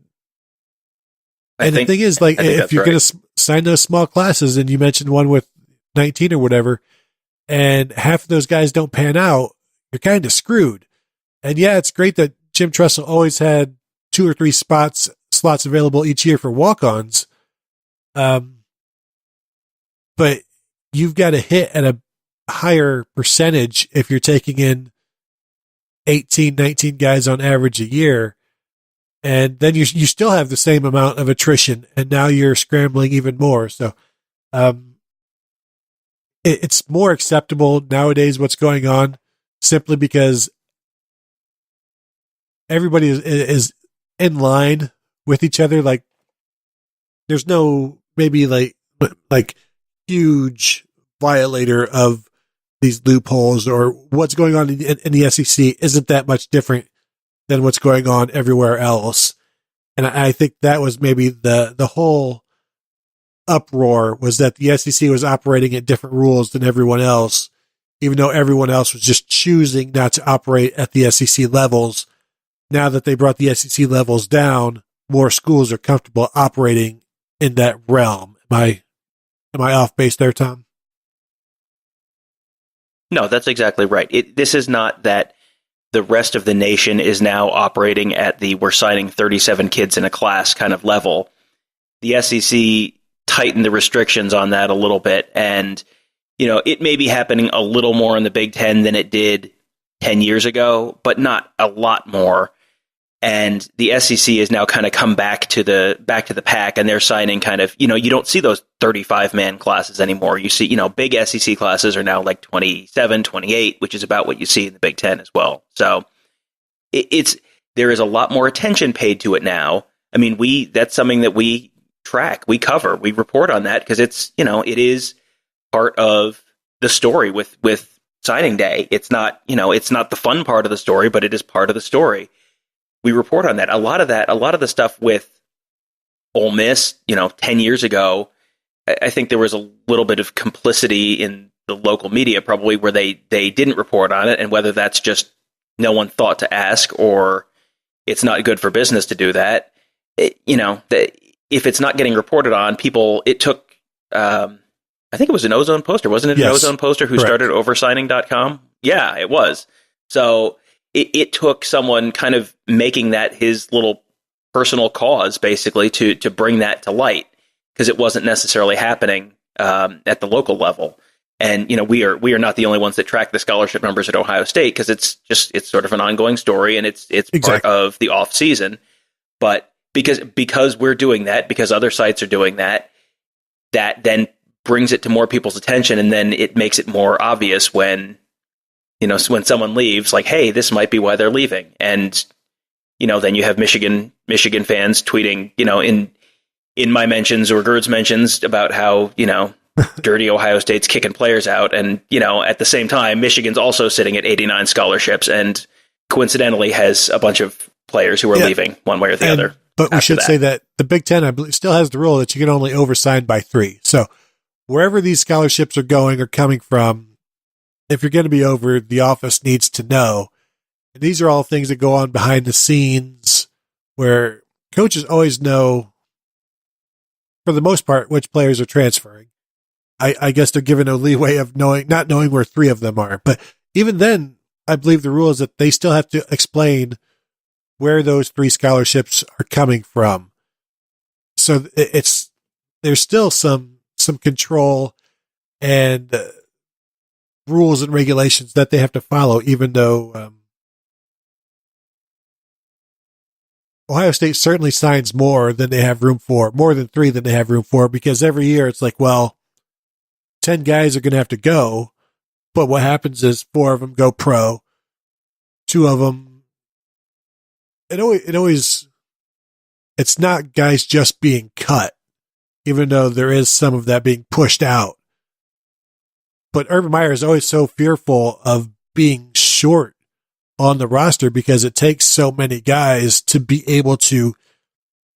the thing is, like, if you're going to sign those small classes, and you mentioned one with 19 or whatever, and half of those guys don't pan out, you're kind of screwed. And yeah, it's great that Jim Tressel always had 2 or 3 slots available each year for walk-ons. But you've got to hit at a higher percentage if you're taking in 18, 19 guys on average a year. And then you still have the same amount of attrition, and now you're scrambling even more. So it's more acceptable nowadays what's going on, simply because everybody is in line with each other. Like there's no maybe like huge violator of these loopholes, or what's going on in the SEC isn't that much different than what's going on everywhere else. And I think that was maybe the whole uproar, was that the SEC was operating at different rules than everyone else, even though everyone else was just choosing not to operate at the SEC levels. Now that they brought the SEC levels down, more schools are comfortable operating in that realm. Am I off base there, Tom? No, that's exactly right. This is not that the rest of the nation is now operating at the we're signing 37 kids in a class kind of level. The SEC tightened the restrictions on that a little bit, and it may be happening a little more in the Big Ten than it did 10 years ago, but not a lot more. And the SEC has now kind of come back to the pack, and they're signing kind of, you don't see those 35-man classes anymore. You see, big SEC classes are now like 27, 28, which is about what you see in the Big Ten as well. So there is a lot more attention paid to it now. I mean, that's something that we track, we cover, we report on that because it's, it is part of the story with signing day. It's not the fun part of the story, but it is part of the story. We report on that. A lot of the stuff with Ole Miss, 10 years ago, I think there was a little bit of complicity in the local media probably where they didn't report on it, and whether that's just no one thought to ask or it's not good for business to do that. If it's not getting reported on, it took, I think it was an Ozone Poster, wasn't it? Yes. An Ozone Poster who started oversigning.com? Yeah, it was. So it took someone kind of making that his little personal cause, basically, to bring that to light, because it wasn't necessarily happening at the local level. And we are not the only ones that track the scholarship numbers at Ohio State, because it's sort of an ongoing story, and it's exactly part of the off season. But because we're doing that, because other sites are doing that, that then brings it to more people's attention, and then it makes it more obvious when when someone leaves, like, hey, this might be why they're leaving. And, then you have Michigan fans tweeting, in my mentions or Gerd's mentions about how, dirty Ohio State's kicking players out. And, at the same time, Michigan's also sitting at 89 scholarships and coincidentally has a bunch of players who are leaving one way or the other. But we should say that the Big Ten, I believe, still has the rule that you can only oversign by 3. So wherever these scholarships are going or coming from, if you're going to be over, the office needs to know. And these are all things that go on behind the scenes where coaches always know, for the most part, which players are transferring. I guess they're given a leeway of not knowing where 3 of them are. But even then, I believe the rule is that they still have to explain where those 3 scholarships are coming from. So there's still some control and rules and regulations that they have to follow, even though Ohio State certainly signs more than they have room for, more than 3 than they have room for, because every year it's like, well, 10 guys are going to have to go, but what happens is 4 of them go pro, 2 of them, it's not guys just being cut, even though there is some of that being pushed out. But Urban Meyer is always so fearful of being short on the roster because it takes so many guys to be able to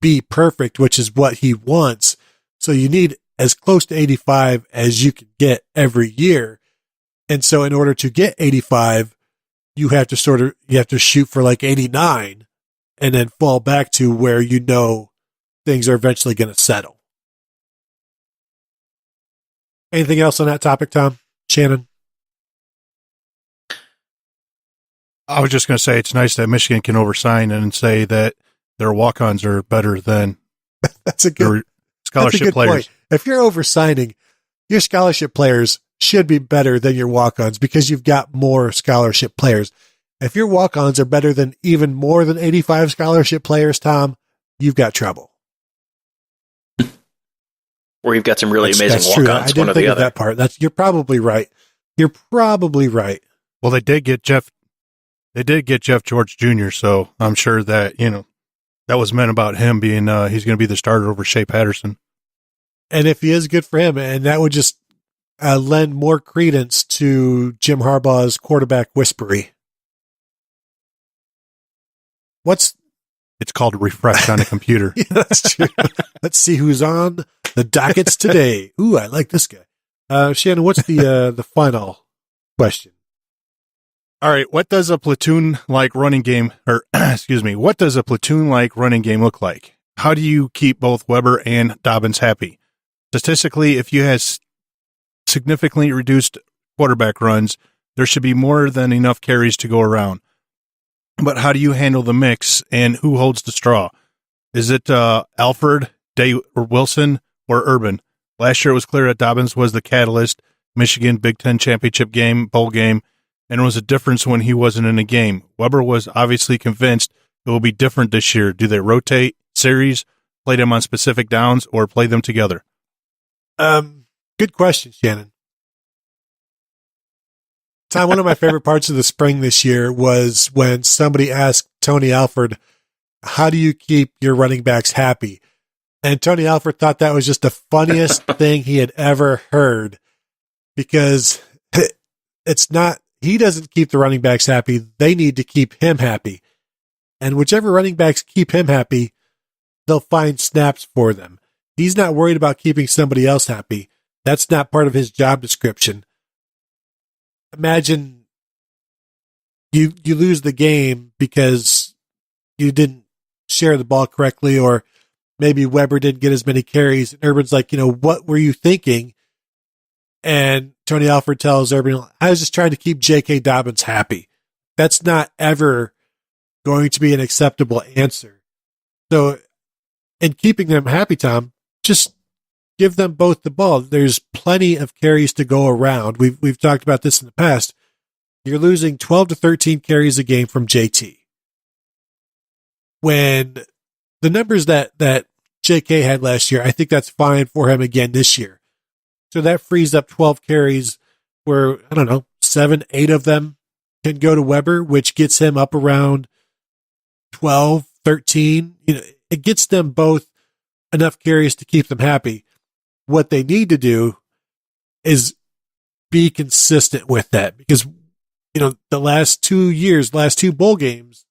be perfect, which is what he wants. So you need as close to 85 as you can get every year. And so in order to get 85, you have to shoot for like 89 and then fall back to where things are eventually going to settle. Anything else on that topic, Tom? Shannon? I was just going to say it's nice that Michigan can oversign and say that their walk-ons are better than that's a good scholarship players. Point. If you're oversigning, your scholarship players should be better than your walk-ons because you've got more scholarship players. If your walk-ons are better than even more than 85 scholarship players, Tom, you've got trouble. Or you've got some really amazing walk-ons. I didn't think of that part. You're probably right. Well, they did get Jeff George Jr., so I'm sure that, that was meant about him being, he's going to be the starter over Shea Patterson. And if he is, good for him. And that would just lend more credence to Jim Harbaugh's quarterback whispery? It's called refresh on a computer. Yeah, that's true. Let's see who's on the dockets today. Ooh, I like this guy. Shannon, what's the final question? All right. What does a platoon-like running game, what does a platoon-like running game look like? How do you keep both Weber and Dobbins happy? Statistically, if you have significantly reduced quarterback runs, there should be more than enough carries to go around. But how do you handle the mix, and who holds the straw? Is it Alford, Day, or Wilson, or Urban? Last year it was clear that Dobbins was the catalyst. Michigan Big Ten championship game, bowl game, and it was a difference when he wasn't in a game. Weber was obviously convinced it will be different this year. Do they rotate series, play them on specific downs, or play them together? Good question, Shannon. Tom, one of my favorite parts of the spring this year was when somebody asked Tony Alford, how do you keep your running backs happy? And Tony Alford thought that was just the funniest thing he had ever heard, because it's not, he doesn't keep the running backs happy. They need to keep him happy. And whichever running backs keep him happy, they'll find snaps for them. He's not worried about keeping somebody else happy. That's not part of his job description. Imagine you lose the game because you didn't share the ball correctly, or maybe Weber didn't get as many carries. And Urban's like, what were you thinking? And Tony Alford tells Urban, I was just trying to keep J.K. Dobbins happy. That's not ever going to be an acceptable answer. So in keeping them happy, Tom, just give them both the ball. There's plenty of carries to go around. We've talked about this in the past. You're losing 12 to 13 carries a game from JT. When the numbers that JK had last year, I think that's fine for him again this year. So that frees up 12 carries where, 7, 8 of them can go to Weber, which gets him up around 12, 13. It gets them both enough carries to keep them happy. What they need to do is be consistent with that, because, the last 2 years, last 2 bowl games,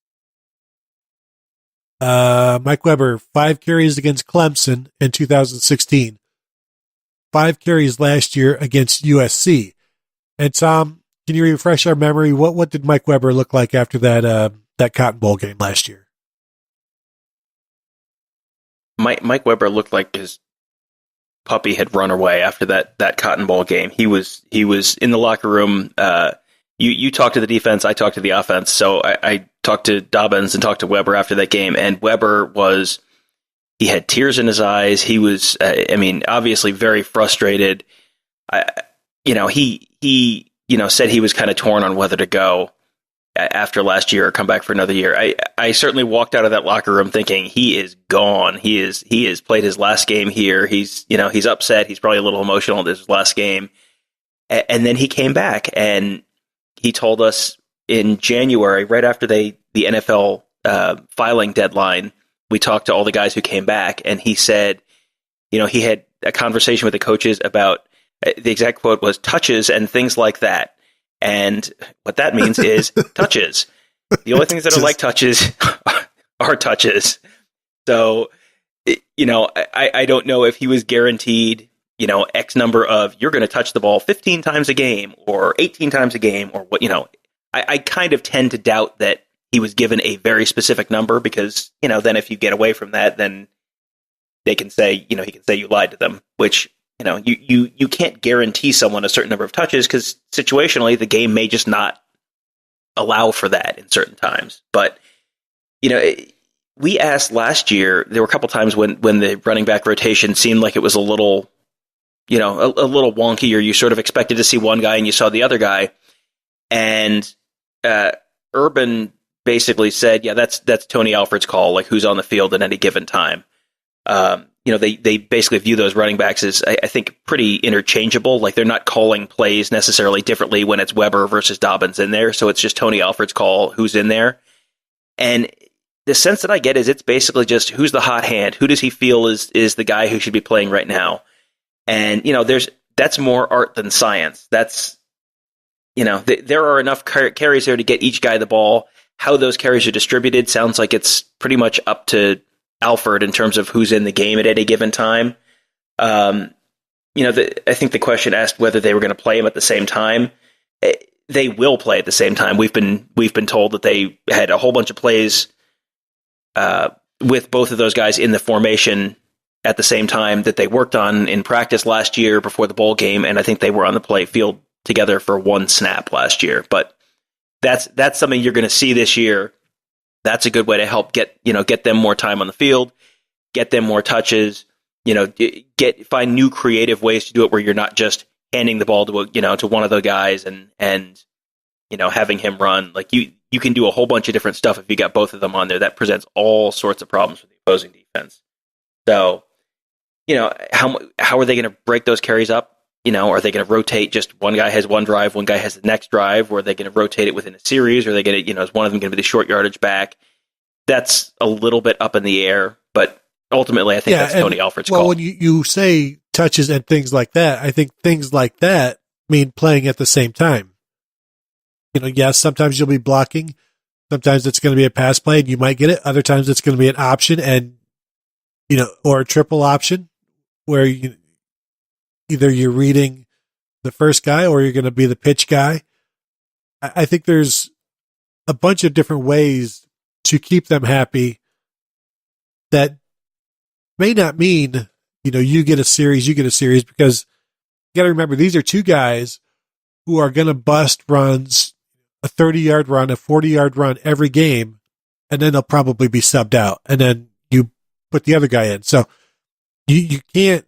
Mike Weber, 5 carries against Clemson in 2016, 5 carries last year against USC. And Tom, can you refresh our memory? What did Mike Weber look like after that Cotton Bowl game last year? Mike Weber looked like his puppy had run away after that Cotton Bowl game. He was in the locker room. You talked to the defense, I talked to the offense. So I talked to Dobbins and talked to Weber after that game, and Weber he had tears in his eyes. He was, obviously very frustrated. He said he was kind of torn on whether to go after last year or come back for another year. I certainly walked out of that locker room thinking he is gone. He has played his last game here. He's upset. He's probably a little emotional in his last game. And then he came back and he told us in January, right after the NFL filing deadline, we talked to all the guys who came back, and he said, he had a conversation with the coaches about, the exact quote was, touches and things like that. And what that means is touches. The only things that are like touches are touches. So, I don't know if he was guaranteed, X number of, you're going to touch the ball 15 times a game or 18 times a game or what, I kind of tend to doubt that he was given a very specific number, because, then if you get away from that, then they can say, he can say you lied to them, which, you can't guarantee someone a certain number of touches, because situationally the game may just not allow for that in certain times. But, we asked last year, there were a couple times when the running back rotation seemed like it was a little, a little wonky, or you sort of expected to see one guy and you saw the other guy. And Urban basically said, yeah, that's Tony Alford's call, like who's on the field at any given time. They basically view those running backs as, I think, pretty interchangeable. Like, they're not calling plays necessarily differently when it's Weber versus Dobbins in there. So it's just Tony Alford's call who's in there. And the sense that I get is it's basically just who's the hot hand. Who does he feel is the guy who should be playing right now? And, that's more art than science. That's, there are enough carries there to get each guy the ball. How those carries are distributed sounds like it's pretty much up to Alford in terms of who's in the game at any given time. I think the question asked whether they were going to play him at the same time. They will play at the same time. We've been told that they had a whole bunch of plays with both of those guys in the formation at the same time that they worked on in practice last year before the bowl game, and I think they were on the play field together for one snap last year. But that's something you're going to see this year. That's a good way to help get them more time on the field, get them more touches. Find new creative ways to do it where you're not just handing the ball to one of the guys and having him run. Like you can do a whole bunch of different stuff if you got both of them on there. That presents all sorts of problems for the opposing defense. So, how are they going to break those carries up? Are they going to rotate just one guy has one drive, one guy has the next drive? Or are they going to rotate it within a series? Or are they going to, is one of them going to be the short yardage back? That's a little bit up in the air, but ultimately I think that's Tony Alford's call. Well, when you say touches and things like that, I think things like that mean playing at the same time. Yes, sometimes you'll be blocking. Sometimes it's going to be a pass play and you might get it. Other times it's going to be an option and, or a triple option where either you're reading the first guy or you're going to be the pitch guy. I think there's a bunch of different ways to keep them happy that may not mean, you get a series, because you got to remember, these are two guys who are going to bust runs, a 30-yard run, a 40-yard run every game, and then they'll probably be subbed out. And then you put the other guy in. So you can't,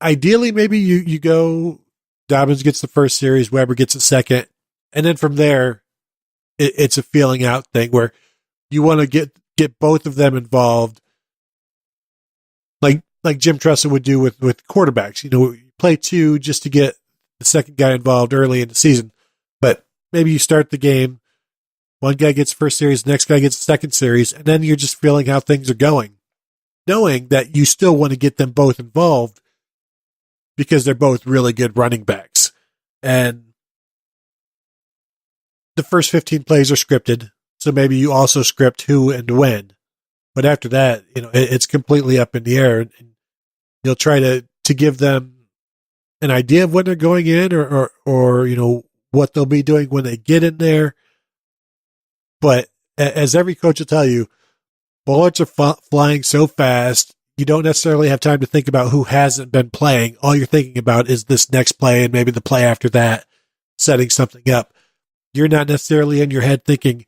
ideally, maybe you go, Dobbins gets the first series, Weber gets the second, and then from there, it's a feeling out thing where you want to get both of them involved, like Jim Tressel would do with quarterbacks. You play two just to get the second guy involved early in the season, but maybe you start the game, one guy gets first series, next guy gets second series, and then you're just feeling how things are going, knowing that you still want to get them both involved because they're both really good running backs. And the first 15 plays are scripted, so maybe you also script who and when. But after that, it's completely up in the air, and you'll try to give them an idea of when they're going in or what they'll be doing when they get in there. But as every coach will tell you, bullets are flying so fast, you don't necessarily have time to think about who hasn't been playing. All you're thinking about is this next play and maybe the play after that, setting something up. You're not necessarily in your head thinking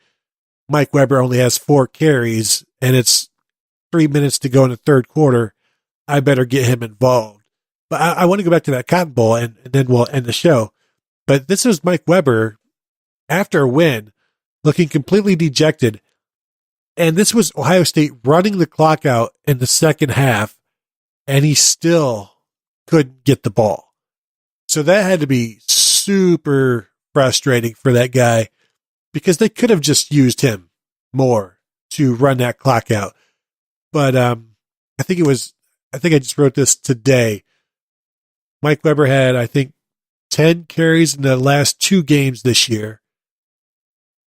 Mike Weber only has 4 carries and it's 3 minutes to go in the third quarter. I better get him involved. But I want to go back to that Cotton Bowl and then we'll end the show. But this is Mike Weber after a win, looking completely dejected. And this was Ohio State running the clock out in the second half, and he still couldn't get the ball. So that had to be super frustrating for that guy because they could have just used him more to run that clock out. But I think I just wrote this today. Mike Weber had, I think, 10 carries in the last 2 games this year.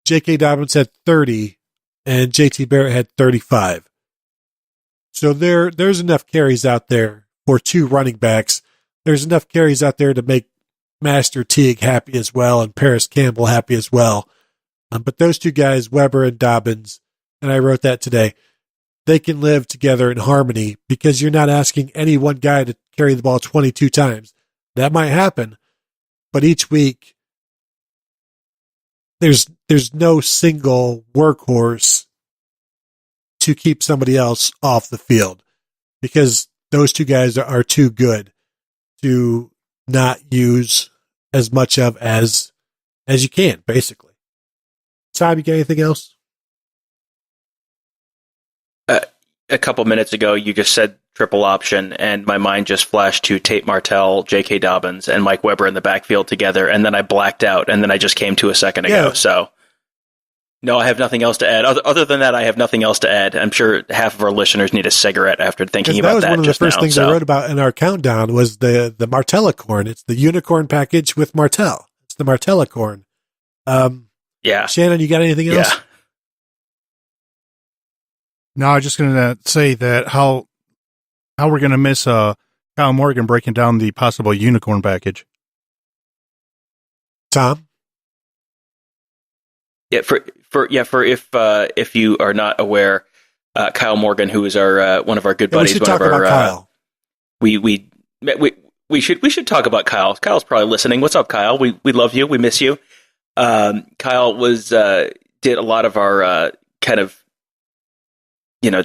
J.K. Dobbins had 30, and J.T. Barrett had 35. So there's enough carries out there for 2 running backs. There's enough carries out there to make Master Teague happy as well and Paris Campbell happy as well. But those 2 guys, Weber and Dobbins, and I wrote that today, they can live together in harmony because you're not asking any one guy to carry the ball 22 times. That might happen, but each week there's no single workhorse to keep somebody else off the field because those 2 guys are too good to not use as much of as you can, basically. Tom, you got anything else? A couple minutes ago, you just said triple option, and my mind just flashed to Tate Martell, J.K. Dobbins, and Mike Weber in the backfield together, and then I blacked out, and then I just came to a second ago. So No, I have nothing else to add. Other than that, I have nothing else to add. I'm sure half of our listeners need a cigarette after thinking about that. That was one of the first things I wrote about in our countdown was the Martellicorn. It's the unicorn package with Martell. It's the Martellicorn. Yeah. Shannon, you got anything else? Yeah. No, I was just going to say that how we're going to miss Kyle Morgan breaking down the possible unicorn package. Tom? Yeah, if you are not aware, Kyle Morgan, who is our one of our good buddies, we should talk about Kyle. We should talk about Kyle. Kyle's probably listening. What's up, Kyle? We love you. We miss you. Kyle did a lot of our kind of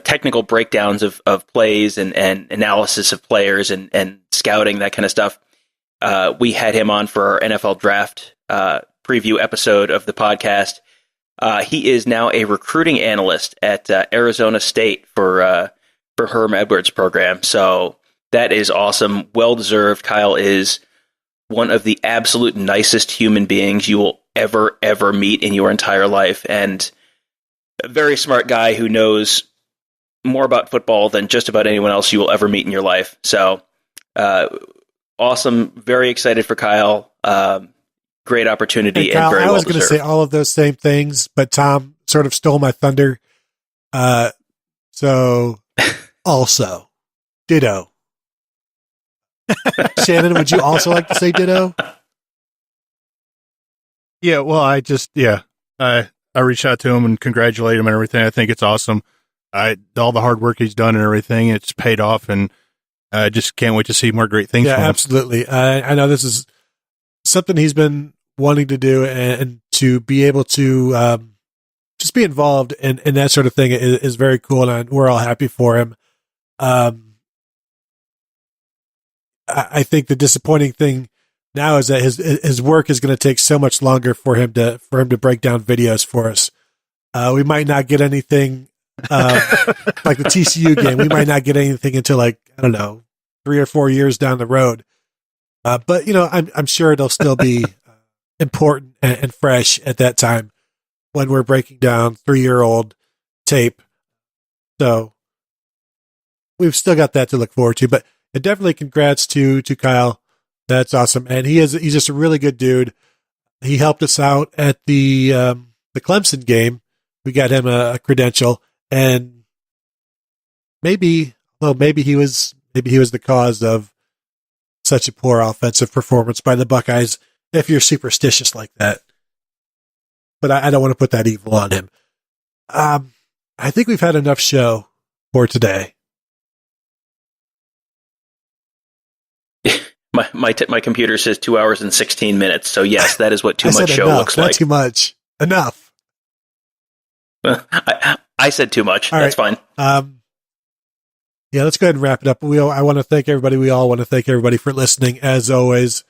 technical breakdowns of plays and analysis of players and scouting, that kind of stuff. We had him on for our NFL draft preview episode of the podcast. He is now a recruiting analyst at Arizona State for Herm Edwards' program. So that is awesome. Well-deserved. Kyle is one of the absolute nicest human beings you will ever meet in your entire life. And a very smart guy who knows more about football than just about anyone else you will ever meet in your life. So awesome. Very excited for Kyle. Great opportunity. Hey, Kyle, and very I was going to say all of those same things, but Tom sort of stole my thunder. So also ditto. Shannon, would you also like to say ditto? Yeah, well, I reached out to him and congratulated him and everything. I think it's awesome. All the hard work he's done and everything, it's paid off, and I just can't wait to see more great things from him. Absolutely. I know this is something he's been wanting to do, and to be able to just be involved in that sort of thing is very cool, and we're all happy for him. I think the disappointing thing now is that his work is going to take so much longer for him to break down videos for us. We might not get anything like the TCU game. We might not get anything until 3 or 4 years down the road. But I'm sure it'll still be important and fresh at that time when we're breaking down 3-year-old tape. So we've still got that to look forward to. But definitely congrats to Kyle. That's awesome, and he's just a really good dude. He helped us out at the Clemson game. We got him a credential, and maybe he was the cause of such a poor offensive performance by the Buckeyes, if you're superstitious like that. But I don't want to put that evil on him. I think we've had enough show for today. My computer says 2 hours and 16 minutes. So yes, that is what too much show looks like. Not too much. Enough. I said too much. That's fine. Yeah, let's go ahead and wrap it up. I want to thank everybody. We all want to thank everybody for listening, as always.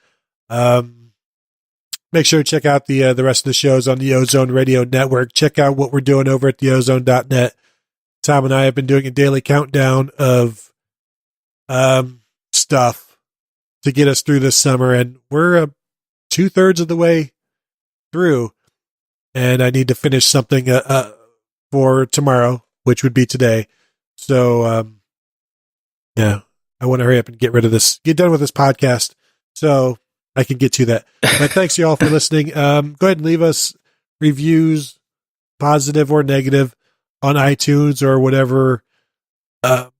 Make sure to check out the rest of the shows on the Ozone Radio Network. Check out what we're doing over at theozone.net. Tom and I have been doing a daily countdown of stuff to get us through this summer, and we're 2/3 of the way through, and I need to finish something for tomorrow, which would be today. So, yeah, I want to hurry up and get done with this podcast so I can get to that. But thanks you all for listening. Go ahead and leave us reviews, positive or negative, on iTunes or whatever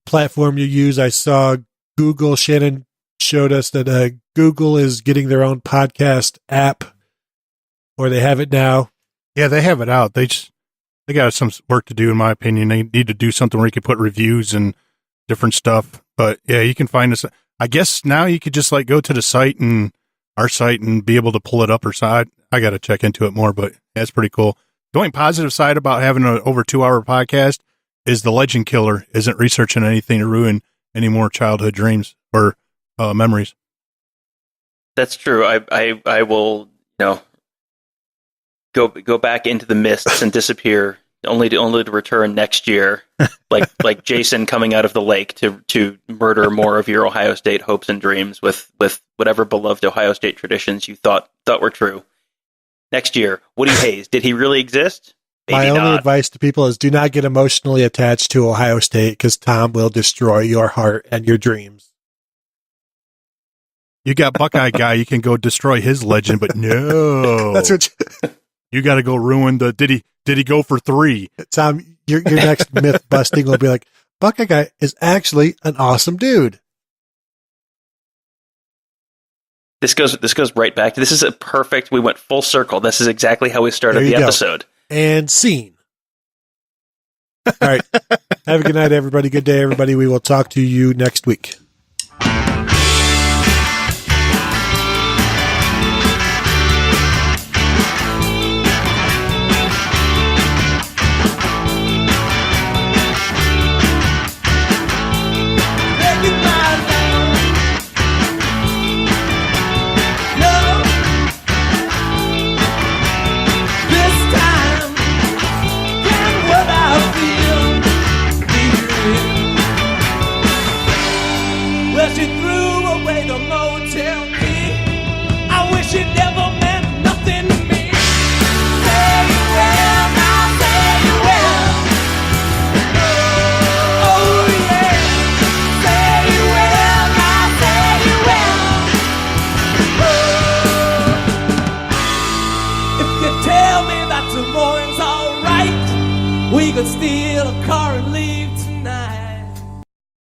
platform you use. I saw Google, Shannon showed us that Google is getting their own podcast app, or they have it now. Yeah, they have it out. They got some work to do, in my opinion. They need to do something where you can put reviews and different stuff. But yeah, you can find us. I guess now you could just go to the site and our site and be able to pull it up or side. I got to check into it more, but that's pretty cool. The only positive side about having an over 2-hour podcast is the legend killer isn't researching anything to ruin any more childhood dreams or memories. That's true. I will go back into the mists and disappear, only to return next year, like Jason coming out of the lake to murder more of your Ohio State hopes and dreams with whatever beloved Ohio State traditions you thought were true. Next year, Woody Hayes, did he really exist? My Maybe only not. advice to people is do not get emotionally attached to Ohio State because Tom will destroy your heart and your dreams. You got Buckeye guy, you can go destroy his legend, but no. That's what You got to go ruin the, did he go for 3? Tom, your next myth busting will be like, Buckeye guy is actually an awesome dude. This goes right back to, this is a perfect, we went full circle. This is exactly how we started There you the go. episode. And scene. All right. Have a good night, everybody. Good day, everybody. We will talk to you next week. She threw away the motel key. I wish it never meant nothing to me. Say you will, now say you will. Oh yeah. Say you will, now say you will. If you tell me that tomorrow's alright, we could steal a car and leave tonight.